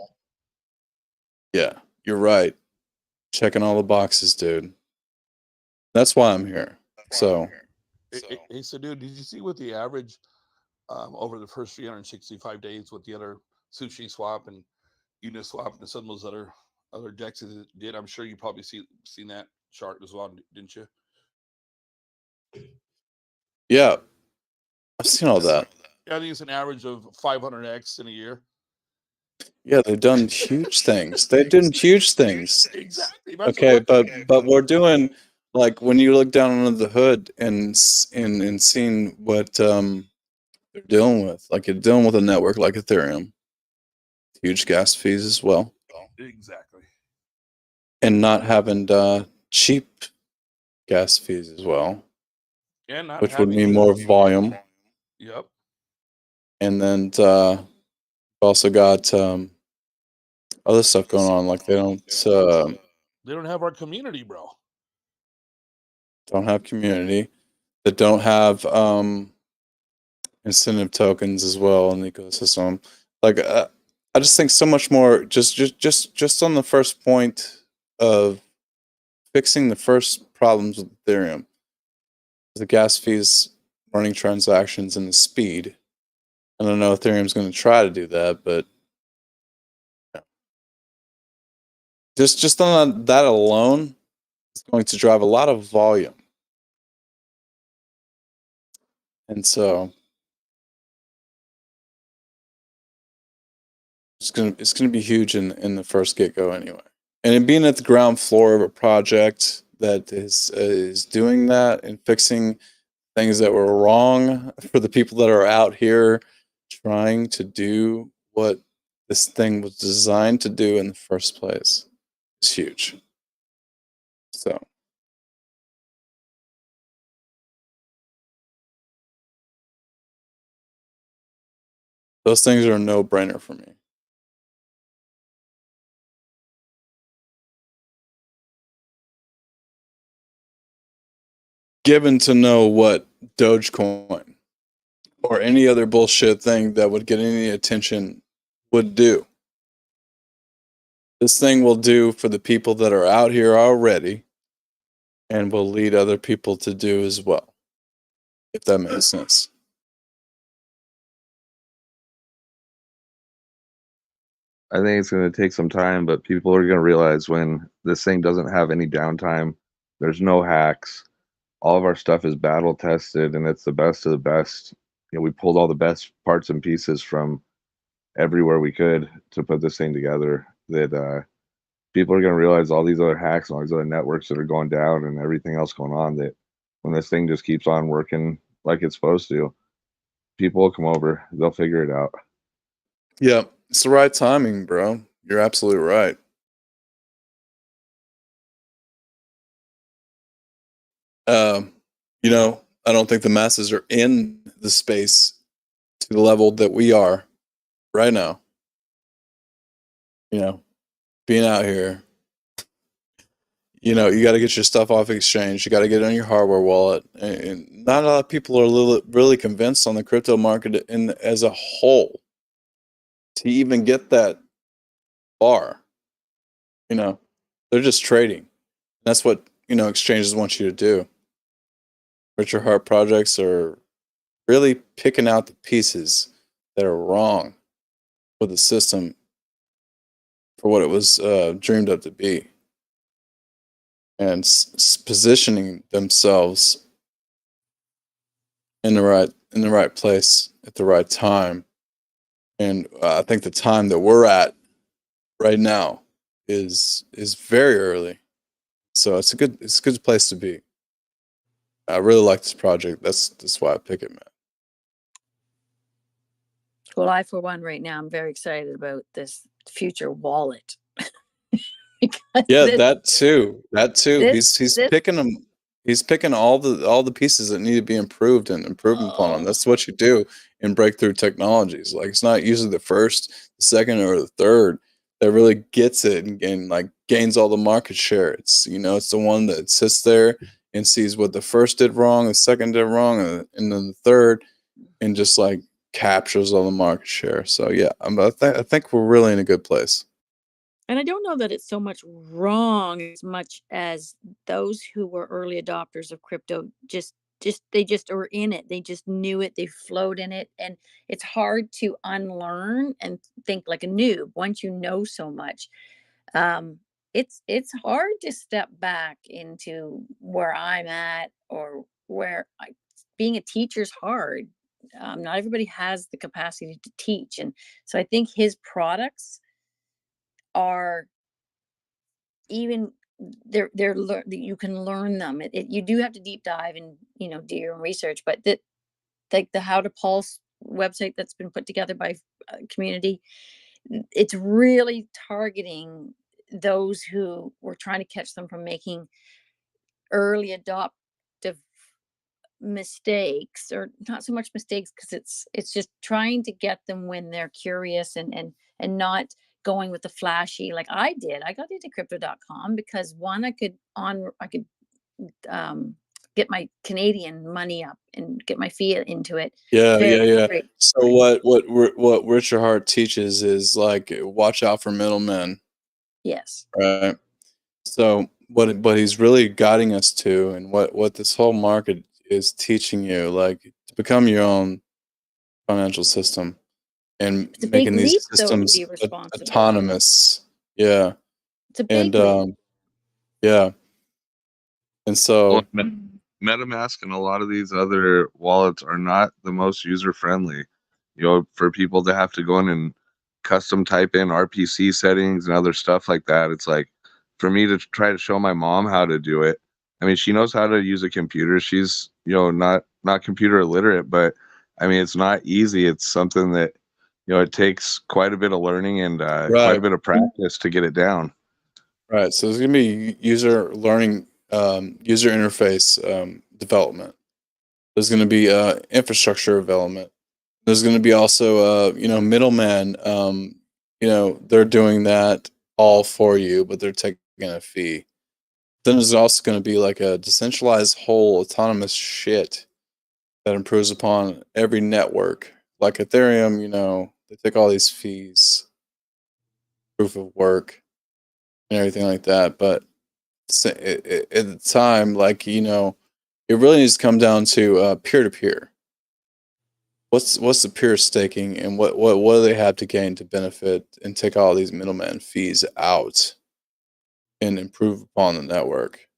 Yeah, you're right. Checking all the boxes, dude. That's why I'm here. So, Hey, so dude, did you see what the average over the first 365 days with the other Sushi Swap and Uniswap and some of those other dexes did? I'm sure you probably seen that chart as well, didn't you? yeah, I've seen all that. Yeah, I think it's an average of 500x in a year. Yeah, they've done huge things. They've done huge things. Exactly. Okay, but we're doing, like, when you look down under the hood and seeing what they're dealing with, like, you're dealing with a network like Ethereum, huge gas fees as well, Exactly. and not having cheap gas fees as well, And not which would having mean more volume. Yep. And then also got other stuff going on, like they don't have our community, bro. Don't have community. That don't have incentive tokens as well in the ecosystem. Like, I just think so much more. Just on the first point of fixing the first problems with Ethereum, the gas fees, running transactions, and the speed. I don't know if Ethereum's going to try to do that, but just on that alone, it's going to drive a lot of volume. And so it's gonna be huge in the first get-go anyway. And it being at the ground floor of a project that is doing that and fixing things that were wrong for the people that are out here trying to do what this thing was designed to do in the first place. It's huge. So those things are a no-brainer for me. Given to know what Dogecoin or any other bullshit thing that would get any attention would do. This thing will do for the people that are out here already and will lead other people to do as well, if that makes sense. I think it's going to take some time, but people are going to realize when this thing doesn't have any downtime, there's no hacks. All of our stuff is battle tested, and it's the best of the best. You know, we pulled all the best parts and pieces from everywhere we could to put this thing together. That people are going to realize all these other hacks and all these other networks that are going down and everything else going on, that when this thing just keeps on working like it's supposed to, people will come over. They'll figure it out. Yeah, it's the right timing, bro. You're absolutely right. You know, I don't think the masses are in the space to the level that we are right now. You know, being out here, you know, you got to get your stuff off exchange. You got to get it on your hardware wallet. And not a lot of people are really convinced on the crypto market as a whole to even get that far. You know, they're just trading. That's what, you know, exchanges want you to do. Richard Hart projects are really picking out the pieces that are wrong with the system for what it was dreamed up to be, and positioning themselves in the right place at the right time. And I think the time that we're at right now is very early, so it's a good place to be. I really like this project. That's why I pick it, man. Well, I, for one, right now, I'm very excited about this future wallet. Yeah, that too. this- He's this- picking them. He's picking all the pieces that need to be improved and improving upon them. That's what you do in breakthrough technologies. Like, it's not usually the first, the second, or the third that really gets it and like gains all the market share. It's, you know, it's the one that sits there and sees what the first did wrong, the second did wrong, and then the third, and just like captures all the market share. So yeah, I think we're really in a good place. And I don't know that it's so much wrong as much as those who were early adopters of crypto they just were in it. They just knew it. They flowed in it. And it's hard to unlearn and think like a noob once you know so much. It's hard to step back into where I'm at, or being a teacher's hard. Not everybody has the capacity to teach. And so I think his products are even you can learn them. You do have to deep dive and, you know, do your own research, but that, like the How to Pulse website that's been put together by community, it's really targeting those who were trying to catch them from making early adoptive mistakes, or not so much mistakes, because it's just trying to get them when they're curious and not going with the flashy like I did. I got into crypto.com because one, I could get my Canadian money up and get my fiat into it. Yeah. So what Richard Hart teaches is like, watch out for middlemen. Yes. Right. So what he's really guiding us to, and what this whole market is teaching you, like, to become your own financial system and making these systems autonomous. Yeah. It's a big leap. Yeah. And so MetaMask and a lot of these other wallets are not the most user friendly. You know, for people to have to go in and custom type in RPC settings and other stuff like that. It's like, for me to try to show my mom how to do it. I mean, she knows how to use a computer. She's not computer illiterate, but I mean, it's not easy. It's something that, it takes quite a bit of learning and quite a bit of practice to get it down. Right. So there's going to be user learning, user interface development. There's going to be infrastructure development. There's going to be also, middleman. They're doing that all for you, but they're taking a fee. Then there's also going to be like a decentralized whole autonomous shit that improves upon every network. Like Ethereum, they take all these fees, proof of work, and everything like that. But at the time, it really needs to come down to peer to peer. What's the peer staking, and what do they have to gain to benefit and take all these middleman fees out and improve upon the network?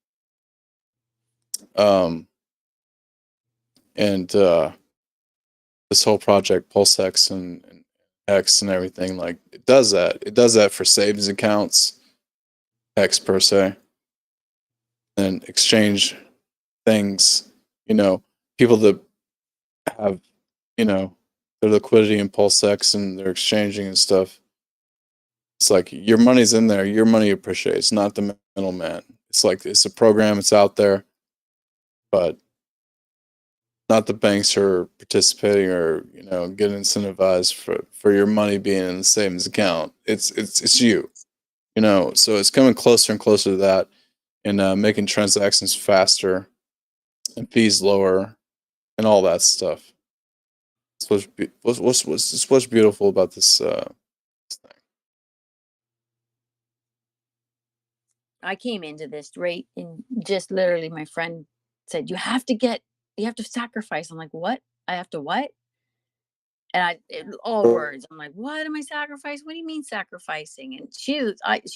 And this whole project, PulseX and X and everything, like it does that. It does that for savings accounts, X per se, and exchange things. People that have their liquidity in PulseX and they're exchanging and stuff. It's like your money's in there. Your money appreciates, not the middleman. It's like it's a program. It's out there, but not the banks are participating or getting incentivized for your money being in the savings account. It's you. So it's coming closer and closer to that, and making transactions faster and fees lower and all that stuff. What's beautiful about this thing? I came into this right and just literally my friend said, you have to sacrifice. I'm like, what? I have to what? And all words. I'm like, what am I sacrificing? What do you mean sacrificing? And she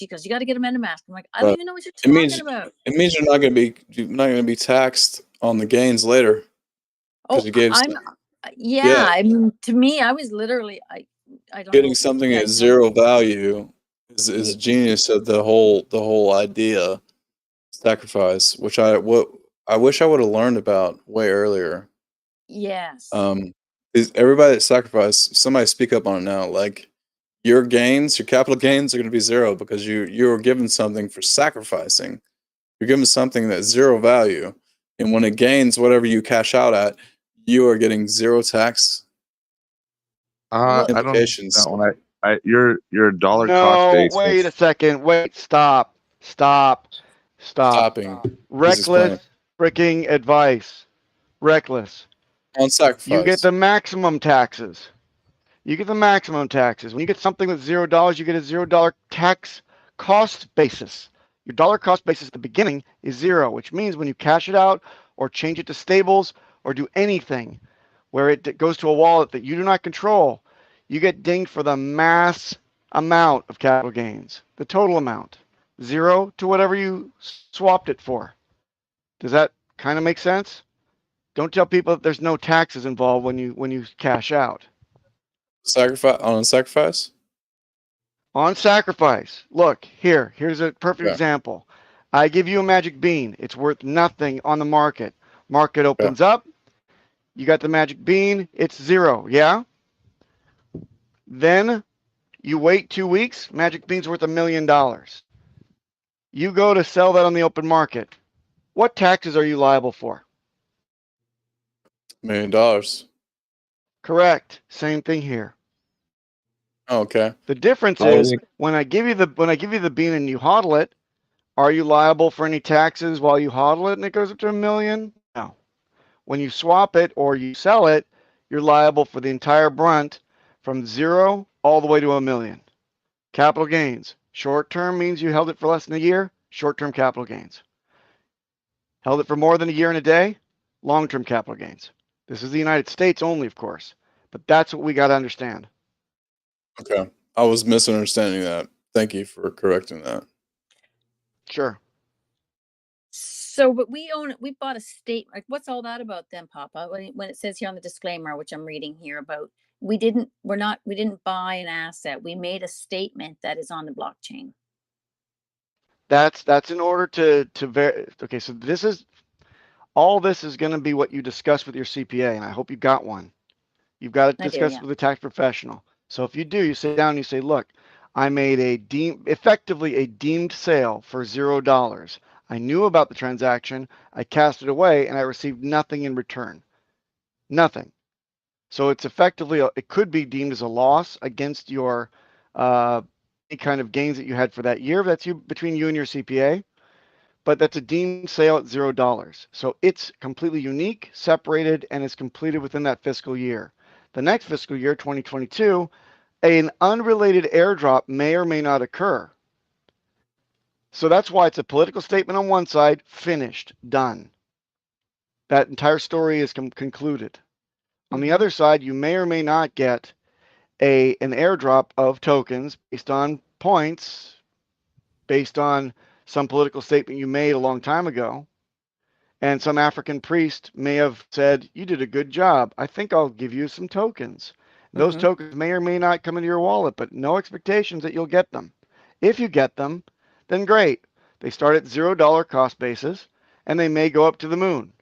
goes, you got to get a MetaMask. I'm like, I don't even know what you're talking about. It means you're not going to be taxed on the gains later. Oh, yeah. I mean, to me, I was literally, I don't getting know something at zero value is genius of the whole idea. Sacrifice, which I wish I would have learned about way earlier. Yes. Is everybody that sacrifice, somebody speak up on it now. Like your capital gains are going to be zero because you are given something for sacrificing. You're given something that's zero value, and when it gains whatever you cash out at, you are getting zero tax. I don't know. Your dollar cost basis. Wait a second. Wait. Stop. Stopping. Reckless freaking advice. Reckless. On sacrifice. You get the maximum taxes. When you get something with $0, you get a $0 tax cost basis. Your dollar cost basis at the beginning is zero, which means when you cash it out or change it to stables or do anything where it goes to a wallet that you do not control, you get dinged for the mass amount of capital gains, the total amount, zero to whatever you swapped it for. Does that kind of make sense? Don't tell people that there's no taxes involved when you cash out. On sacrifice? On sacrifice. Look, here's a perfect example. I give you a magic bean. It's worth nothing on the market. Market opens up. You got the magic bean. It's zero, yeah? Then you wait 2 weeks. Magic bean's worth $1 million. You go to sell that on the open market. What taxes are you liable for? $1 million. Correct. Same thing here. Oh, okay. The difference is when I give you the bean and you hodl it, are you liable for any taxes while you hodl it and it goes up to $1 million? No. When you swap it or you sell it, you're liable for the entire brunt from zero all the way to $1 million. Capital gains. Short term means you held it for less than a year. Short term capital gains. Held it for more than a year and a day. Long term capital gains. This is the United States only, of course, but that's what we got to understand. Okay. I was misunderstanding that. Thank you for correcting that. Sure. So, but we own it. We bought a state. Like, what's all that about then, Papa? When it says here on the disclaimer, which I'm reading here about, we didn't buy an asset. We made a statement that is on the blockchain. That's in order to okay. So this is all this is going to be what you discuss with your CPA, and I hope you got one. You've got to I do, discuss yeah. with a tax professional. So if you do, you sit down and you say, look, I made effectively a deemed sale for $0. I knew about the transaction, I cast it away, and I received nothing in return. Nothing. So it's effectively, it could be deemed as a loss against your any kind of gains that you had for that year. That's between you and your CPA. But that's a deemed sale at $0. So it's completely unique, separated, and is completed within that fiscal year. The next fiscal year, 2022, an unrelated airdrop may or may not occur. So that's why it's a political statement on one side, finished, done. That entire story is concluded. On the other side, you may or may not get an airdrop of tokens based on points, based on some political statement you made a long time ago. And some African priest may have said, you did a good job. I think I'll give you some tokens. Those tokens may or may not come into your wallet, but no expectations that you'll get them. If you get them, then great. They start at $0 cost basis, and they may go up to the moon.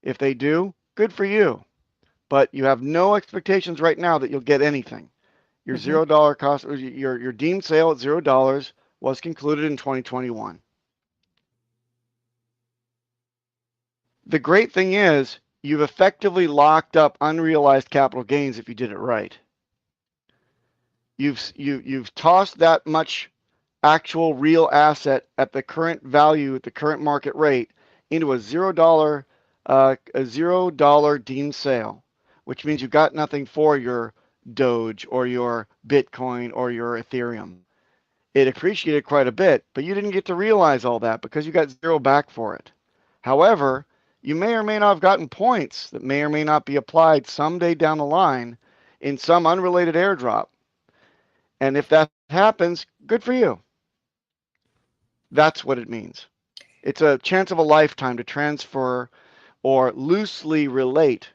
If they do, good for you. But you have no expectations right now that you'll get anything. Your $0 cost, or your deemed sale at $0 was concluded in 2021. The great thing is you've effectively locked up unrealized capital gains if you did it right. You've tossed that much actual real asset at the current value, at the current market rate, into a $0 deemed sale, which means you got nothing for your Doge or your Bitcoin or your Ethereum. It appreciated quite a bit, but you didn't get to realize all that because you got zero back for it. However, you may or may not have gotten points that may or may not be applied someday down the line in some unrelated airdrop. And if that happens, good for you. That's what it means. It's a chance of a lifetime to transfer or loosely relate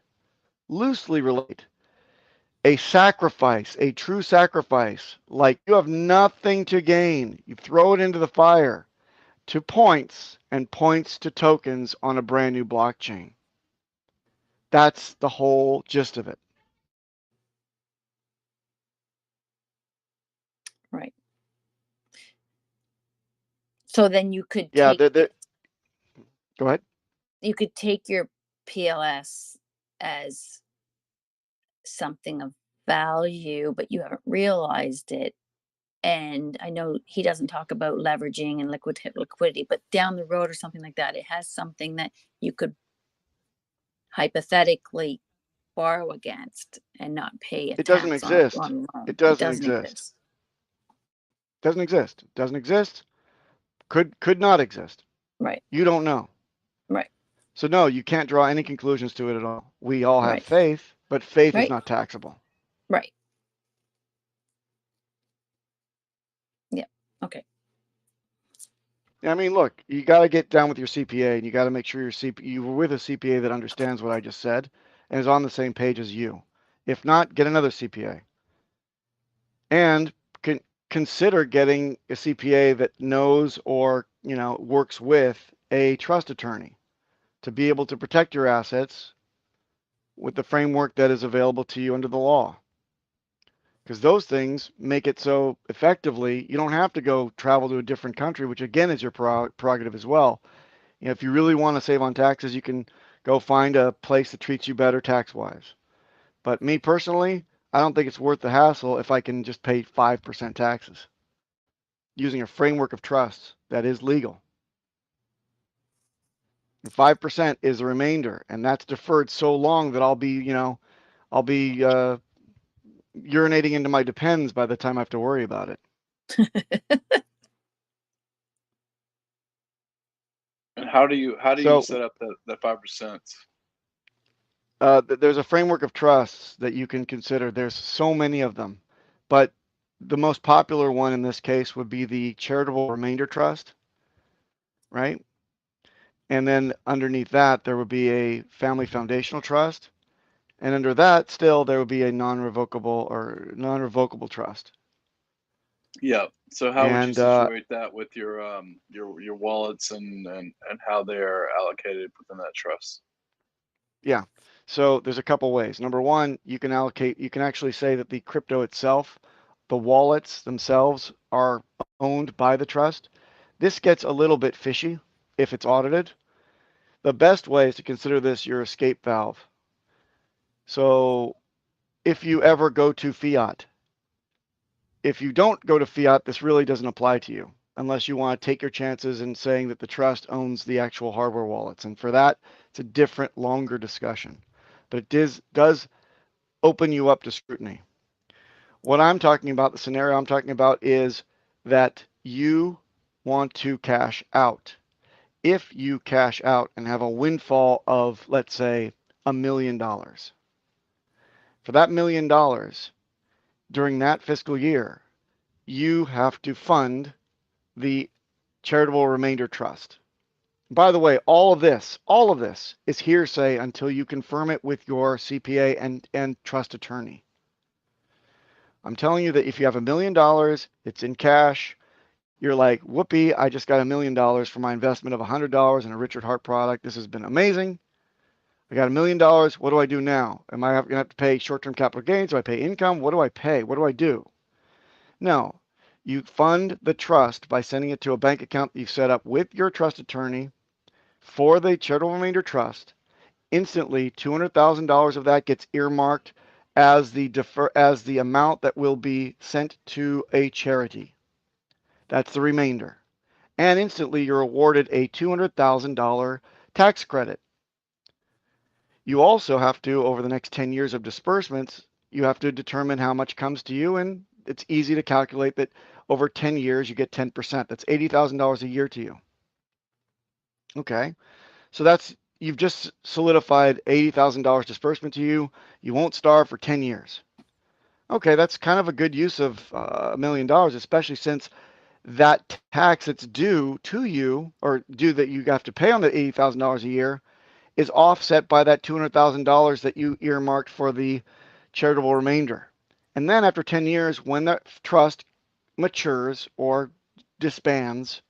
a sacrifice, a true sacrifice, like you have nothing to gain. You throw it into the fire to points and points to tokens on a brand new blockchain. That's the whole gist of it. Right. So then you could Yeah, take go ahead. You could take your PLS as something of value, but you haven't realized it. And I know he doesn't talk about leveraging and liquidity, but down the road or something like that, it has something that you could hypothetically borrow against and not pay a It doesn't tax exist. on loan. It doesn't exist. Doesn't exist. Doesn't exist. Could not exist. Right. You don't know. Right. So no, you can't draw any conclusions to it at all. We all have Right. faith, but faith is Right. not taxable. Right. Yeah. Okay. I mean, look, you got to get down with your CPA, and you got to make sure you were with a CPA that understands what I just said and is on the same page as you. If not, get another CPA, and consider getting a CPA that knows or works with a trust attorney to be able to protect your assets with the framework that is available to you under the law. Because those things make it so effectively you don't have to go travel to a different country, which again is your prerogative as well. If you really want to save on taxes, you can go find a place that treats you better tax-wise. But me personally, I don't think it's worth the hassle if I can just pay 5% taxes using a framework of trusts that is legal. And 5% is the remainder, and that's deferred so long that I'll be urinating into my depends by the time I have to worry about it. And how do you set up the 5%? There's a framework of trusts that you can consider. There's so many of them, but the most popular one in this case would be the charitable remainder trust, right? And then underneath that, there would be a family foundational trust. And under that, still, there would be a non-revocable trust. Yeah. So how would you And situate that with your wallets and how they're allocated within that trust? Yeah. So there's a couple ways. Number one, you can actually say that the crypto itself, the wallets themselves are owned by the trust. This gets a little bit fishy if it's audited. The best way is to consider this your escape valve. So if you ever go to fiat, if you don't go to fiat, this really doesn't apply to you unless you want to take your chances in saying that the trust owns the actual hardware wallets. And for that, it's a different, longer discussion. But it does open you up to scrutiny. What I'm talking about, the scenario I'm talking about, is that you want to cash out. If you cash out and have a windfall of, let's say, $1 million, for that $1 million during that fiscal year, you have to fund the charitable remainder trust. By the way, all of this is hearsay until you confirm it with your CPA and trust attorney. I'm telling you that if you have $1 million, it's in cash, you're like, whoopee, I just got $1 million for my investment of $100 in a Richard Hart product. This has been amazing. I got $1 million. What do I do now? Am I going to have to pay short-term capital gains? Do I pay income? What do I pay? What do I do? No. You fund the trust by sending it to a bank account that you've set up with your trust attorney for the charitable remainder trust. Instantly, $200,000 of that gets earmarked as the amount that will be sent to a charity. That's the remainder. And instantly, you're awarded a $200,000 tax credit. You also have to, over the next 10 years of disbursements, you have to determine how much comes to you, and it's easy to calculate that over 10 years, you get 10%. That's $80,000 a year to you. Okay, so you've just solidified $80,000 disbursement to you. You won't starve for 10 years. Okay, that's kind of a good use of $1 million, especially since that tax that's due to you, or due that you have to pay on the $80,000 a year, is offset by that $200,000 that you earmarked for the charitable remainder. And then after 10 years, when that trust matures or disbands,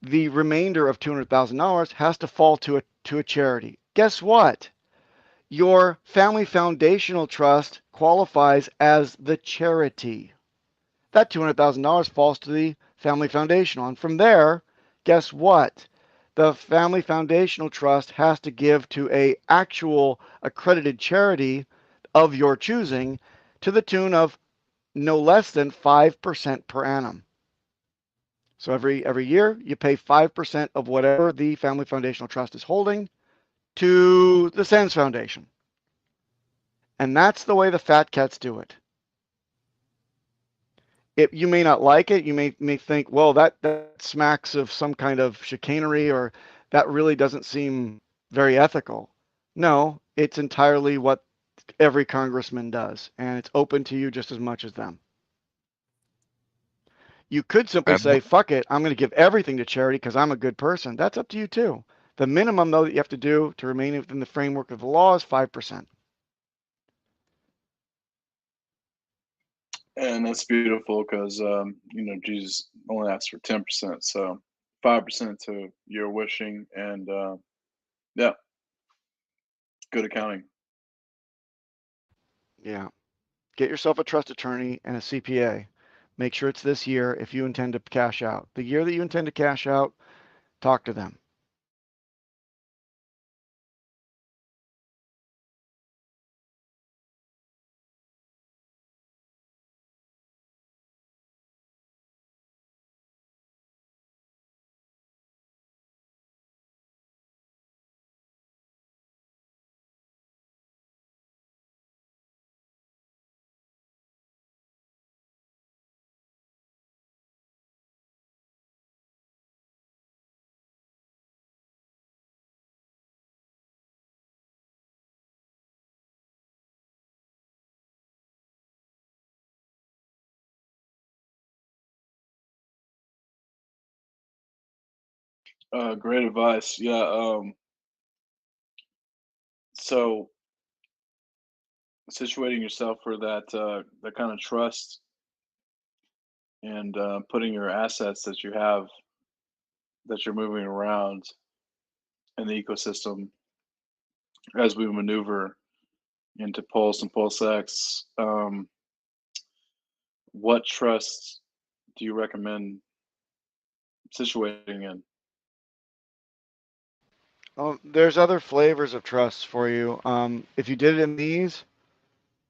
the remainder of $200,000 has to fall to a charity. Guess what? Your family foundational trust qualifies as the charity. That $200,000 falls to the family foundational. And from there, guess what? The family foundational trust has to give to a actual accredited charity of your choosing to the tune of no less than 5% per annum. So every year you pay 5% of whatever the family foundational trust is holding to the SENS Foundation. And that's the way the fat cats do it. You may not like it. You may think, well, that smacks of some kind of chicanery, or that really doesn't seem very ethical. No, it's entirely what every congressman does, and it's open to you just as much as them. You could simply say, fuck it, I'm going to give everything to charity because I'm a good person. That's up to you too. The minimum, though, that you have to do to remain within the framework of the law is 5%. And that's beautiful because Jesus only asked for 10%, so 5% to your wishing, and yeah, good accounting. Yeah, get yourself a trust attorney and a CPA. Make sure it's this year if you intend to cash out. The year that you intend to cash out, talk to them. Great advice. Yeah. So situating yourself for that kind of trust, and putting your assets that you have that you're moving around in the ecosystem as we maneuver into Pulse and PulseX, what trusts do you recommend situating in? There's other flavors of trusts for you. If you did it in these,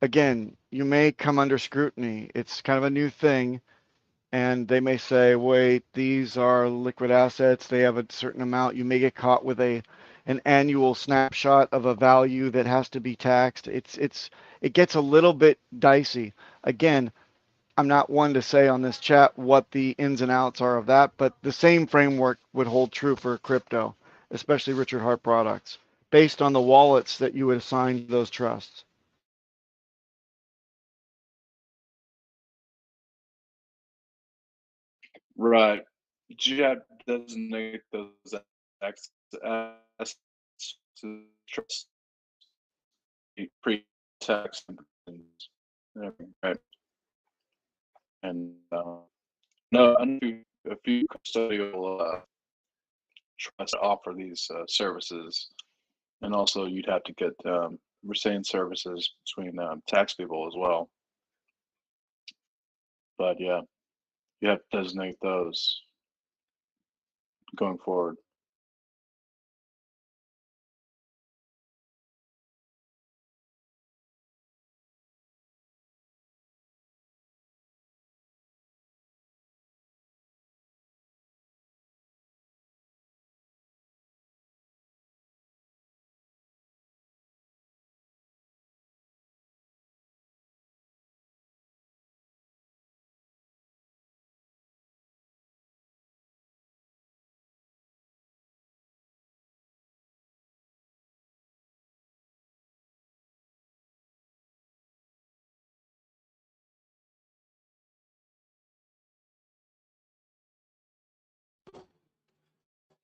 again, you may come under scrutiny. It's kind of a new thing, and they may say, wait, these are liquid assets. They have a certain amount. You may get caught with an annual snapshot of a value that has to be taxed. It gets a little bit dicey. Again, I'm not one to say on this chat what the ins and outs are of that, but the same framework would hold true for crypto, especially Richard Hart products, based on the wallets that you would assign to those trusts. Right. But you have to designate those assets to trust pre-tax right? And no, a few custodial trusts offer these services, and also you'd have to get retained services between tax people as well. But yeah, you have to designate those going forward.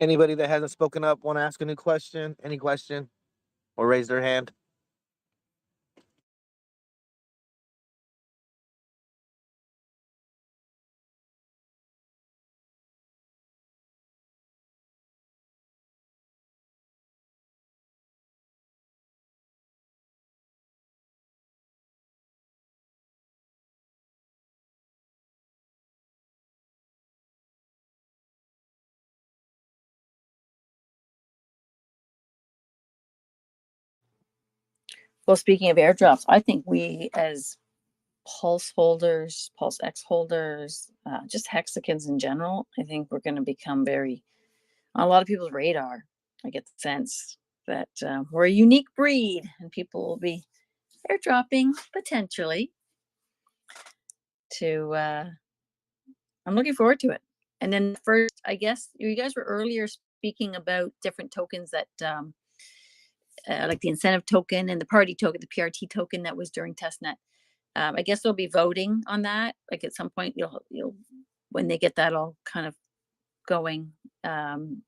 Anybody that hasn't spoken up want to ask a new question? Any question? Or raise their hand? Well, speaking of airdrops, I think we as Pulse holders, PulseX holders, just hexagons in general, I think we're going to become very on a lot of people's radar. I get the sense that we're a unique breed, and people will be airdropping potentially. To I'm looking forward to it. And then first, I guess you guys were earlier speaking about different tokens that, like the incentive token and the party token, the PRT token that was during testnet. I guess they'll be voting on that. Like at some point, you'll when they get that all kind of going,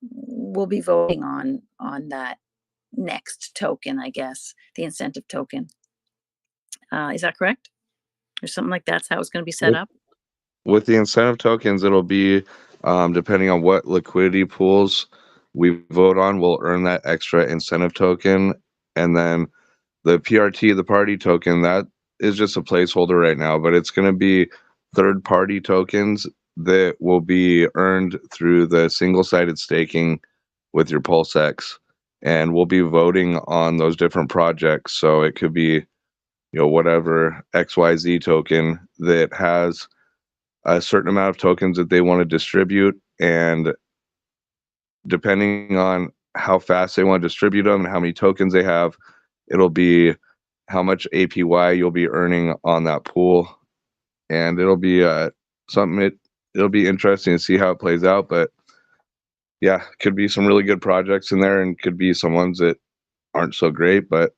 we'll be voting on that next token. I guess the incentive token. Is that correct? Or something like that's how it's going to be set up. With the incentive tokens, it'll be depending on what liquidity pools we vote on, we'll earn that extra incentive token. And then the PRT, the party token, that is just a placeholder right now, but it's going to be third-party tokens that will be earned through the single-sided staking with your PulseX. And we'll be voting on those different projects. So it could be, whatever XYZ token that has a certain amount of tokens that they want to distribute, and depending on how fast they want to distribute them and how many tokens they have, it'll be how much APY you'll be earning on that pool. And it'll be something it'll be interesting to see how it plays out. But yeah, could be some really good projects in there, and could be some ones that aren't so great, but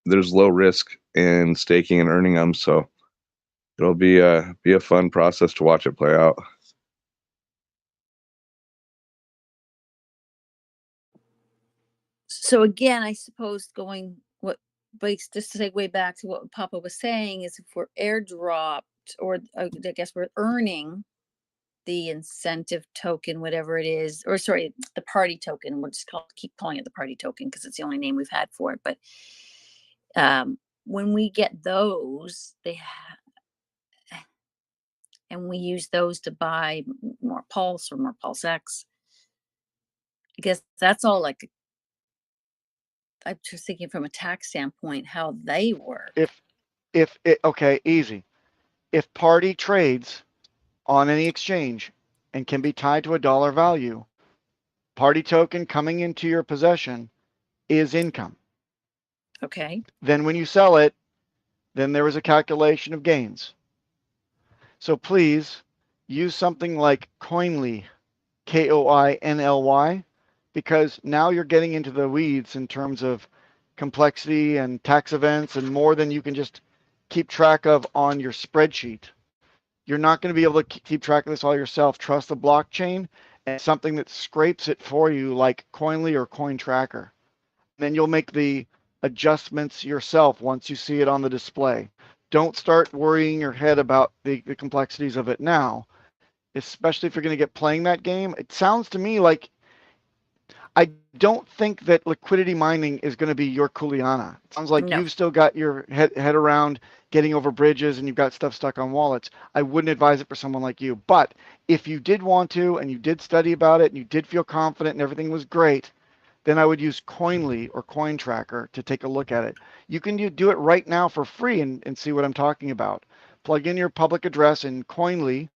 there's low risk in staking and earning them, so it'll be a fun process to watch it play out. So again, I suppose but just to segue back to what Papa was saying is if we're airdropped, or I guess we're earning the incentive token, whatever it is, or sorry, the party token. We'll just keep calling it the party token because it's the only name we've had for it. But when we get those, and we use those to buy more Pulse or more PulseX, I guess that's all like, I'm just thinking from a tax standpoint how they work. Okay, easy. If party trades on any exchange and can be tied to a dollar value, party token coming into your possession is income. Okay. Then when you sell it, then there is a calculation of gains. So please use something like Coinly, Koinly, because now you're getting into the weeds in terms of complexity and tax events and more than you can just keep track of on your spreadsheet. You're not going to be able to keep track of this all yourself. Trust the blockchain and something that scrapes it for you like Coinly or CoinTracker. Then you'll make the adjustments yourself once you see it on the display. Don't start worrying your head about the complexities of it now, especially if you're going to get playing that game. It sounds to me like I don't think that liquidity mining is going to be your Kuliana. It sounds like you've still got your head around getting over bridges and you've got stuff stuck on wallets. I wouldn't advise it for someone like you. But if you did want to and you did study about it and you did feel confident and everything was great, then I would use Coinly or CoinTracker to take a look at it. You can do it right now for free and see what I'm talking about. Plug in your public address in Coinly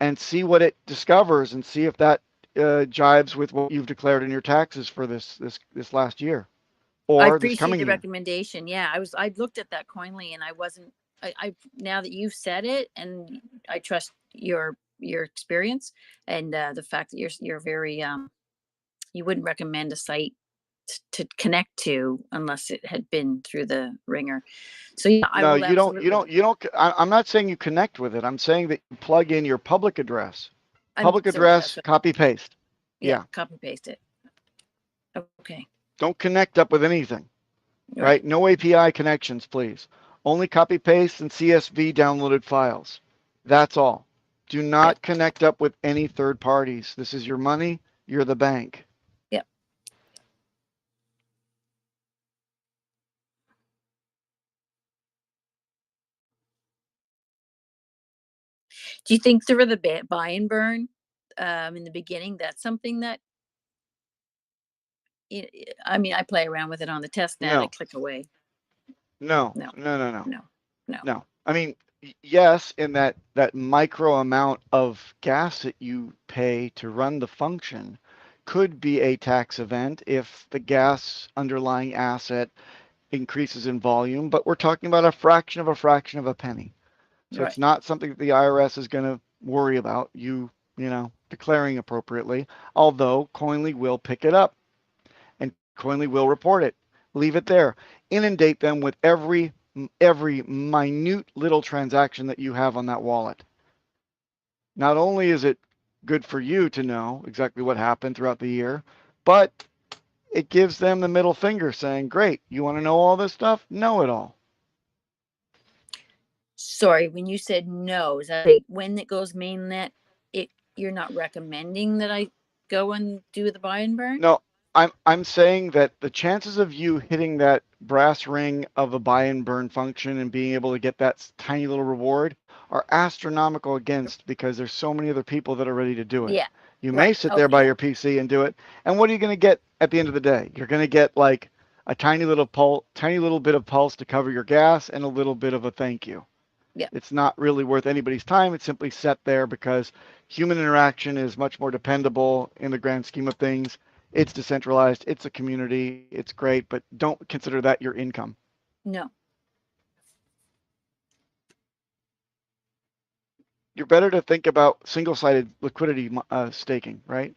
and see what it discovers and see if that jives with what you've declared in your taxes for this last year or this coming year. I appreciate the recommendation. Yeah, I looked at that Coinly and I wasn't. I now that you've said it, and I trust your experience and the fact that you're very you wouldn't recommend a site to connect to unless it had been through the ringer. So yeah, no, you don't. I'm not saying you connect with it. I'm saying that you plug in your public address. Public address, copy paste. Yeah, copy paste it. Okay. Don't connect up with anything. Right? No API connections, please. Only copy paste and CSV downloaded files. That's all. Do not connect up with any third parties. This is your money. You're the bank. Yep. Do you think through the buy and burn in the beginning, that's something that, I mean, I play around with it on the test net. I click away. No. I mean, yes, in that micro amount of gas that you pay to run the function could be a tax event if the gas underlying asset increases in volume, but we're talking about a fraction of a penny. So it's not something that the IRS is going to worry about you declaring appropriately, although Coinly will pick it up and Coinly will report it. Leave it there. Inundate them with every minute little transaction that you have on that wallet. Not only is it good for you to know exactly what happened throughout the year, but it gives them the middle finger saying, great, you want to know all this stuff? Know it all. Sorry, when you said no, is that when it goes mainnet, you're not recommending that I go and do the buy and burn? No, I'm saying that the chances of you hitting that brass ring of a buy and burn function and being able to get that tiny little reward are astronomical against because there's so many other people that are ready to do it. Yeah. You may sit there by your PC and do it. And what are you going to get at the end of the day? You're going to get like a tiny little bit of pulse to cover your gas and a little bit of a thank you. Yeah. It's not really worth anybody's time. It's simply set there because human interaction is much more dependable in the grand scheme of things. It's decentralized. It's a community. It's great, but don't consider that your income. No. You're better to think about single-sided liquidity staking, right?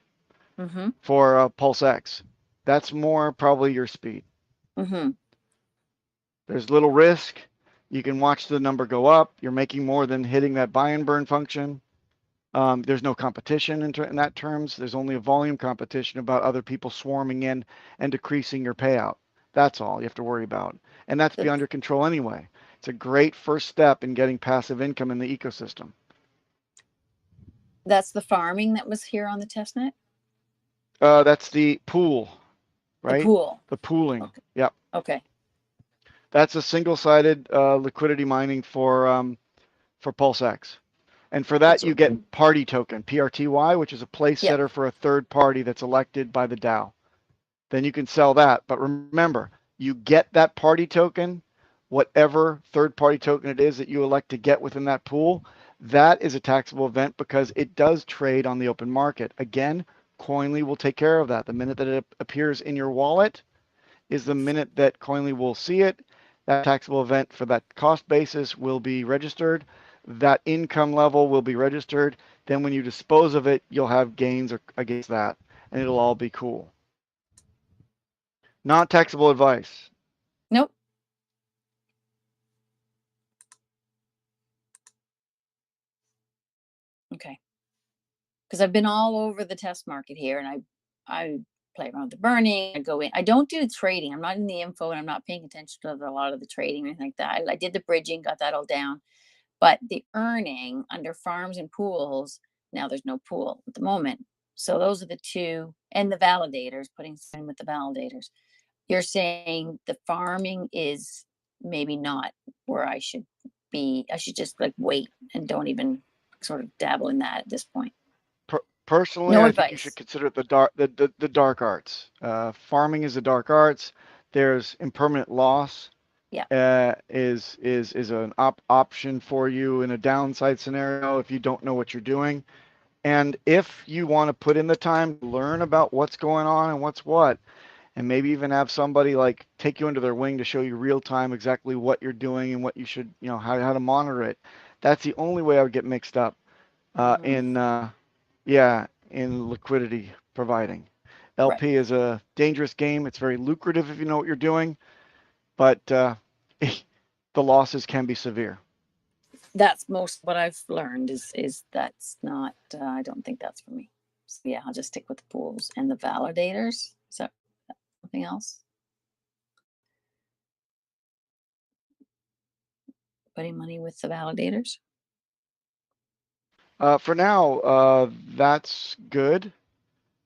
Mm-hmm. For PulseX. That's more probably your speed. Mm-hmm. There's little risk. You can watch the number go up. You're making more than hitting that buy and burn function. There's no competition in that terms. There's only a volume competition about other people swarming in and decreasing your payout. That's all you have to worry about. And that's beyond your control anyway. It's a great first step in getting passive income in the ecosystem. That's the farming that was here on the testnet? That's the pool, The right? pool. The pooling. Okay. Yep. Okay. That's a single-sided liquidity mining for PulseX. And for that, you get party token, PRTY, which is a place Yep. setter for a third party that's elected by the DAO. Then you can sell that. But remember, you get that party token, whatever third party token it is that you elect to get within that pool, that is a taxable event because it does trade on the open market. Again, Coinly will take care of that. The minute that it appears in your wallet is the minute that Coinly will see it. That taxable event for that cost basis will be registered. That income level will be registered. Then when you dispose of it, you'll have gains against that, and it'll all be cool. Not taxable advice. Nope. Okay. Because I've been all over the test market here, and I play around with the burning. I go in. I don't do trading. I'm not in the info, and I'm not paying attention to a lot of the trading or anything like that. I did the bridging, got that all down. But the earning under farms and pools, now there's no pool at the moment. So those are the two, and the validators, putting in with the validators. You're saying the farming is maybe not where I should be. I should just like wait and don't even sort of dabble in that at this point. Personally, No I advice. think you should consider it the dark arts. Farming is the dark arts. There's impermanent loss. Yeah. Is an option for you in a downside scenario if you don't know what you're doing. And if you want to put in the time to learn about what's going on and what's what, and maybe even have somebody like take you under their wing to show you real time exactly what you're doing and what you should, how to monitor it. That's the only way I would get mixed up in liquidity providing. LP is a dangerous game. It's very lucrative if you know what you're doing, but the losses can be severe. That's most what I've learned is that's not, I don't think that's for me. So yeah, I'll just stick with the pools and the validators. Is that something else? Putting money with the validators? For now, that's good.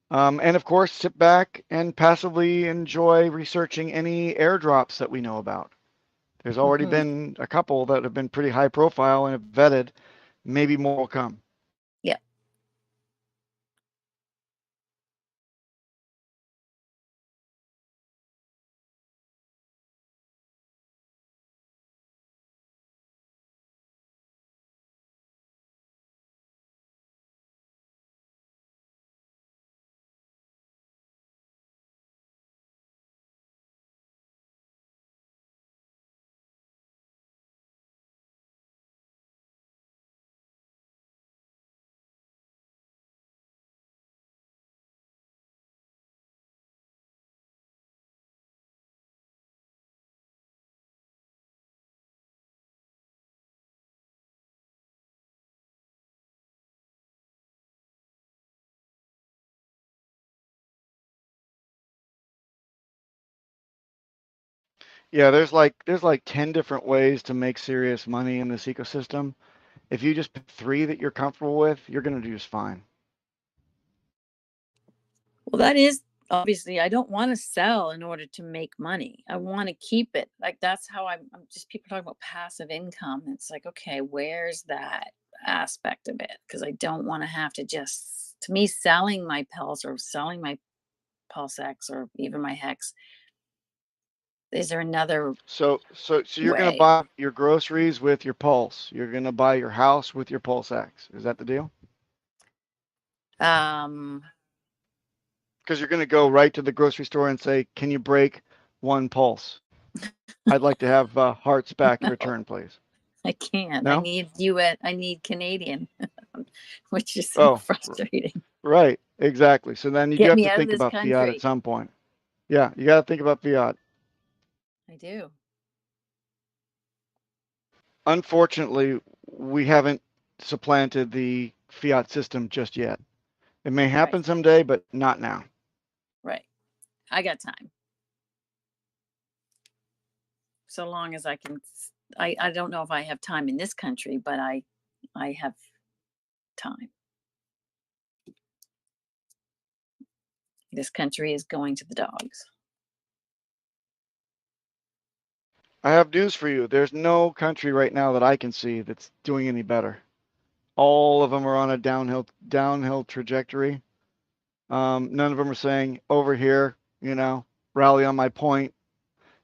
And of course, sit back and passively enjoy researching any airdrops that we know about. There's already been a couple that have been pretty high profile and have vetted. Maybe more will come. Yeah. Yeah, there's like 10 different ways to make serious money in this ecosystem. If you just pick 3 that you're comfortable with, you're going to do just fine. Well, that is obviously, I don't want to sell in order to make money. I want to keep it. Like that's how I'm just, people talking about passive income. It's like, okay, where's that aspect of it? Because I don't want to have to just, to me, selling my Pulse or selling my PulseX or even my HEX. Is there another So you're going to way? buy your groceries with your Pulse. You're going to buy your house with your PulseX. Is that the deal? Because you're going to go right to the grocery store and say, "Can you break 1 Pulse? I'd like to have hearts back in return, please." I can't. No? I need Canadian, which is so frustrating. Right, exactly. So then you do Get have me to out of think this about fiat at country. some point. Yeah, you got to think about fiat. I do. Unfortunately, we haven't supplanted the fiat system just yet. It may happen someday, but not now. Right. I got time. So long as I can, I don't know if I have time in this country, but I have time. This country is going to the dogs. I have news for you. There's no country right now that I can see that's doing any better. All of them are on a downhill trajectory. None of them are saying over here, rally on my point.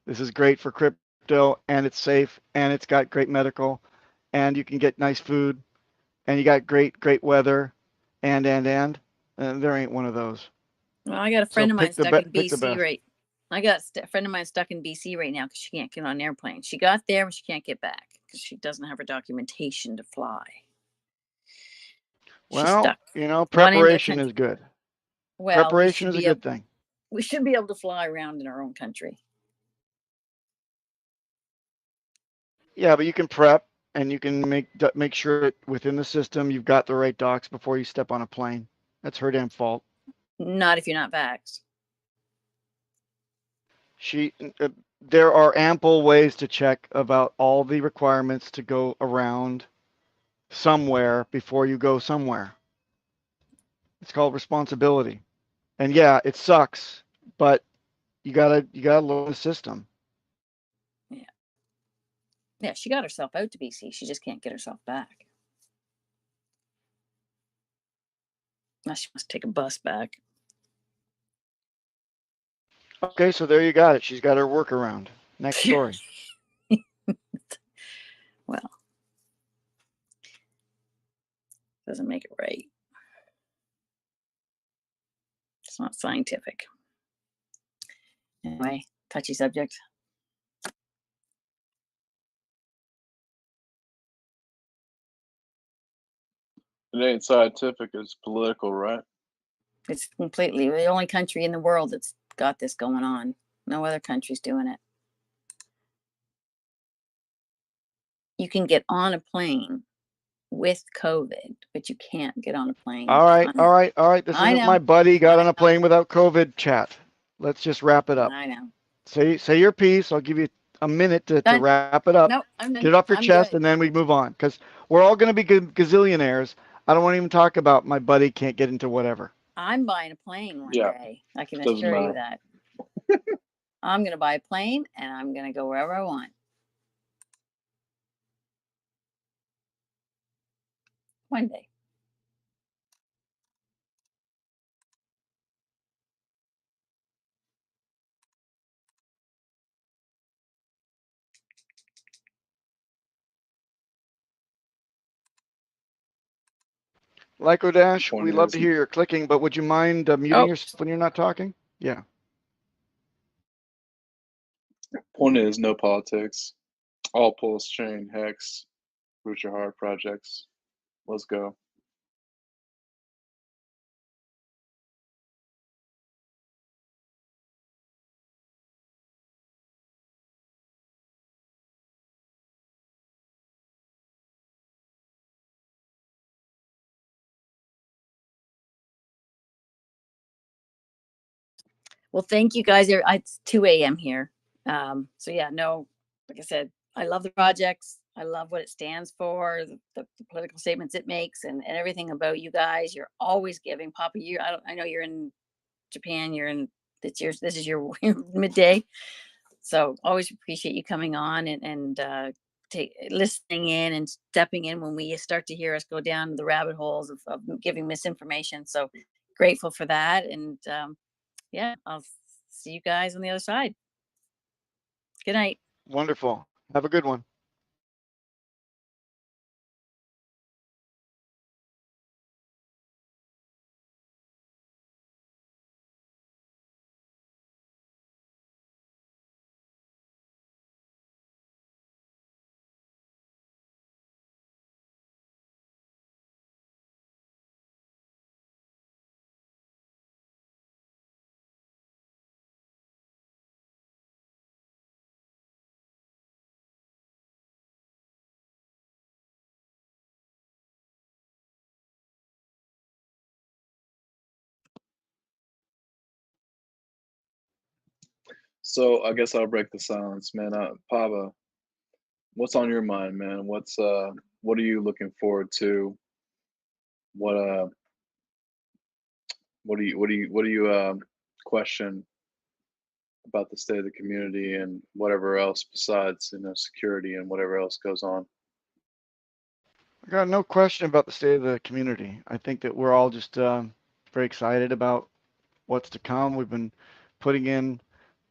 This is great for crypto, and it's safe, and it's got great medical, and you can get nice food, and you got great weather, and there ain't one of those. Well, I got a So friend of mine pick the stuck in pick the BC best. I got a friend of mine stuck in BC right now because she can't get on an airplane. She got there, but she can't get back because she doesn't have her documentation to fly. She's Well, stuck. One end of the preparation country. is good. Well, Preparation is a good thing. We should be able to fly around in our own country. Yeah, but you can prep and you can make sure that within the system you've got the right docs before you step on a plane. That's her damn fault. Not if you're not vaxxed. There are ample ways to check about all the requirements to go around somewhere before you go somewhere. It's called responsibility. And yeah, it sucks, but you gotta learn the system. Yeah. Yeah, she got herself out to BC. She just can't get herself back. Now she must take a bus back. Okay, so there you got it. She's got her workaround. Next story. Well, doesn't make it right. It's not scientific. Anyway, touchy subject. It ain't scientific, it's political, right? It's completely the only country in the world that's got this going on. No other country's doing it. You can get on a plane with COVID, but you can't get on a plane. All right. This isn't my buddy got on a plane without COVID chat. Let's just wrap it up. I know. Say your piece. I'll give you a minute to wrap it up. Nope, I'm done. Get it off your chest, good. and then we move on. Because we're all going to be gazillionaires. I don't want to even talk about my buddy can't get into whatever. I'm buying a plane one day. I can assure you that. I'm going to buy a plane, and I'm going to go wherever I want. One day. Lyco Dash, Point we love is- to hear your clicking, but would you mind muting yourself when you're not talking? Yeah. Point is no politics. All Pulsechain, HEX, root your heart projects. Let's go. Well, thank you guys. It's 2 a.m. here. So yeah, no, like I said, I love the projects. I love what it stands for, the political statements it makes, and everything about you guys. You're always giving. Papa, I know you're in Japan. This is your midday. So always appreciate you coming on and listening in and stepping in when we start to hear us go down the rabbit holes of giving misinformation. So grateful for that. And yeah, I'll see you guys on the other side. Good night. Wonderful. Have a good one. So I guess I'll break the silence, man. Pava, what's on your mind, man? What are you looking forward to? What are you question about the state of the community and whatever else besides security and whatever else goes on. I got no question about the state of the community. I think that we're all just very excited about what's to come. We've been putting in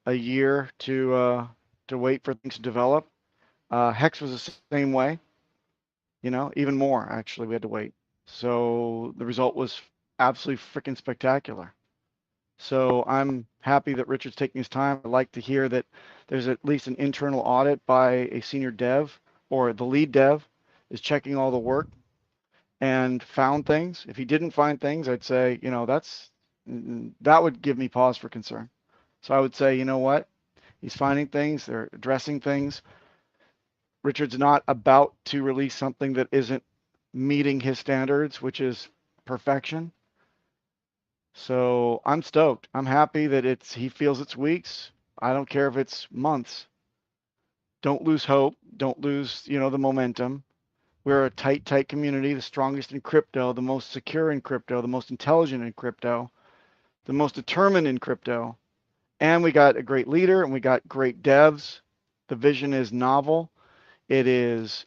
a year to wait for things to develop. Hex was the same way, even more actually. We had to wait. So the result was absolutely freaking spectacular. So I'm happy that Richard's taking his time. I'd like to hear that there's at least an internal audit by a senior dev or the lead dev is checking all the work and found things. If he didn't find things, I'd say, that would give me pause for concern. So I would say, you know what? He's finding things, they're addressing things. Richard's not about to release something that isn't meeting his standards, which is perfection. So I'm stoked. I'm happy that he feels it's weeks. I don't care if it's months. Don't lose hope. Don't lose, the momentum. We're a tight community, the strongest in crypto, the most secure in crypto, the most intelligent in crypto, the most determined in crypto. And we got a great leader and we got great devs. The vision is novel. It's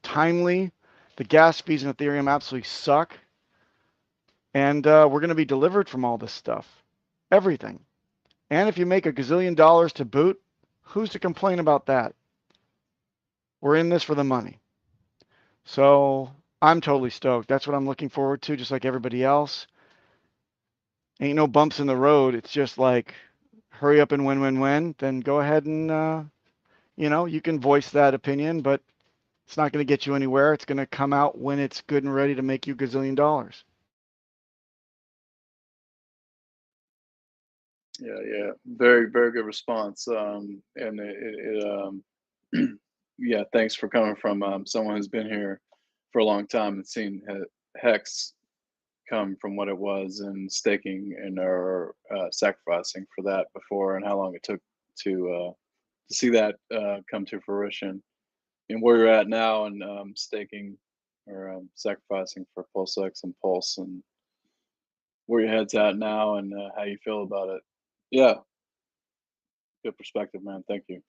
timely. The gas fees in Ethereum absolutely suck. And we're going to be delivered from all this stuff. Everything. And if you make $1 gazillion to boot, who's to complain about that? We're in this for the money. So I'm totally stoked. That's what I'm looking forward to, just like everybody else. Ain't no bumps in the road. It's just like, hurry up and win. Then go ahead and, you can voice that opinion, but it's not going to get you anywhere. It's going to come out when it's good and ready to make you $1 gazillion. Yeah. Very, very good response. Yeah, thanks for coming from someone who's been here for a long time and seen Hex come from what it was and staking and or sacrificing for that before and how long it took to see that come to fruition and where you're at now and staking or sacrificing for PulseX and Pulse and where your head's at now and how you feel about it. Yeah, good perspective, man. Thank you.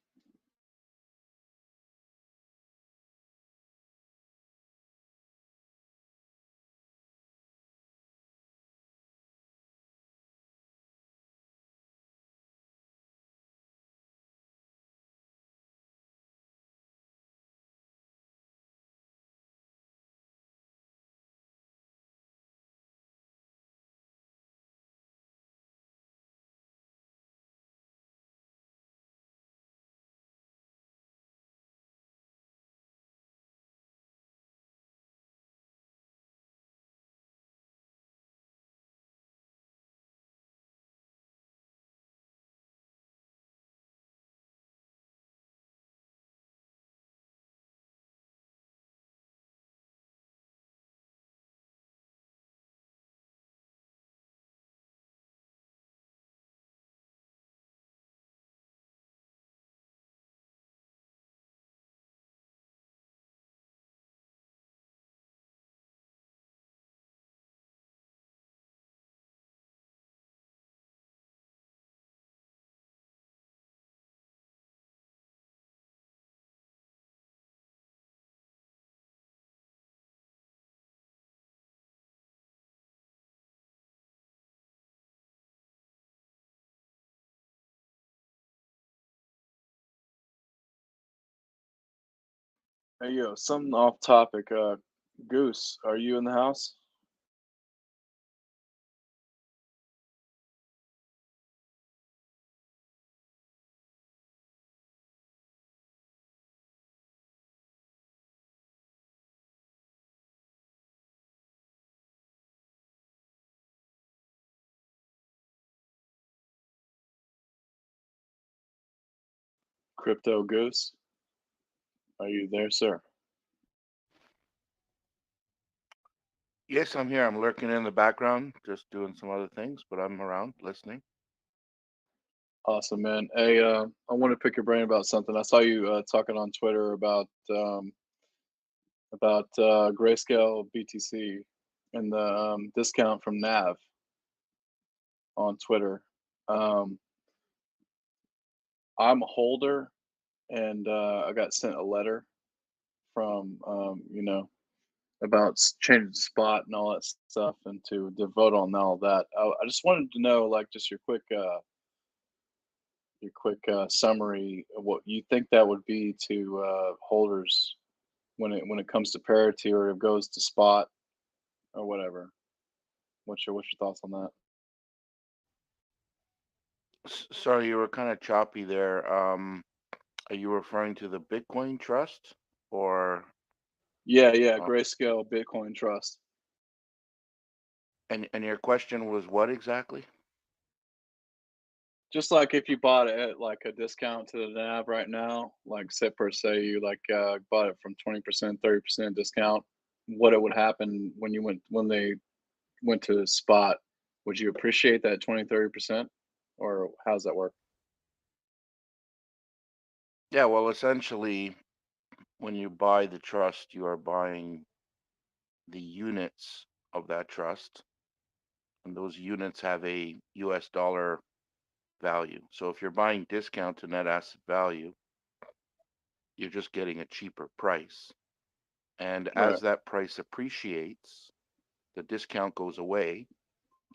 Hey, yo, something off topic. Goose, are you in the house? Crypto Goose, are you there, sir? Yes, I'm here. I'm lurking in the background, just doing some other things, but I'm around listening. Awesome, man. Hey, I want to pick your brain about something. I saw you talking on Twitter about Grayscale BTC and the discount from Nav on Twitter. Um, I'm a holder, and I got sent a letter from about changing the spot and all that stuff, and to vote on all that. I just wanted to know, like, just your quick summary of what you think that would be to holders when it comes to parity or it goes to spot or whatever. What's your thoughts on that? Sorry, you were kind of choppy there. Are you referring to the Bitcoin Trust or? Yeah, Grayscale Bitcoin Trust. And your question was what exactly? Just like if you bought it at like a discount to the NAV right now, like say per se you bought it from 20%, 30% discount, what it would happen when they went to spot? Would you appreciate that 20, 30%? Or how does that work? Yeah, well, essentially, when you buy the trust, you are buying the units of that trust, and those units have a US dollar value. So if you're buying discount to net asset value, you're just getting a cheaper price. And Right. as that price appreciates, the discount goes away.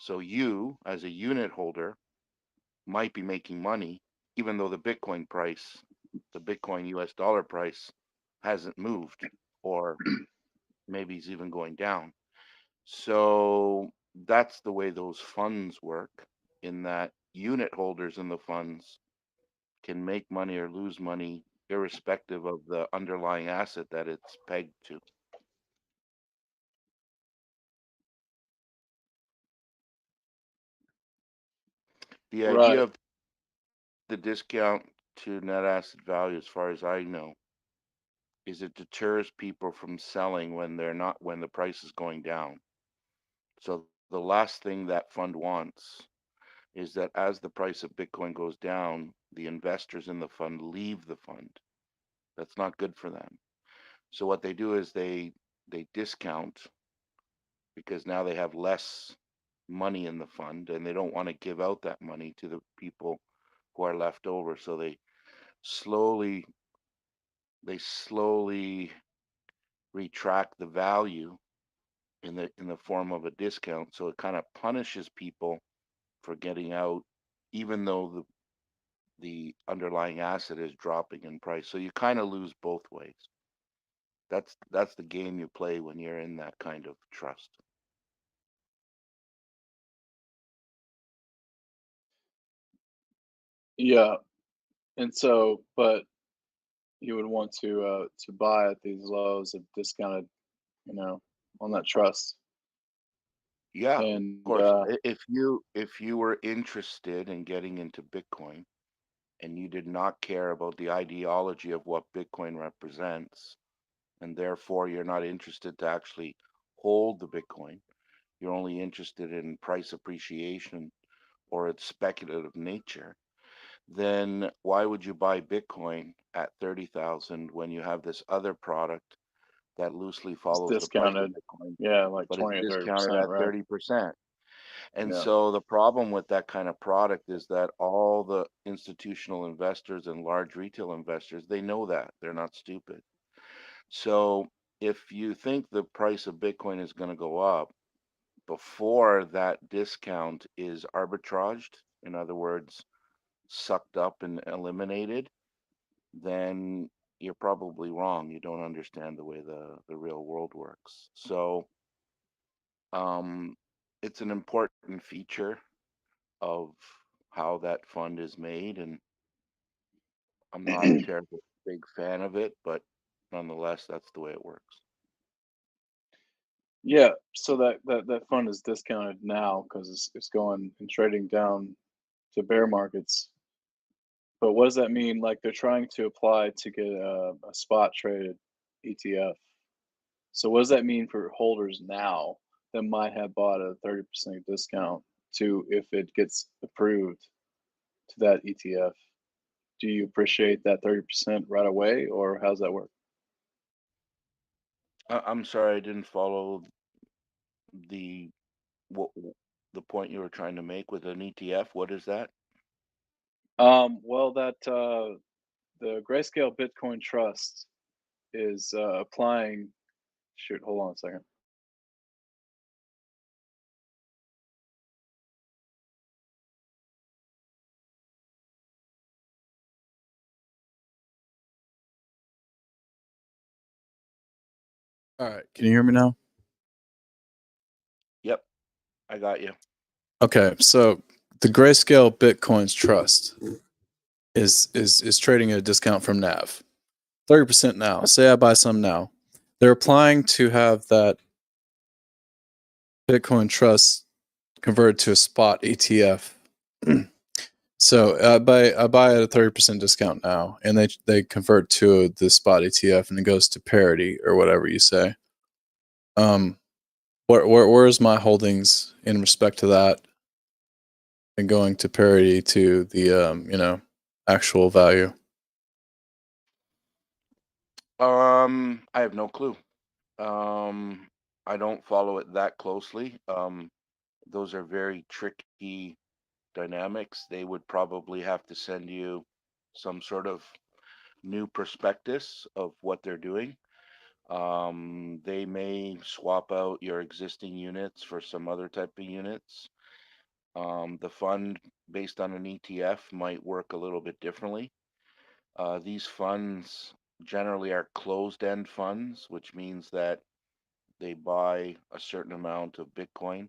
So you, as a unit holder, might be making money, even though the Bitcoin price, the Bitcoin US dollar price, hasn't moved, or maybe it's even going down. So that's the way those funds work, in that unit holders in the funds can make money or lose money irrespective of the underlying asset that it's pegged to. The idea Right. of the discount to net asset value, as far as I know, is it deters people from selling when the price is going down. So the last thing that fund wants is that as the price of Bitcoin goes down, the investors in the fund leave the fund. That's not good for them. So what they do is they discount, because now they have less money in the fund and they don't want to give out that money to the people who are left over. So slowly they slowly retract the value in the form of a discount. So it kind of punishes people for getting out, even though the underlying asset is dropping in price. So you kind of lose both ways. That's the game you play when you're in that kind of trust. Yeah. And so, but you would want to buy at these lows at discounted, on that trust. Yeah, of And course. If you were interested in getting into Bitcoin and you did not care about the ideology of what Bitcoin represents, and therefore you're not interested to actually hold the Bitcoin, you're only interested in price appreciation or its speculative nature, then why would you buy Bitcoin at 30,000 when you have this other product that loosely it's follows the price of discounted. Bitcoin, Yeah, like but it's 20 or discounted 30%, at right? 30%? And Yeah. so the problem with that kind of product is that all the institutional investors and large retail investors, they know that. They're not stupid. So if you think the price of Bitcoin is going to go up before that discount is arbitraged, in other words, sucked up and eliminated, then you're probably wrong. You don't understand the way the real world works. So um, it's an important feature of how that fund is made, and I'm not a terrible big fan of it, but nonetheless, that's the way it works. Yeah. So that fund is discounted now because it's going and trading down to bear markets. But what does that mean? Like they're trying to apply to get a spot traded ETF. So what does that mean for holders now that might have bought a 30% discount to if it gets approved to that ETF? Do you appreciate that 30% right away, or how's that work? I'm sorry, I didn't follow the what the point you were trying to make with an ETF. What is that? Well, the Grayscale Bitcoin Trust is applying. Shoot, hold on a second. All right. Can you hear me now? Yep, I got you. Okay. So the Grayscale Bitcoins Trust is trading at a discount from NAV. 30% now. Say I buy some now. They're applying to have that Bitcoin Trust converted to a spot ETF. So I buy at a 30% discount now, and they convert to the spot ETF, and it goes to parity or whatever you say. Where's my holdings in respect to that, and going to parity to the actual value? I have no clue. I don't follow it that closely. Those are very tricky dynamics. They would probably have to send you some sort of new prospectus of what they're doing. They may swap out your existing units for some other type of units. The fund based on an ETF might work a little bit differently. These funds generally are closed-end funds, which means that they buy a certain amount of Bitcoin,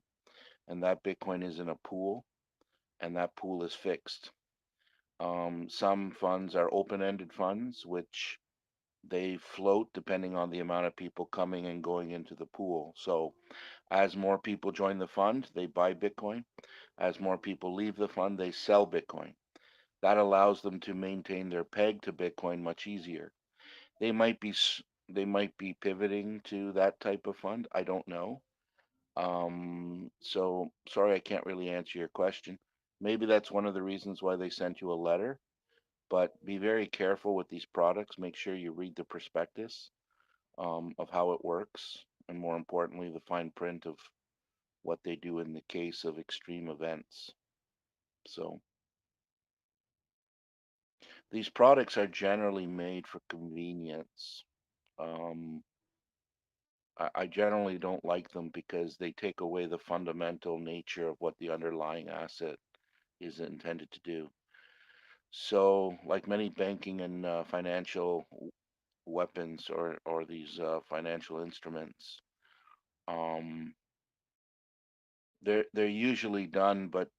and that Bitcoin is in a pool, and that pool is fixed. Some funds are open-ended funds, which they float depending on the amount of people coming and going into the pool. So as more people join the fund, they buy Bitcoin. As more people leave the fund, they sell Bitcoin. That allows them to maintain their peg to Bitcoin much easier. They might be they might be pivoting to that type of fund. I don't know. So sorry, I can't really answer your question. Maybe that's one of the reasons why they sent you a letter, but be very careful with these products. Make sure you read the prospectus of how it works, and more importantly, the fine print of what they do in the case of extreme events. So these products are generally made for convenience. Um, I generally don't like them because they take away the fundamental nature of what the underlying asset is intended to do. So, like many banking and financial weapons or these financial instruments, um, they're usually done, but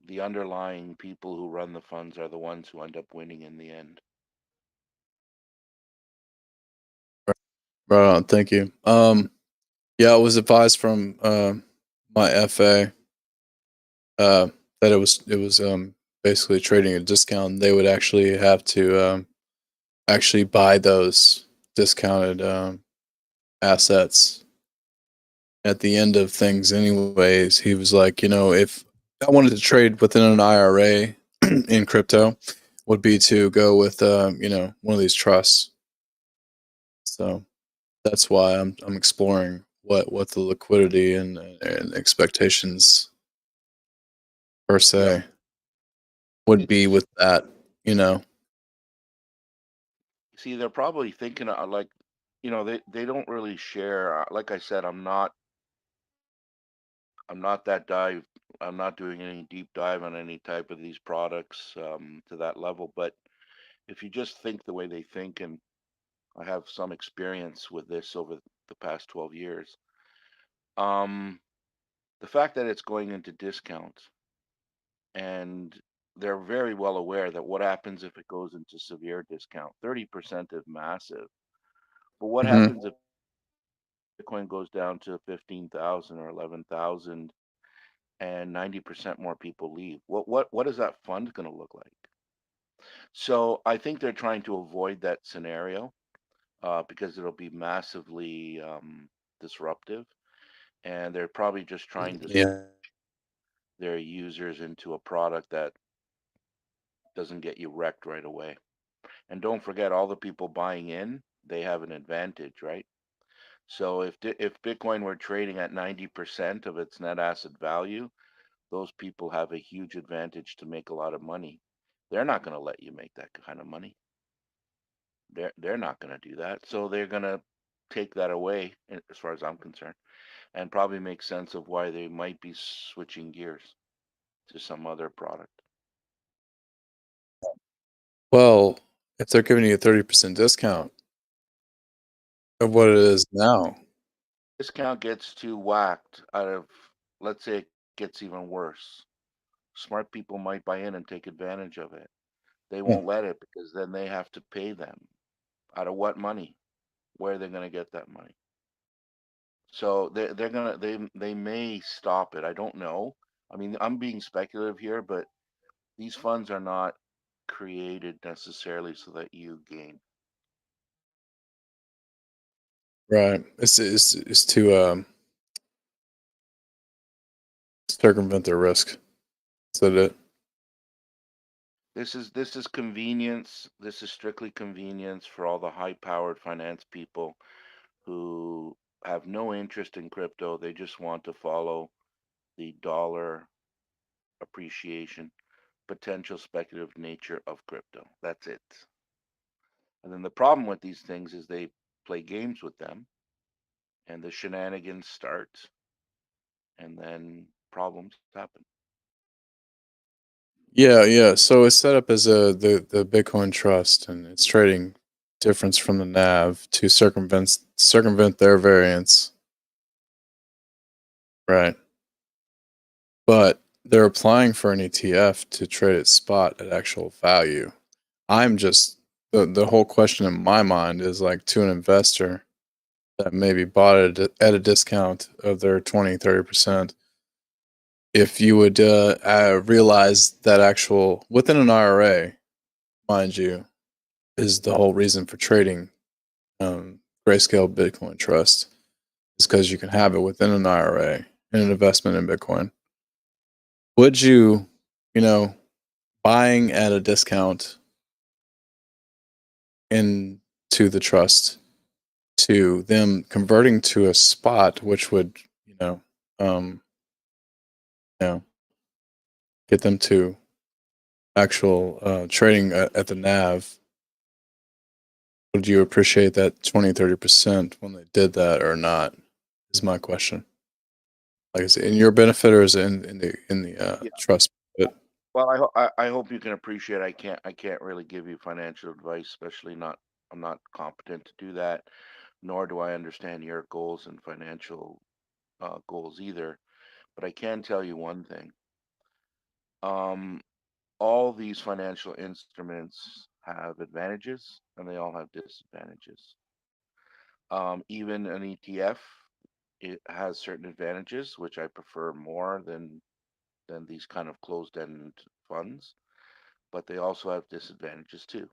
the underlying people who run the funds are the ones who end up winning in the end. Right on. Thank you. Yeah, I was advised from my FA that it was basically trading at a discount. They would actually have to actually buy those discounted assets at the end of things. Anyways, he was like, if I wanted to trade within an IRA in crypto, would be to go with one of these trusts. So that's why I'm exploring what the liquidity and expectations per se would be with that. See, they're probably thinking like, they don't really share. Like I said, I'm not that dive. I'm not doing any deep dive on any type of these products to that level. But if you just think the way they think, and I have some experience with this over the past 12 years, the fact that it's going into discount, and they're very well aware that what happens if it goes into severe discount. 30% is massive. But what happens if Bitcoin goes down to 15,000 or 11,000 and 90% more people leave? What is that fund going to look like? So I think they're trying to avoid that scenario because it'll be massively disruptive, and they're probably just trying to Yeah. their users into a product that doesn't get you wrecked right away. And don't forget, all the people buying in, they have an advantage, right? So if Bitcoin were trading at 90% of its net asset value, those people have a huge advantage to make a lot of money. They're not going to let you make that kind of money. They're not going to do that. So they're going to take that away, as far as I'm concerned, and probably make sense of why they might be switching gears to some other product. Well, if they're giving you a 30% discount of what it is now, Discount gets too whacked out of, let's say it gets even worse. Smart people might buy in and take advantage of it. They won't let it because then they have to pay them. Out of what money? Where are they going to get that money? So they're gonna they may stop it. I don't know. I mean, I'm being speculative here, but these funds are not created necessarily so that you gain. right? It's to circumvent their risk. Is that it? This is convenience. This is strictly convenience for all the high-powered finance people who have no interest in crypto. They just want to follow the dollar appreciation, potential speculative nature of crypto. That's it. And then the problem with these things is they play games with them and the shenanigans start and then problems happen. Yeah, yeah. So it's set up as the Bitcoin Trust, and it's trading difference from the NAV to circumvent their variance, right? But they're applying for an ETF to trade at spot at actual value. I'm just the whole question in my mind is like, to an investor that maybe bought it at a discount of their 20-30%. If you would realize that actual within an IRA, mind you, is the whole reason for trading Grayscale Bitcoin Trust, is because you can have it within an IRA in an investment in Bitcoin. Would you, buying at a discount into the trust to them converting to a spot, which would, um, get them to actual trading at the NAV? Would you appreciate that 20-30% when they did that or not? Is my question. Like, is it in your benefit or is it in the Yeah. trust? Well, I hope you can appreciate I can't really give you financial advice, especially not I'm not competent to do that, nor do I understand your goals and financial goals either. But I can tell you one thing. All these financial instruments have advantages and they all have disadvantages. Even an ETF, it has certain advantages, which I prefer more than these kind of closed-end funds, but they also have disadvantages too.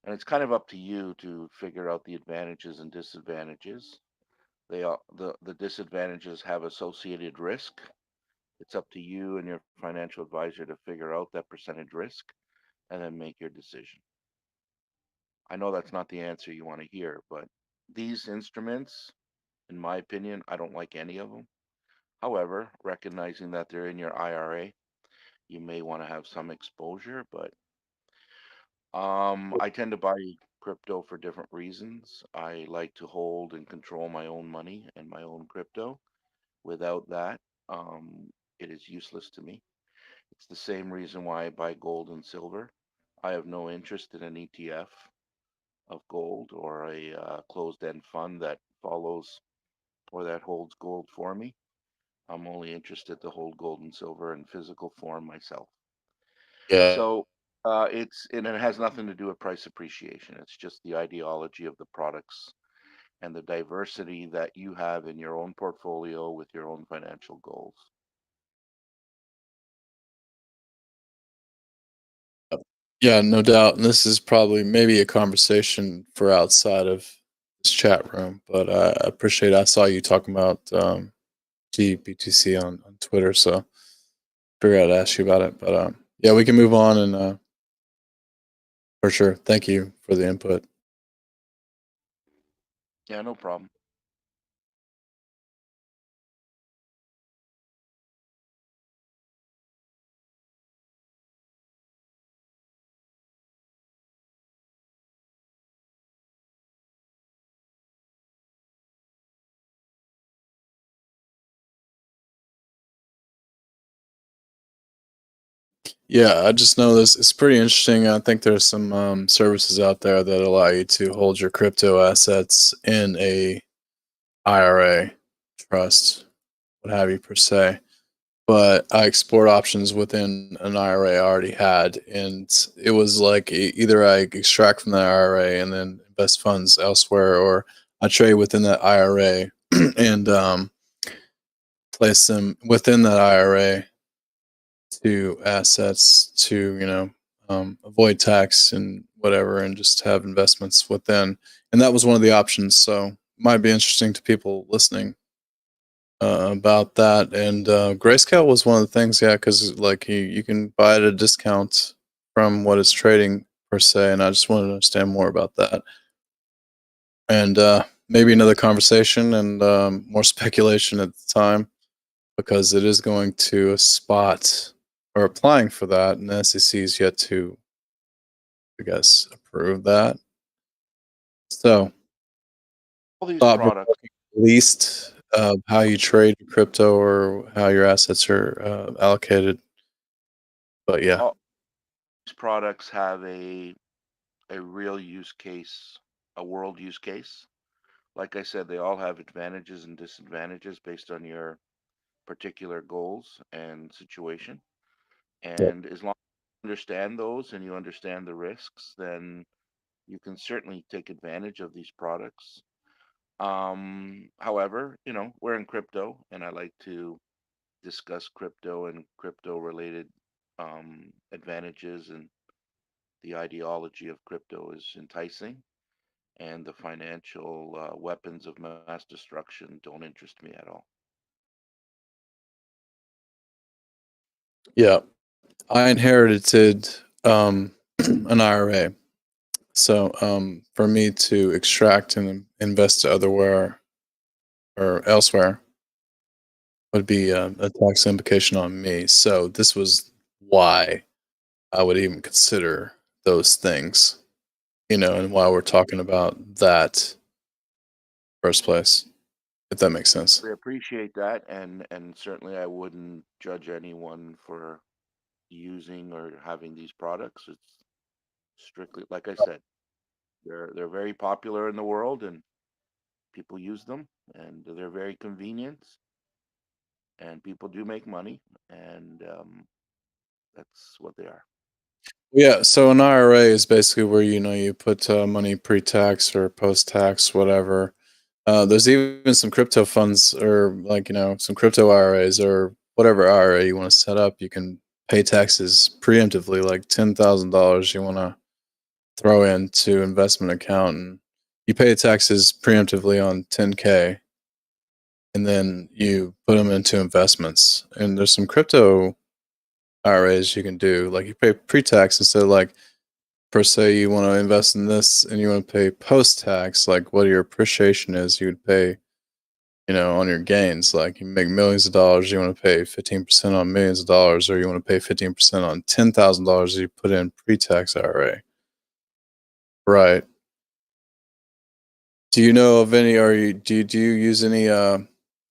And it's kind of up to you to figure out the advantages and disadvantages. The disadvantages have associated risk. It's up to you and your financial advisor to figure out that percentage risk and then make your decision. I know that's not the answer you want to hear, but these instruments, in my opinion, I don't like any of them. However, recognizing that they're in your IRA, you may want to have some exposure, but I tend to buy crypto for different reasons. I like to hold and control my own money and my own crypto. Without that, it is useless to me. It's the same reason why I buy gold and silver. I have no interest in an ETF of gold or a closed-end fund that follows or that holds gold for me. I'm only interested to hold gold and silver in physical form myself. Yeah. So and it has nothing to do with price appreciation. It's just the ideology of the products and the diversity that you have in your own portfolio with your own financial goals. Yeah, no doubt. And this is probably maybe a conversation for outside of this chat room, but I appreciate. I saw you talking about GBTC on Twitter, so figured I'd ask you about it. But yeah, we can move on, and for sure. Thank you for the input. Yeah, no problem. Yeah, I just know this. It's pretty interesting. I think there's some services out there that allow you to hold your crypto assets in a IRA, trust, what have you per se. But I explored options within an IRA I already had, and it was like either I extract from that IRA and then invest funds elsewhere, or I trade within that IRA and place them within that IRA to assets to avoid tax and whatever, and just have investments within. And that was one of the options. So might be interesting to people listening about that. And Grayscale was one of the things, yeah, because like you can buy at a discount from what it's trading per se. And I just wanted to understand more about that. And maybe another conversation and more speculation at the time, because it is going to a spot or applying for that, and the SEC is yet to, I guess, approve that. So, All these thought products, at least how you trade crypto or how your assets are allocated. But yeah, all these products have a real use case, a world use case. Like I said, they all have advantages and disadvantages based on your particular goals and situation. yeah, And as long as you understand those and you understand the risks, then you can certainly take advantage of these products. However, we're in crypto, and I like to discuss crypto and crypto related advantages, and the ideology of crypto is enticing, and the financial weapons of mass destruction don't interest me at all. yeah. I inherited an IRA, so for me to extract and invest otherwhere or elsewhere would be a tax implication on me. So this was why I would even consider those things, and why we're talking about that first place, if that makes sense. We appreciate that, and certainly I wouldn't judge anyone for using or having these products. It's strictly, like I said, they're very popular in the world, and people use them, and they're very convenient, and people do make money, and that's what they are. Yeah, so an IRA is basically where you put money pre-tax or post-tax, whatever. There's even some crypto funds, or like some crypto IRAs or whatever IRA you want to set up. You can pay taxes preemptively, like $10,000 you want to throw into investment account, and you pay taxes preemptively on 10K, and then you put them into investments. And there's some crypto IRAs you can do, like you pay pre-tax instead of like per se you want to invest in this and you want to pay post-tax, like what your appreciation is, you would pay on your gains. Like you make millions of dollars, you want to pay 15% on millions of dollars, or you want to pay 15% on $10,000 you put in pre-tax IRA. Right. Do you know of any, or do you use any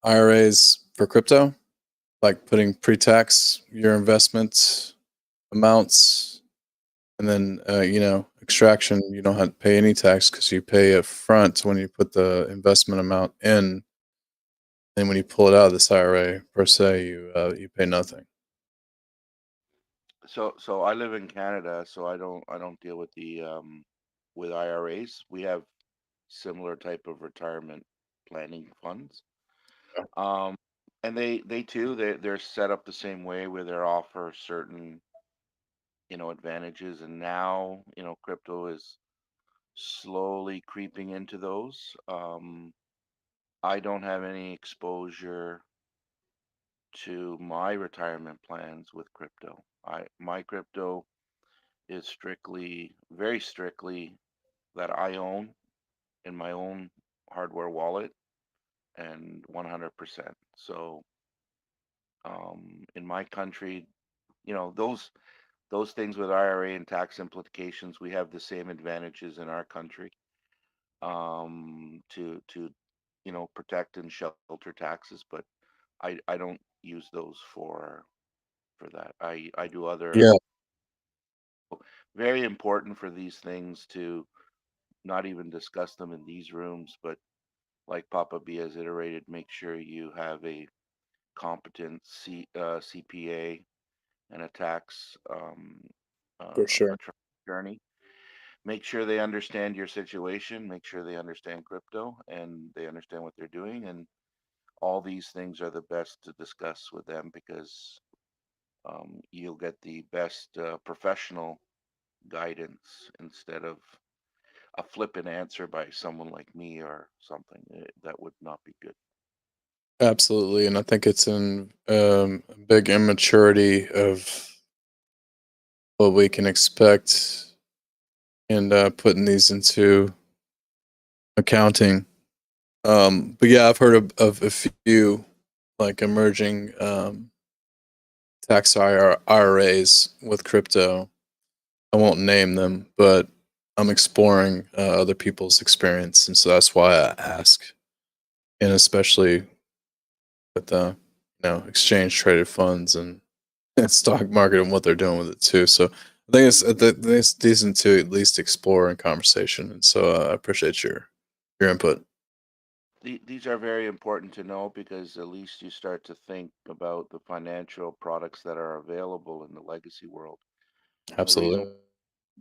IRAs for crypto? Like putting pre-tax your investment amounts, and then extraction, you don't have to pay any tax because you pay up front when you put the investment amount in, and when you pull it out of this IRA per se, you pay nothing. So I live in Canada, so I don't deal with the with IRAs. We have similar type of retirement planning funds. Um, and they too they're set up the same way, where they offer certain advantages, and now crypto is slowly creeping into those. I don't have any exposure to my retirement plans with crypto. My crypto is strictly, very strictly, that I own in my own hardware wallet, and 100%. So in my country, those things with IRA and tax implications, we have the same advantages in our country, to protect and shelter taxes, but I don't use those for for that. I do other Yeah. very important for these things to not even discuss them in these rooms, but like Papa B has iterated, make sure you have a competent CPA and a tax For sure. attorney. Make sure they understand your situation, make sure they understand crypto and they understand what they're doing. And all these things are the best to discuss with them because you'll get the best professional guidance instead of a flippant answer by someone like me or something. That would not be good. Absolutely, and I think it's in big immaturity of what we can expect, and putting these into accounting. But yeah, I've heard of a few like emerging tax IRAs with crypto. I won't name them, but I'm exploring other people's experience, and so that's why I ask, and especially with exchange traded funds and stock market and what they're doing with it too. So I think it's decent to at least explore in conversation, and so I appreciate your input. These are very important to know because at least you start to think about the financial products that are available in the legacy world. And Absolutely.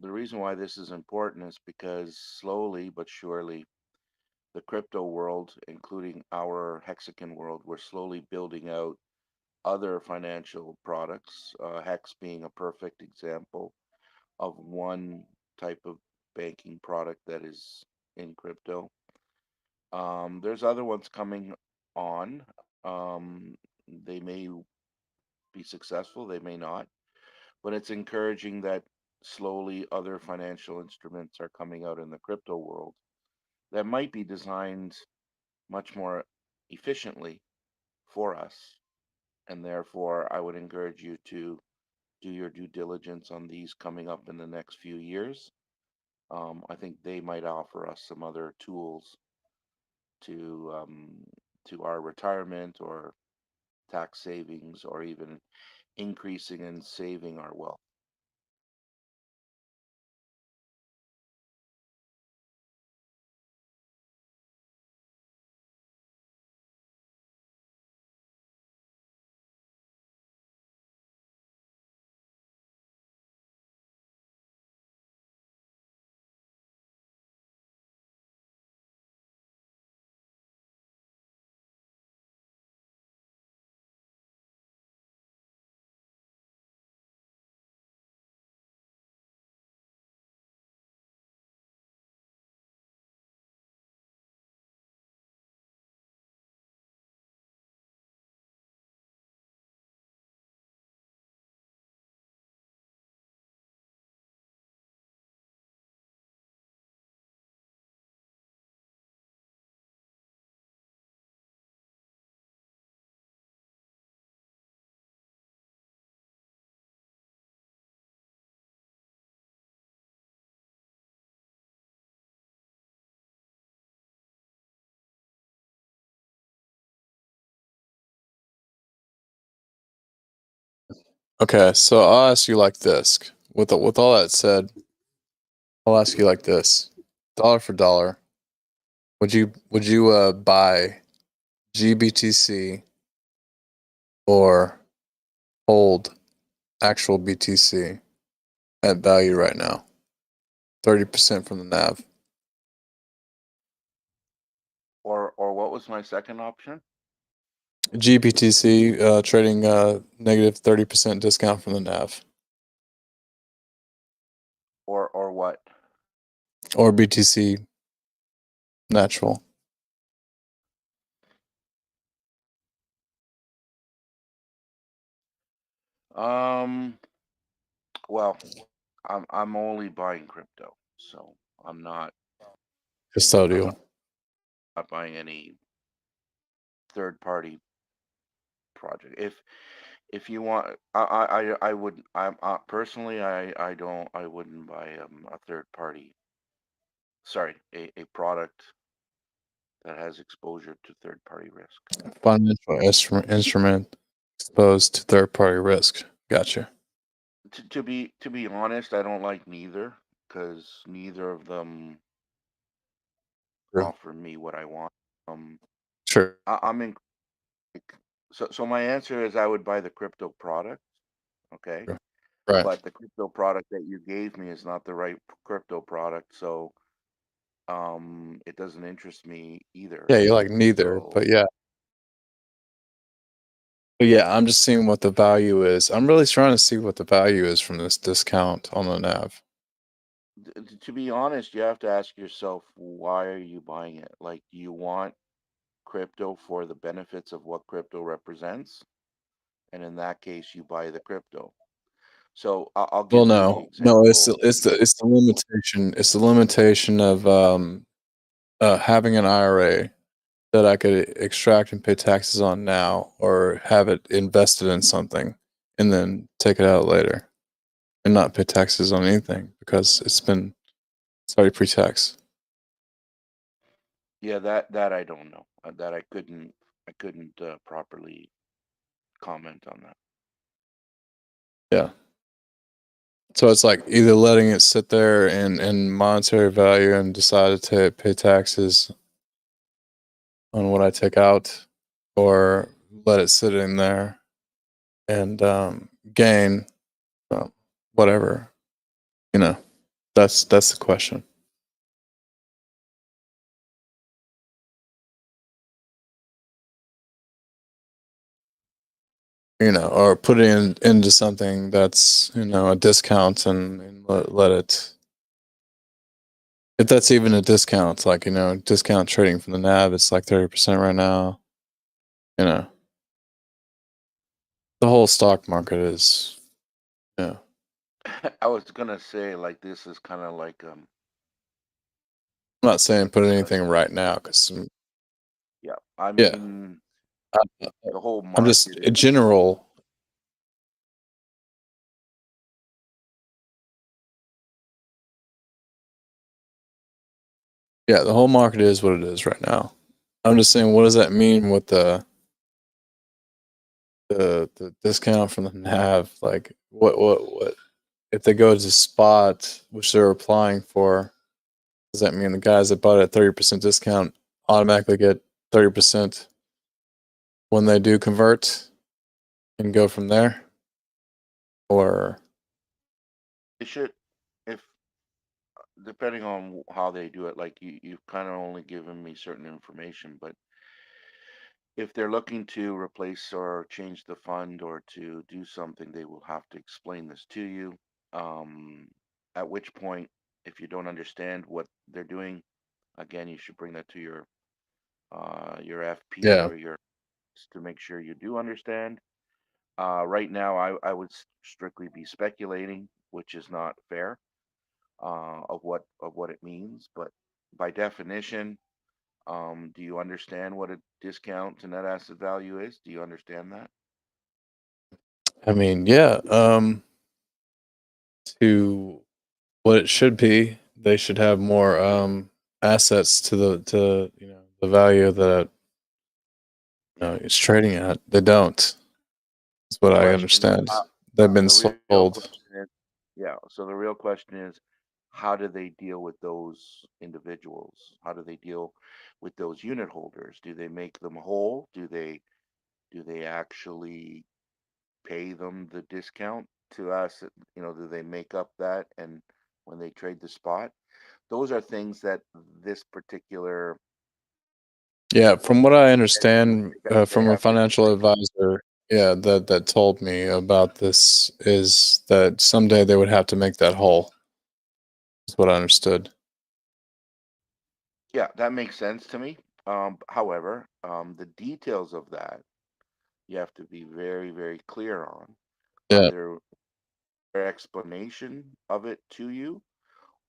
the reason why this is important is because slowly but surely the crypto world, including our Hexagon world, we're slowly building out other financial products, Hex being a perfect example of one type of banking product that is in crypto. There's other ones coming on. They may be successful, they may not, but it's encouraging that slowly other financial instruments are coming out in the crypto world that might be designed much more efficiently for us. And therefore, I would encourage you to do your due diligence on these coming up in the next few years. I think they might offer us some other tools to our retirement or tax savings or even increasing and saving our wealth. Okay, so I'll ask you like this. With all that said, I'll ask you like this: dollar for dollar, would you buy GBTC or hold actual BTC at value right now? 30% from the NAV. Or what was my second option? GBTC trading negative 30% discount from the NAV. Or what? Or BTC natural. Well, I'm only buying crypto, so I'm not Custodial. not buying any third party project. If you want, I would. I'm personally, I wouldn't buy a third party. Sorry, a product that has exposure to third party risk. Financial instrument exposed to third party risk. Gotcha. To be honest, I don't like neither because neither of them True. offer me what I want. Sure. I'm in. So my answer is I would buy the crypto product. Okay. Right. But the crypto product that you gave me is not the right crypto product, so it doesn't interest me either. Yeah, you like neither, So but yeah. But yeah, I'm just seeing what the value is. I'm really trying to see what the value is from this discount on the NAV. to be honest, you have to ask yourself, why are you buying it? Like, do you want crypto for the benefits of what crypto represents? And in that case, you buy the crypto. So I'll Well, give you the no, example. it's the limitation. It's the limitation of having an IRA that I could extract and pay taxes on now, or have it invested in something and then take it out later and not pay taxes on anything because it's already pre-tax. Yeah, that I don't know. That I couldn't properly comment on that. Yeah. So it's like either letting it sit there in monetary value and decide to pay taxes on what I take out, or let it sit in there and gain whatever. That's the question. Or put it into something that's a discount and let it. If that's even a discount, like discount trading from the NAV, it's like 30% right now. The whole stock market is, I was gonna say, like, this is kind of like I'm not saying put anything right now because yeah. I yeah, mean, the whole I'm market just in is general. Yeah, the whole market is what it is right now. I'm just saying, what does that mean with the discount from the NAV? Like, what if they go to spot, which they're applying for? Does that mean the guys that bought at 30% discount automatically get 30% when they do convert and go from there? Or it should, if depending on how they do it, like you've kind of only given me certain information, but if they're looking to replace or change the fund or to do something, they will have to explain this to you. At which point, if you don't understand what they're doing, again, you should bring that to your FP yeah, or your to make sure you do understand. Right now, I would strictly be speculating, which is not fair of what it means. But by definition, do you understand what a discount to net asset value is? Do you understand that? I mean, yeah, to what it should be, they should have more assets to the value that it's trading at. They don't. Is what The I question is, understand. They've been the real sold. question is, yeah. So the real question is, how do they deal with those individuals? How do they deal with those unit holders? Do they make them whole? Do they actually pay them the discount to us? Do they make up that and when they trade the spot? Those are things that this particular Yeah, from what I understand they from a have to financial advisor, yeah, that told me about this is that someday they would have to make that whole. Is what I understood. yeah, that makes sense to me. However, the details of that you have to be very, very clear on. Yeah. Either their explanation of it to you,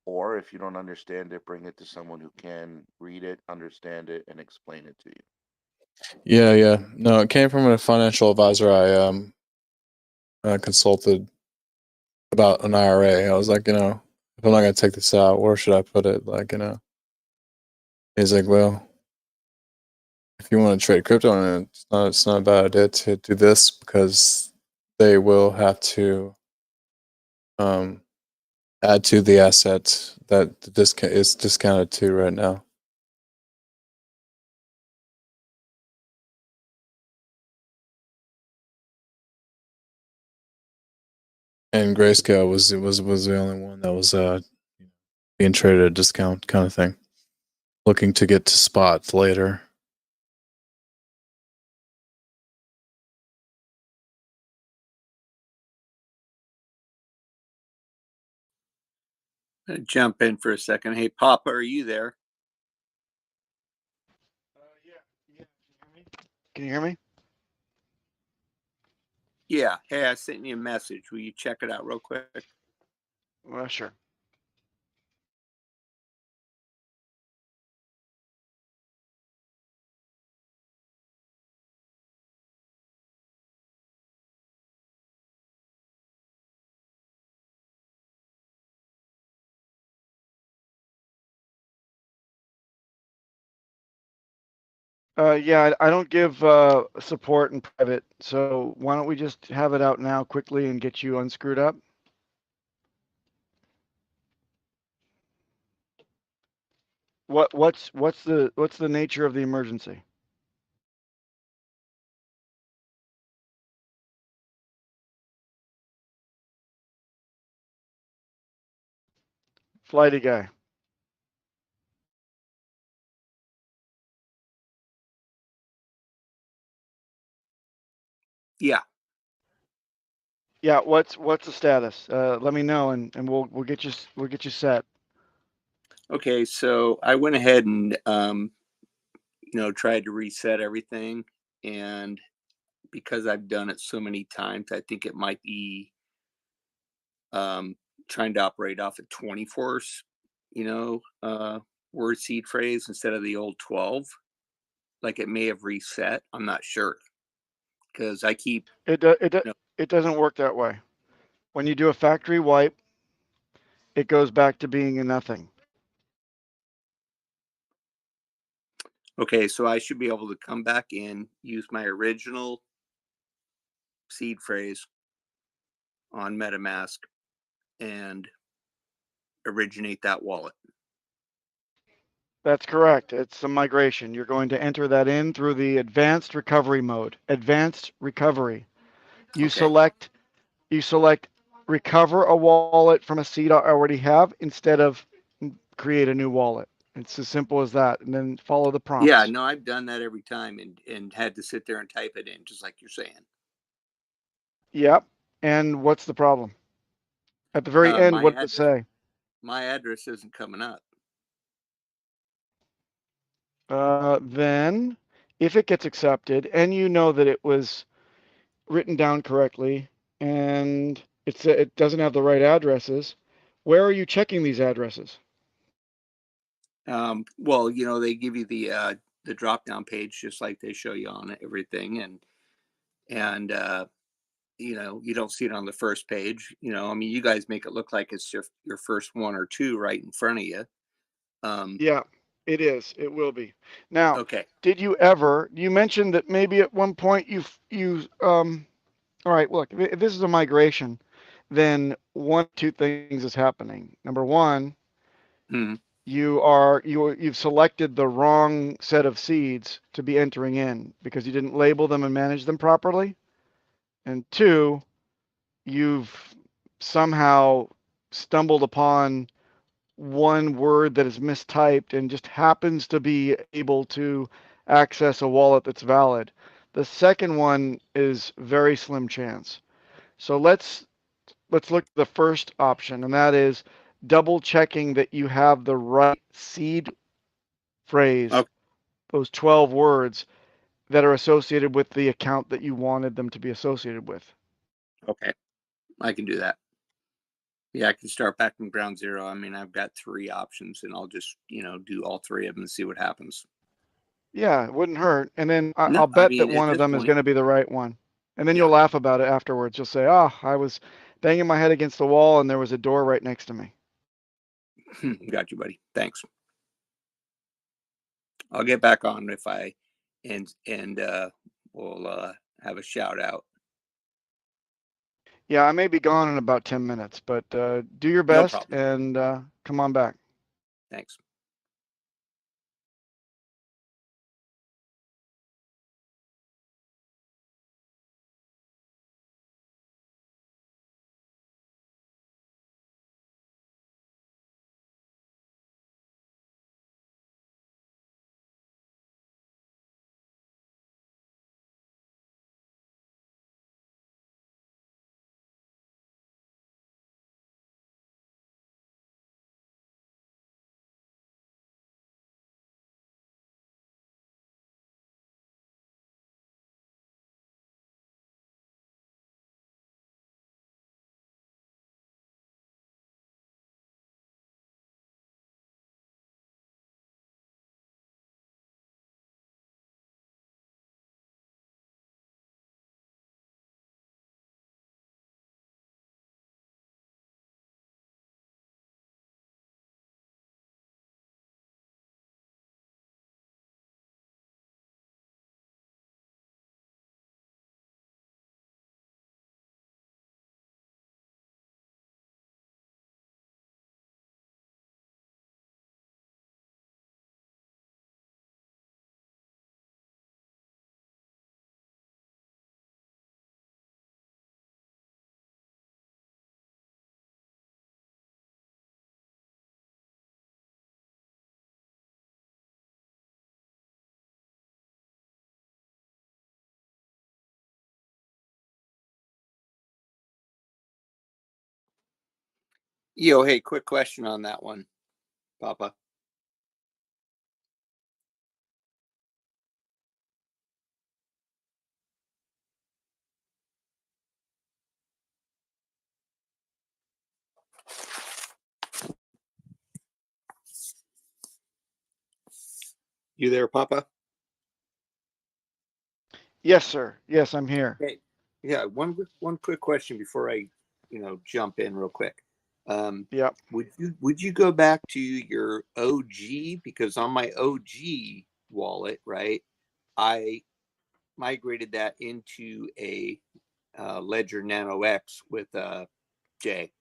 or if you don't understand it, bring it to someone who can read it, understand it, and explain it to you. Yeah. No, it came from a financial advisor I consulted about an IRA. I was like, if I'm not gonna take this out, where should I put it? Like, he's like, well, if you want to trade crypto, and it's not a bad idea to do this because they will have to add to the asset that the discount is discounted to right now. And Grayscale was the only one that was being traded at a discount kind of thing, looking to get to spot later. Jump in for a second. Hey, Papa, are you there? Can you hear me? Yeah. Hey, I sent you a message. Will you check it out real quick? Well, sure. Yeah, I don't give support in private, so why don't we just have it out now quickly and get you unscrewed up? What's the nature of the emergency? Flighty guy. Yeah. Yeah, what's the status? Let me know and we'll get you set. Okay, so I went ahead and tried to reset everything, and because I've done it so many times, I think it might be trying to operate off of 24's, word seed phrase instead of the old 12. Like it may have reset. I'm not sure because I keep It doesn't work that way. When you do a factory wipe, it goes back to being a nothing. Okay, so I should be able to come back in, use my original seed phrase on MetaMask, and originate that wallet. That's correct. It's a migration. You're going to enter that in through the advanced recovery mode. Advanced recovery. You select recover a wallet from a seed I already have instead of create a new wallet. It's as simple as that. And then follow the prompts. Yeah, no, I've done that every time and had to sit there and type it in, just like you're saying. Yep. And what's the problem? At the very end, what does it say? My address isn't coming up. Then, if it gets accepted and you know that it was written down correctly and it doesn't have the right addresses, where are you checking these addresses? Well, they give you the drop down page just like they show you on everything, and you don't see it on the first page. I mean, you guys make it look like it's your first one or two right in front of you. Yeah, it is. It will be. Now, okay. Did you ever? You mentioned that maybe at one point all right, look, if this is a migration, then two things is happening. Number one, you've selected the wrong set of seeds to be entering in because you didn't label them and manage them properly. And two, you've somehow stumbled upon one word that is mistyped and just happens to be able to access a wallet that's valid. The second one is very slim chance. So let's look at the first option, and that is double checking that you have the right seed phrase, those 12 words that are associated with the account that you wanted them to be associated with. Okay, I can do that. Yeah, I can start back from ground zero. I mean, I've got 3 options, and I'll just do all 3 of them and see what happens. Yeah, it wouldn't hurt. And then I'll bet that one of them is going to be the right one. And then you'll laugh about it afterwards. You'll say, "Oh, I was banging my head against the wall and there was a door right next to me." Got you, buddy. Thanks. I'll get back on if I and we'll have a shout out. Yeah, I may be gone in about 10 minutes, but do your No best problem. and come on back. Thanks. Yo, hey, quick question on that one, Papa. You there, Papa? Yes, sir. Yes, I'm here. Okay. Yeah, one quick question before I, jump in real quick. Yep. Would you go back to your OG, because on my OG wallet, right, I migrated that into a Ledger Nano X with J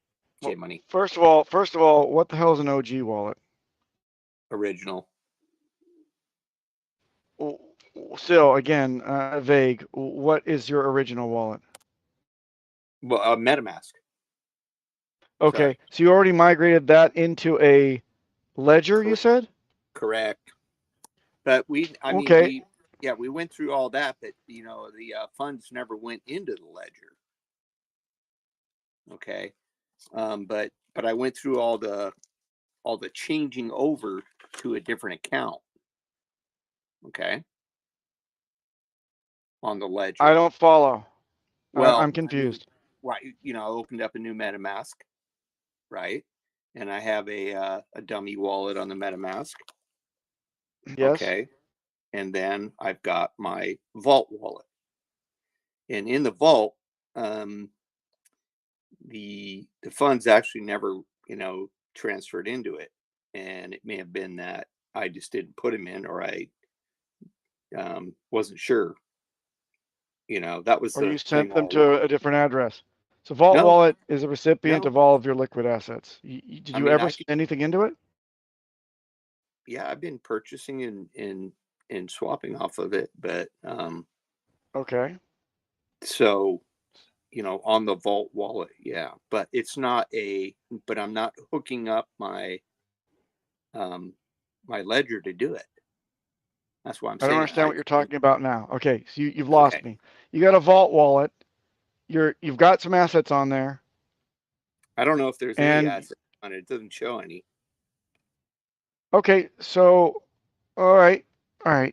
Money First of all, what the hell is an OG wallet? original. Still, again, vague. What is your original wallet? Well, MetaMask. Okay, Sorry. so you already migrated that into a ledger, you said? Correct. But we went through all that, but the funds never went into the ledger. Okay. But I went through all the changing over to a different account. Okay. On the ledger. I don't follow. Well, I'm confused. I opened up a new MetaMask, right? And I have a dummy wallet on the MetaMask. Yes. Okay. And then I've got my Vault wallet. And in the Vault, the funds actually never, transferred into it. And it may have been that I just didn't put them in, or I wasn't sure. That was Or the you thing sent them all to along. a different address. So Vault No, Wallet is a recipient no. of all of your liquid assets. Did I you mean, ever send anything into it? yeah, I've been purchasing and swapping off of it, but Okay. so on the Vault wallet, yeah, but I'm not hooking up my my ledger to do it. That's why I'm I don't saying understand what you're talking about now. Okay, so you've lost okay. me. You got a Vault Wallet. You've got some assets on there. I don't know if there's any And assets on it. It doesn't show any. okay, so all right. I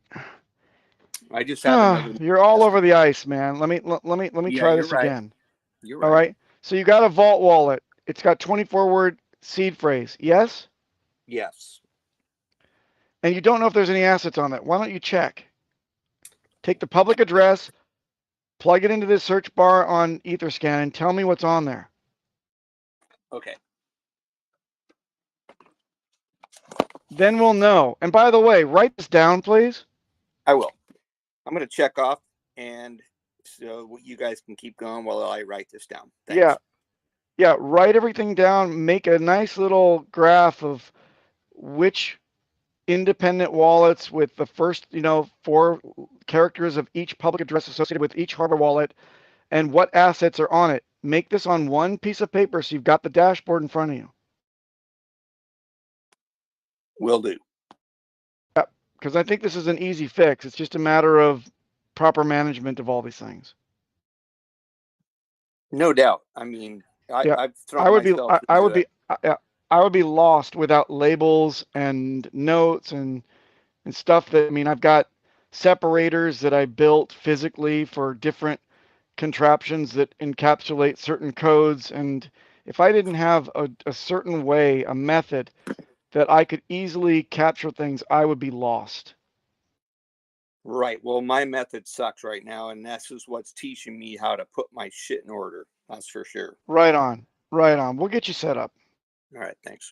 just have another. You're all over the ice, man. Let me Yeah, try you're this right. again. You're All right. right. So you got a Vault Wallet. It's got 24-word seed phrase. Yes? Yes. And you don't know if there's any assets on that. Why don't you check? Take the public address, plug it into this search bar on Etherscan, and tell me what's on there. Okay. Then we'll know. And by the way, write this down, please. I will. I'm going to check off, and So you guys can keep going while I write this down. Thanks. Yeah. Yeah. Write everything down. Make a nice little graph of which independent wallets with the first, 4 characters of each public address associated with each hardware wallet and what assets are on it. Make this on one piece of paper so you've got the dashboard in front of you. Will do. Yeah, because I think this is an easy fix. It's just a matter of proper management of all these things. No doubt. I mean, Yeah, I've thrown I would be, myself I into would be, that. yeah, I would be lost without labels and notes and stuff that, I mean, I've got separators that I built physically for different contraptions that encapsulate certain codes. And if I didn't have a certain way, a method that I could easily capture things, I would be lost. Right. Well, my method sucks right now, and this is what's teaching me how to put my shit in order. That's for sure. Right on. Right on. We'll get you set up. All right. Thanks.